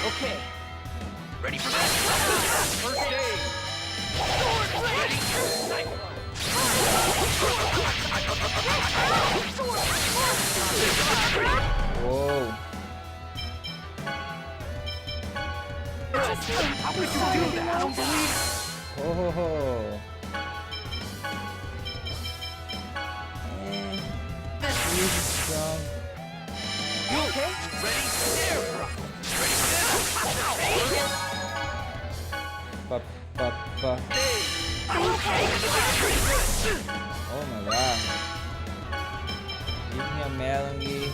Okay. Ready for this? First aid. Ready? Whoa. How could you do that? I don't believe it. Ho ho ho. He's strong. You okay? Ready? Air thrust. Ready for this? Pa, pa, pa. Oh my god. Give me a Melanie.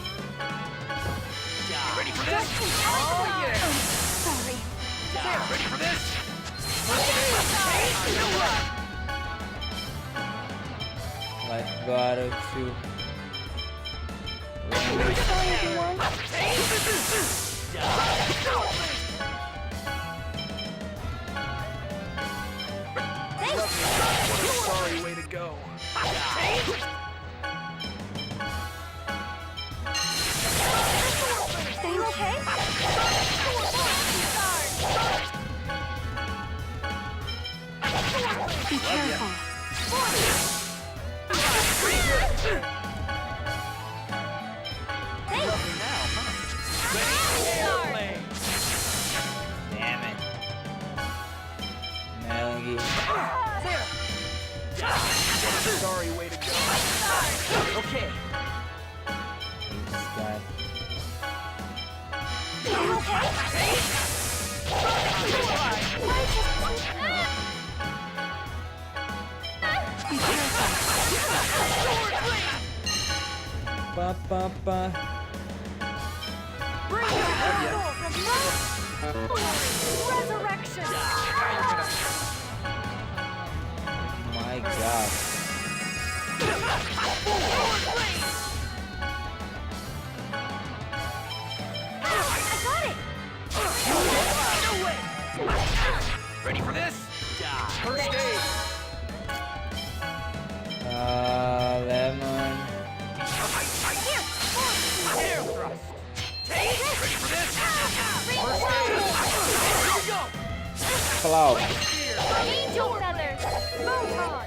Ready for this? Oh yeah! Sorry. Ready for this? Like, gotta to. Sorry, everyone. What a sorry way to go. Are you okay? Be careful. Damn it. Melanie. What a sorry way to go. Okay. This guy. Pa, pa, pa. Resurrection! My god. Ready for this? First aid. Lemon. Air thrust. Ready for this? First aid. Here we go. Cloud. Angel feathers! Photon!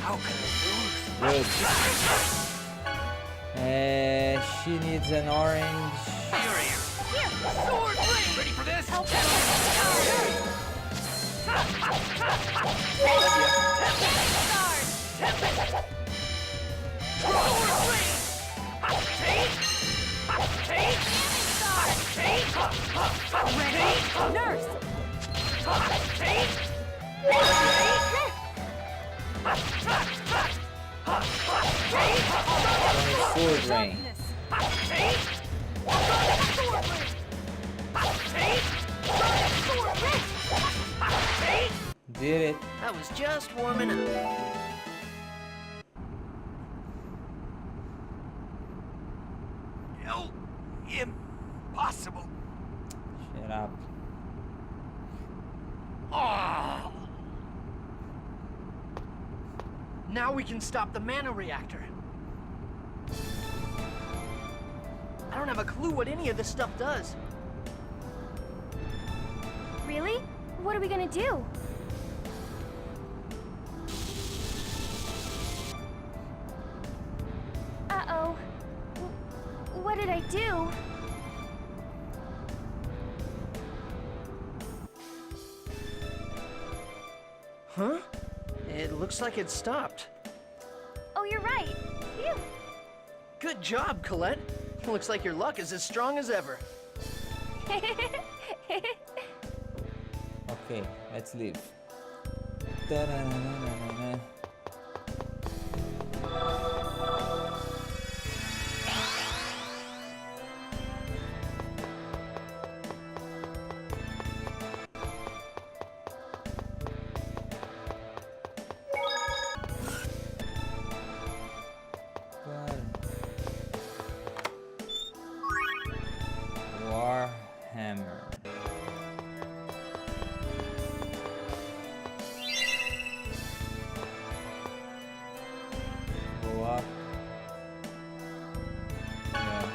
How can I lose? Good. She needs an orange. Sword blade. Ready for this? Sword rain. Did it. I was just warming up. No, impossible. Shut up. Oh. Now we can stop the mana reactor. I don't have a clue what any of this stuff does. Really? What are we gonna do? Uh-oh. What did I do? Huh? It looks like it stopped. Oh, you're right. Phew. Good job, Colette. Looks like your luck is as strong as ever. Okay, let's leave. Da-da-na-na-na-na. Warhammer. Go up. Yeah.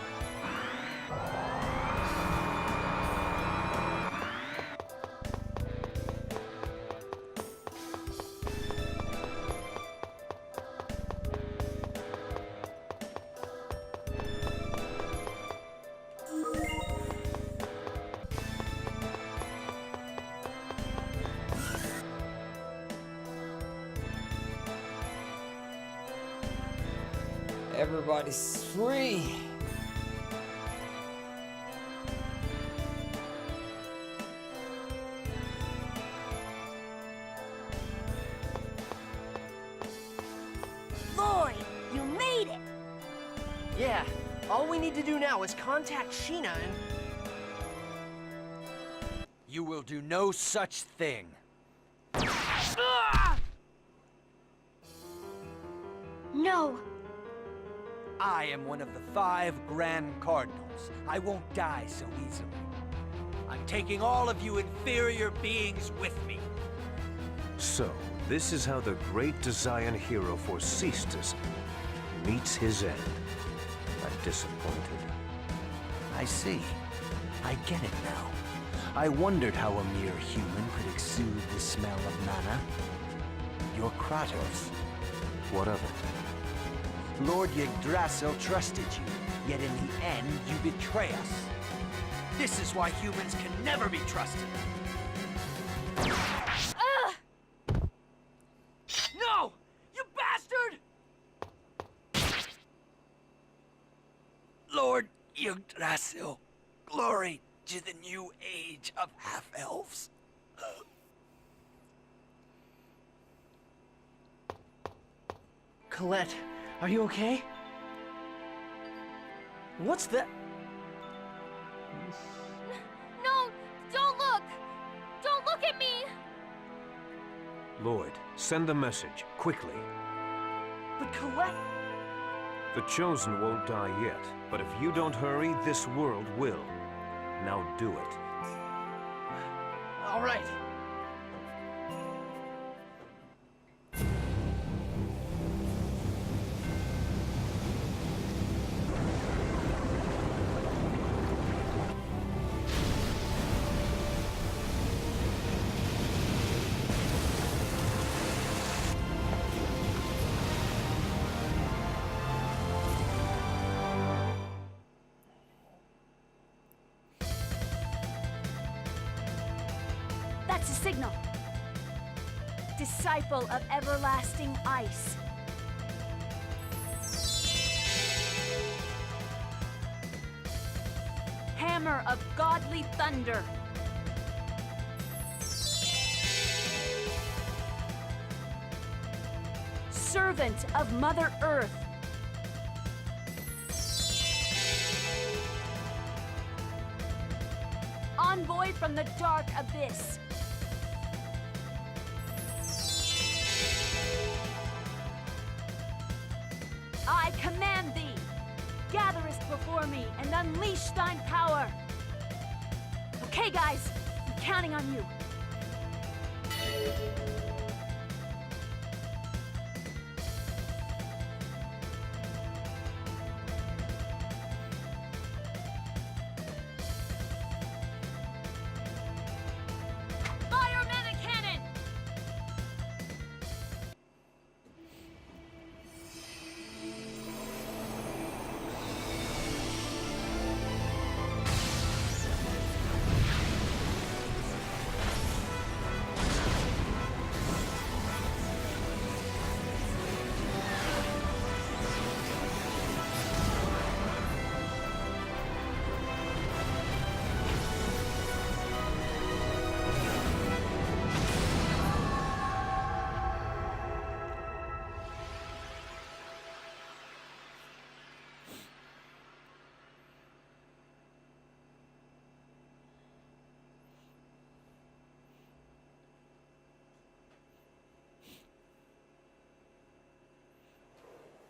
Everybody's free. Lloyd, you made it! Yeah, all we need to do now is contact Sheena and... You will do no such thing. No! I am one of the 5 Grand Cardinals. I won't die so easily. I'm taking all of you inferior beings with me. So, this is how the great Desian hero Forcestus meets his end. I'm disappointed. I see. I get it now. I wondered how a mere human could exude the smell of mana. You're Kratos. What of it? Lord Yggdrasil trusted you, yet in the end you betray us. This is why humans can never be trusted. No! You bastard! Lord Yggdrasil, glory to the new age of half-elves. Colette, are you okay? What's that? No! Don't look! Don't look at me! Lloyd, send the message, quickly. But Colette... The Chosen won't die yet, but if you don't hurry, this world will. Now do it. All right. That's a signal. disciple of everlasting ice. Hammer of godly thunder. Servant of Mother Earth. Envoy from the dark abyss. I command thee, gatherest before me and unleash thine power. Okay, guys, I'm counting on you. Fire mana cannon!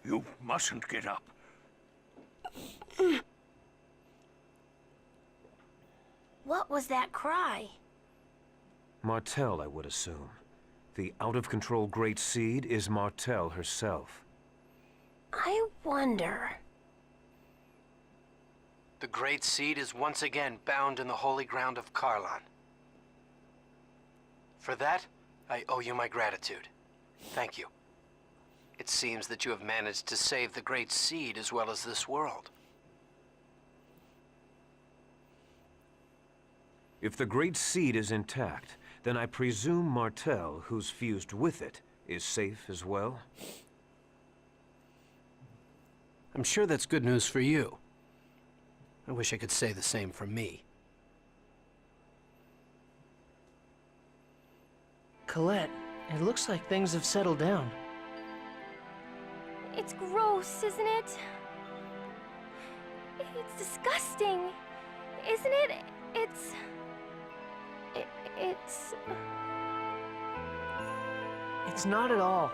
You mustn't get up. What was that cry? Martell, I would assume. The out-of-control Great Seed is Martell herself. I wonder... The Great Seed is once again bound in the holy ground of Karlan. For that, I owe you my gratitude. Thank you. It seems that you have managed to save the Great Seed as well as this world. If the Great Seed is intact, then I presume Martell, who's fused with it, is safe as well? I'm sure that's good news for you. I wish I could say the same for me. Colette, it looks like things have settled down. It's gross, isn't it? It's disgusting, isn't it? It's... It's not at all.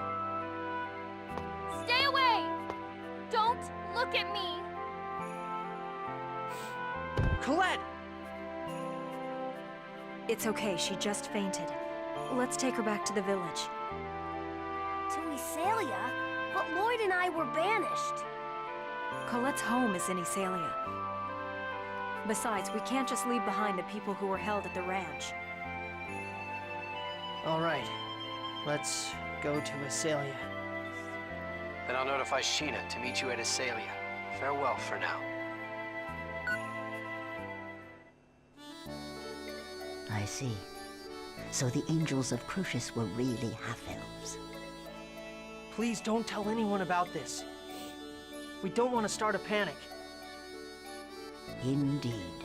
Stay away! Don't look at me! Colette! It's okay, she just fainted. Let's take her back to the village. To Isalia? But Lloyd and I were banished. Colette's home is in Isalia. Besides, we can't just leave behind the people who were held at the ranch. All right, let's go to Isalia. Then I'll notify Sheena to meet you at Isalia. Farewell for now. I see. So the angels of Crucius were really half-elves. Please don't tell anyone about this. We don't want to start a panic. Indeed.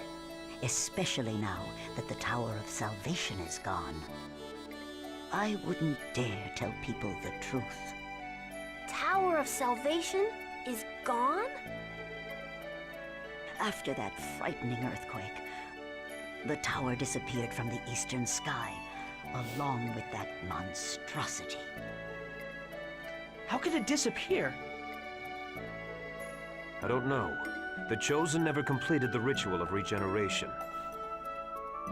Especially now that the Tower of Salvation is gone. I wouldn't dare tell people the truth. Tower of Salvation is gone? After that frightening earthquake, the tower disappeared from the eastern sky, along with that monstrosity. How could it disappear? I don't know. The Chosen never completed the ritual of regeneration.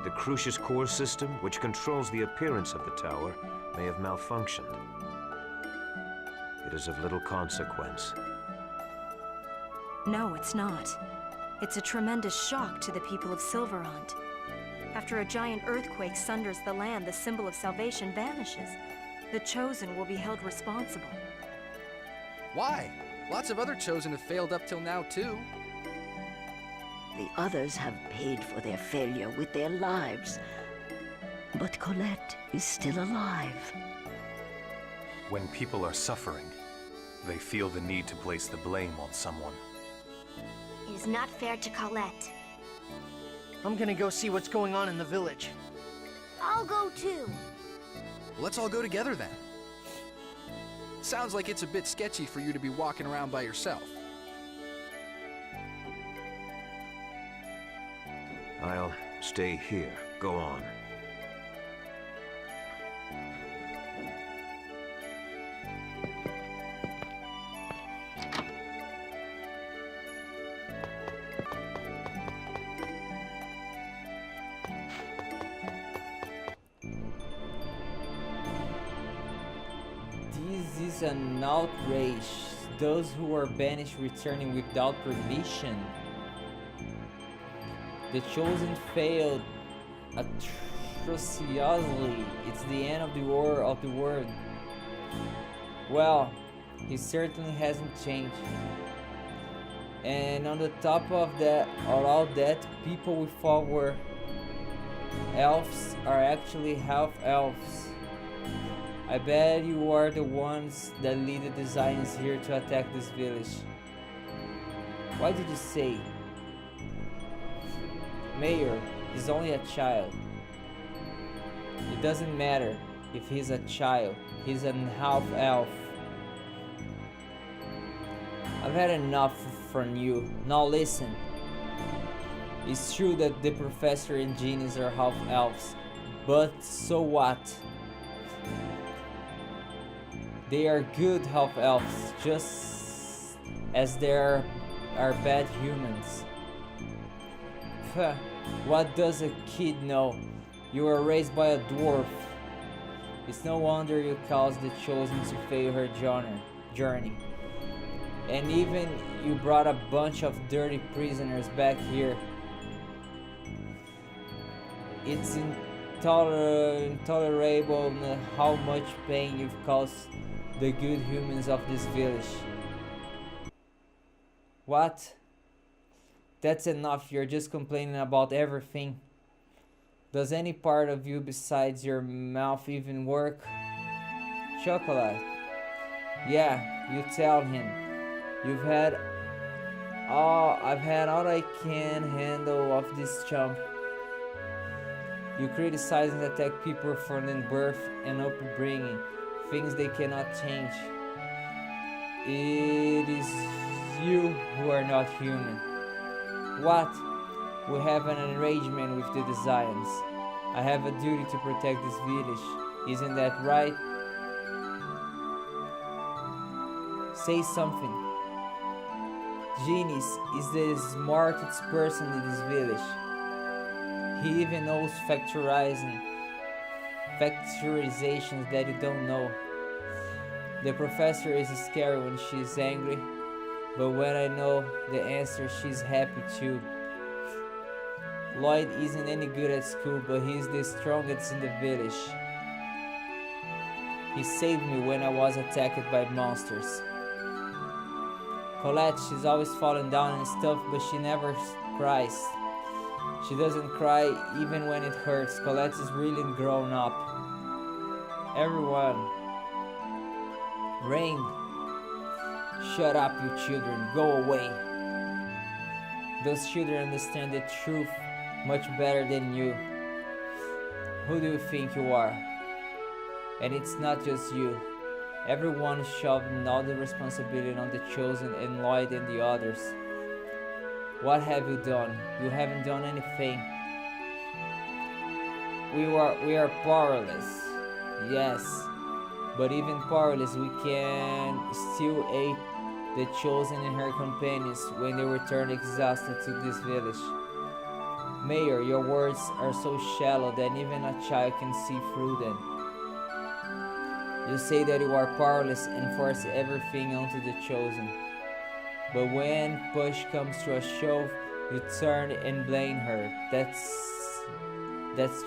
The Crucius core system, which controls the appearance of the tower, may have malfunctioned. It is of little consequence. No, it's not. It's a tremendous shock to the people of Silverhand. After a giant earthquake sunders the land, the symbol of salvation vanishes. The Chosen will be held responsible. Why? Lots of other Chosen have failed up till now, too. The others have paid for their failure with their lives. But Colette is still alive. When people are suffering, they feel the need to place the blame on someone. It is not fair to Colette. I'm gonna go see what's going on in the village. I'll go too. Let's all go together then. Sounds like it's a bit sketchy for you to be walking around by yourself. I'll stay here. Go on. This is an outrage. Those who are banished returning without permission. The chosen failed atrociously. It's the end of the world. Well, he certainly hasn't changed. And on the top of all that, people we thought were elves are actually half elves. I bet you are the ones that lead the designs here to attack this village. Why did you say? Mayor is only a child. It doesn't matter if he's a child. He's an half-elf. I've had enough from you. Now listen. It's true that the professor and genies are half-elves. But so what? They are good half-elves, just as there are bad humans. What does a kid know? You were raised by a dwarf. It's no wonder you caused the chosen to fail her journey. And even you brought a bunch of dirty prisoners back here. It's intolerable how much pain you've caused the good humans of this village. What? That's enough, you're just complaining about everything. Does any part of you besides your mouth even work? Chocolate. Yeah, you tell him. I've had all I can handle of this chump. You criticize and attack people for their birth and upbringing, things they cannot change. It is you who are not human. What? We have an arrangement with the designs. I have a duty to protect this village. Isn't that right? Say something. Genius is the smartest person in this village. He even knows factorizations that you don't know. The professor is scary when she's angry, but when I know the answer, she's happy too. Lloyd isn't any good at school, but he's the strongest in the village. He saved me when I was attacked by monsters. Colette, she's always falling down and stuff, but she never cries. She doesn't cry even when it hurts. Colette is really grown up. Everyone. Rain. Shut up, you children. Go away. Those children understand the truth much better than you. Who do you think you are? And it's not just you. Everyone is shoving all the responsibility on the chosen and Lloyd and the others. What have you done? You haven't done anything. We are powerless. Yes. But even powerless, we can still aid the chosen and her companions when they return exhausted to this village. Mayor, your words are so shallow that even a child can see through them. You say that you are powerless and force everything onto the chosen. But when push comes to a shove, you turn and blame her. That's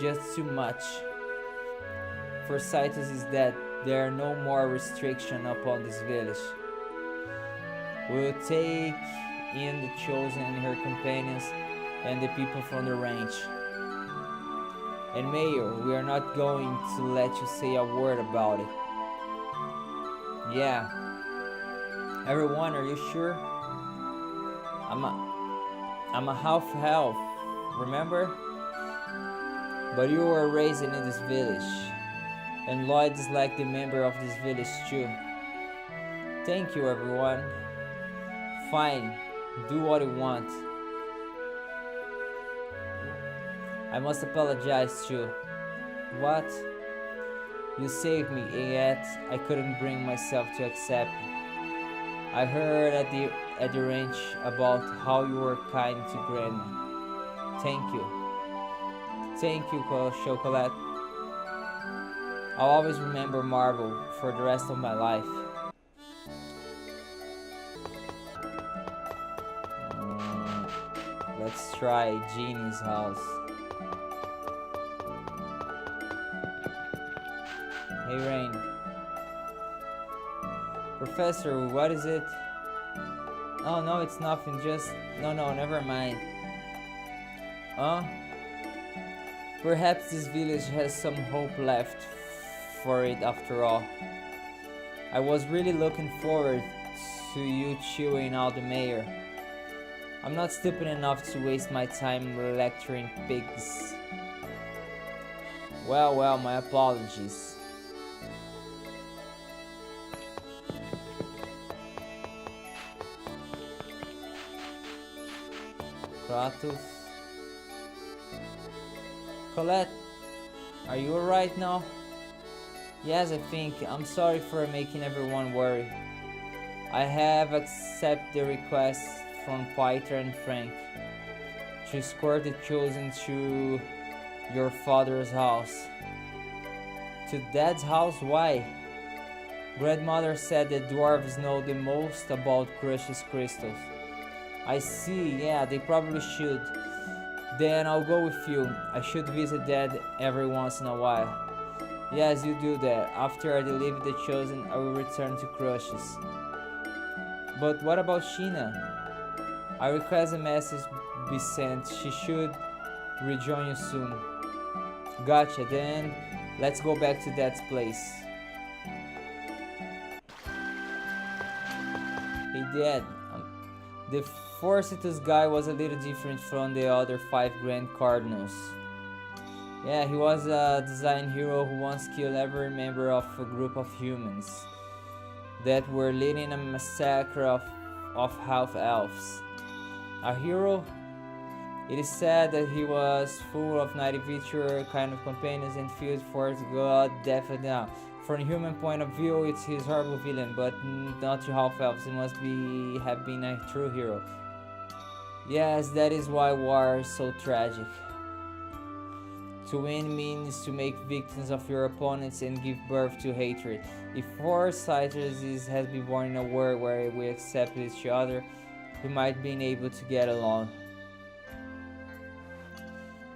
just too much. For Citus is that there are no more restrictions upon this village. We'll take in the chosen and her companions and the people from the range. And Mayor, we are not going to let you say a word about it. Yeah. Everyone, are you sure? I'm a half-elf, remember? But you were raised in this village. And Lloyd is like the member of this village too. Thank you, everyone. Fine, do what you want. I must apologize too. What? You saved me, and yet I couldn't bring myself to accept it. I heard at the ranch about how you were kind to Grandma. Thank you. Thank you, Chocolate. I'll always remember Marble for the rest of my life. Let's try Jeannie's house. Hey, Rain. Professor, what is it? Oh, no, it's nothing, just... No, never mind. Huh? Perhaps this village has some hope left for it after all. I was really looking forward to you chewing out the mayor. I'm not stupid enough to waste my time lecturing pigs. Well, my apologies. Kratos. Colette, are you alright now? Yes, I think. I'm sorry for making everyone worry. I have accepted the request from Peter and Frank to escort the Chosen to your father's house. To Dad's house? Why? Grandmother said the dwarves know the most about precious crystals. I see, yeah, they probably should. Then I'll go with you. I should visit Dad every once in a while. Yes, you do that. After I deliver the Chosen, I will return to Crush's. But what about Sheena? I request a message be sent. She should rejoin you soon. Gotcha, then let's go back to Dad's place. Hey Dad, the Forsythus guy was a little different from the other 5 Grand Cardinals. Yeah, he was a design hero who once killed every member of a group of humans that were leading a massacre of half-elves. A hero? It is said that he was full of naivete, kind of companions, and filled for God, death, and now. From a human point of view, it's his horrible villain, but not to half-elves. He must have been a true hero. Yes, that is why war is so tragic. To win means to make victims of your opponents and give birth to hatred. If Forsythus has been born in a world where we accept each other, we might be able to get along.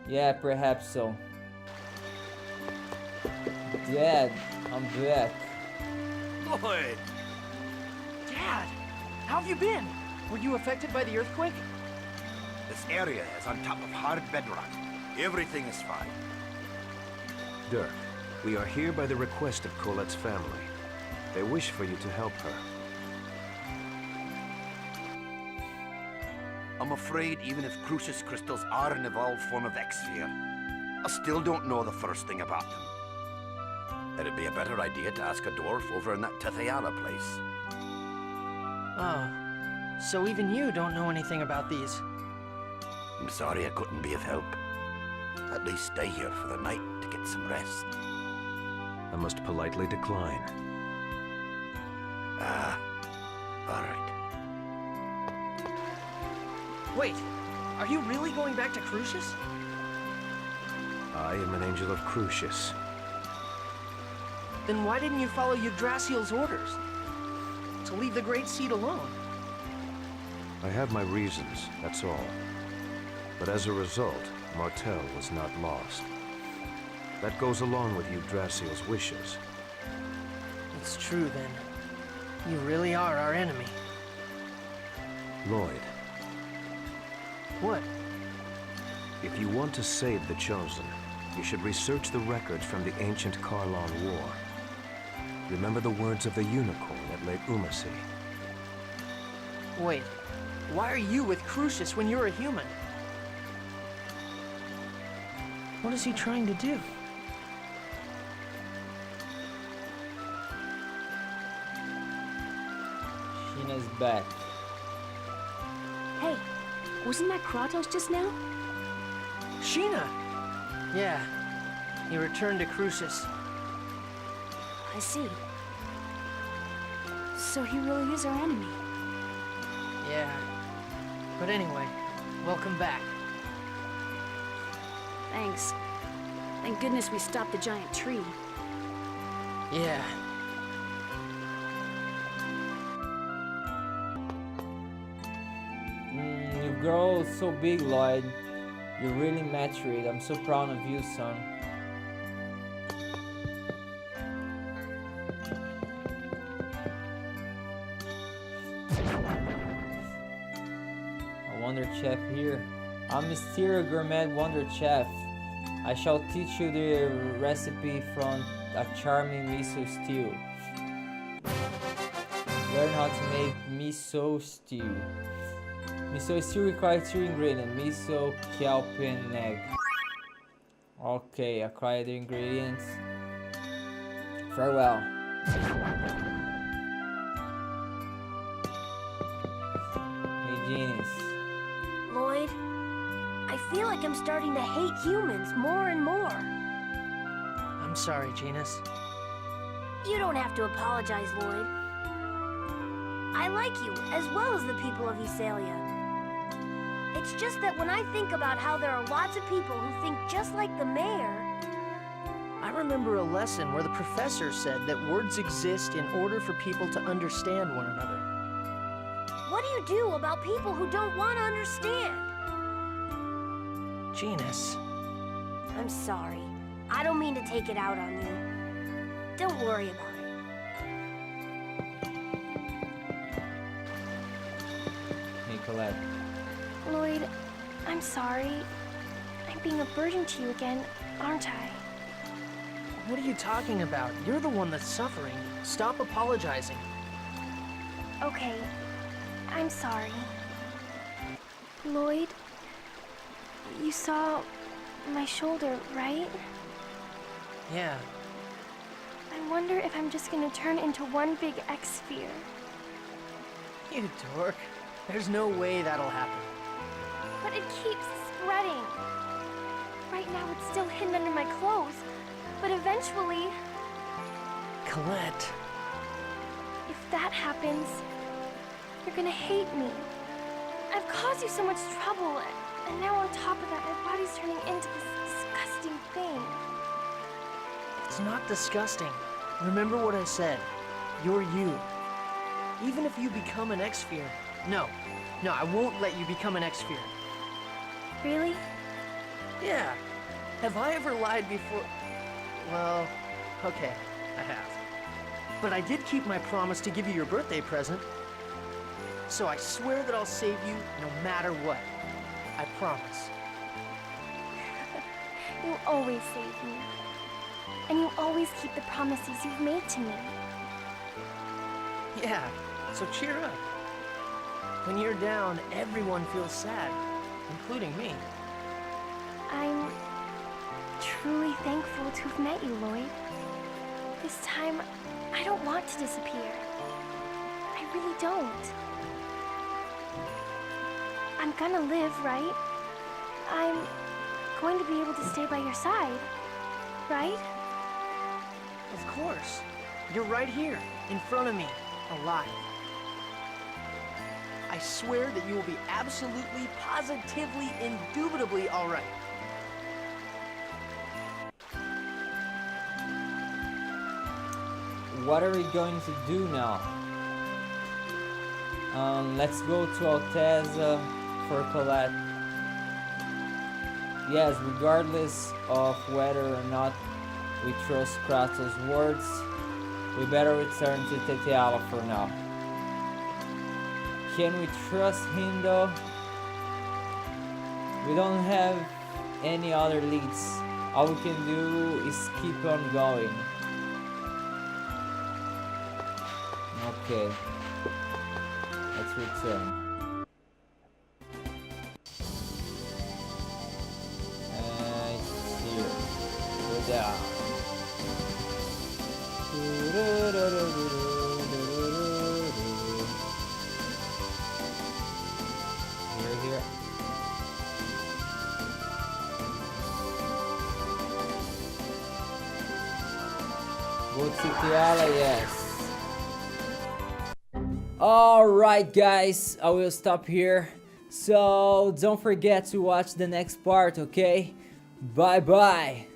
Yeah, perhaps so. Dad, I'm back. Lloyd! Dad! How have you been? Were you affected by the earthquake? This area is on top of hard bedrock. Everything is fine. Dirk, we are here by the request of Colette's family. They wish for you to help her. I'm afraid even if Crucius crystals are an evolved form of X-Sphere, I still don't know the first thing about them. It'd be a better idea to ask a dwarf over in that Tethayala place. Oh, so even you don't know anything about these? I'm sorry I couldn't be of help. At least stay here for the night to get some rest. I must politely decline. All right. Wait, are you really going back to Crucius? I am an angel of Crucius. Then why didn't you follow Yggdrasil's orders? To leave the Great Seed alone? I have my reasons, that's all. But as a result, Martel was not lost. That goes along with Yggdrasil's wishes. It's true then. You really are our enemy. Lloyd. What? If you want to save the Chosen, you should research the records from the ancient Karlon War. Remember the words of the unicorn at Lake Umasi. Wait, why are you with Crucius when you're a human? What is he trying to do? Sheena's back. Hey, wasn't that Kratos just now? Sheena! Yeah, he returned to Crucius. I see. So he really is our enemy. Yeah. But anyway, welcome back. Thanks. Thank goodness we stopped the giant tree. Yeah. You grow so big, Lloyd. You're really matured. I'm so proud of you, son. A Wonder Chef here. I'm Mysterio Gourmet Wonder Chef. I shall teach you the recipe from a charming miso stew. Learn how to make miso stew. Miso stew requires 2 ingredients: miso, kelp, and egg. Okay, acquire the ingredients. Farewell. Hey, genius. Lloyd, I feel like I'm starting to hate humans more and more. I'm sorry, Genus. You don't have to apologize, Lloyd. I like you, as well as the people of Esalia. It's just that when I think about how there are lots of people who think just like the mayor... I remember a lesson where the professor said that words exist in order for people to understand one another. What do you do about people who don't want to understand? Genus. I'm sorry. I don't mean to take it out on you. Don't worry about it. Hey, Colette. Lloyd, I'm sorry. I'm being a burden to you again, aren't I? What are you talking about? You're the one that's suffering. Stop apologizing. Okay, I'm sorry. Lloyd, you saw my shoulder, right? Yeah. I wonder if I'm just gonna turn into one big X-sphere. You dork. There's no way that'll happen. But it keeps spreading. Right now it's still hidden under my clothes, but eventually... Colette. If that happens, you're gonna hate me. I've caused you so much trouble, and now on top of that, my body's turning into this disgusting thing. It's not disgusting. Remember what I said. You're you. Even if you become an X-sphere. No, I won't let you become an X-sphere. Really? Yeah. Have I ever lied before? Well, okay, I have. But I did keep my promise to give you your birthday present. So I swear that I'll save you no matter what. I promise. You always save me. And you always keep the promises you've made to me. Yeah, so cheer up. When you're down, everyone feels sad, including me. I'm truly thankful to have met you, Lloyd. This time, I don't want to disappear. I really don't. I'm gonna live, right? I'm going to be able to stay by your side, right? Of course. You're right here, in front of me, alive. I swear that you will be absolutely, positively, indubitably all right. What are we going to do now? Let's go to Alteza for Colette. Yes, regardless of whether or not we trust Kratos' words, we better return to Teteala for now. Can we trust him though? We don't have any other leads. All we can do is keep on going. Okay. Let's return. Here. Go down. Here. Go to Tiala, yes. Alright guys, I will stop here. So don't forget to watch the next part, okay? Bye bye.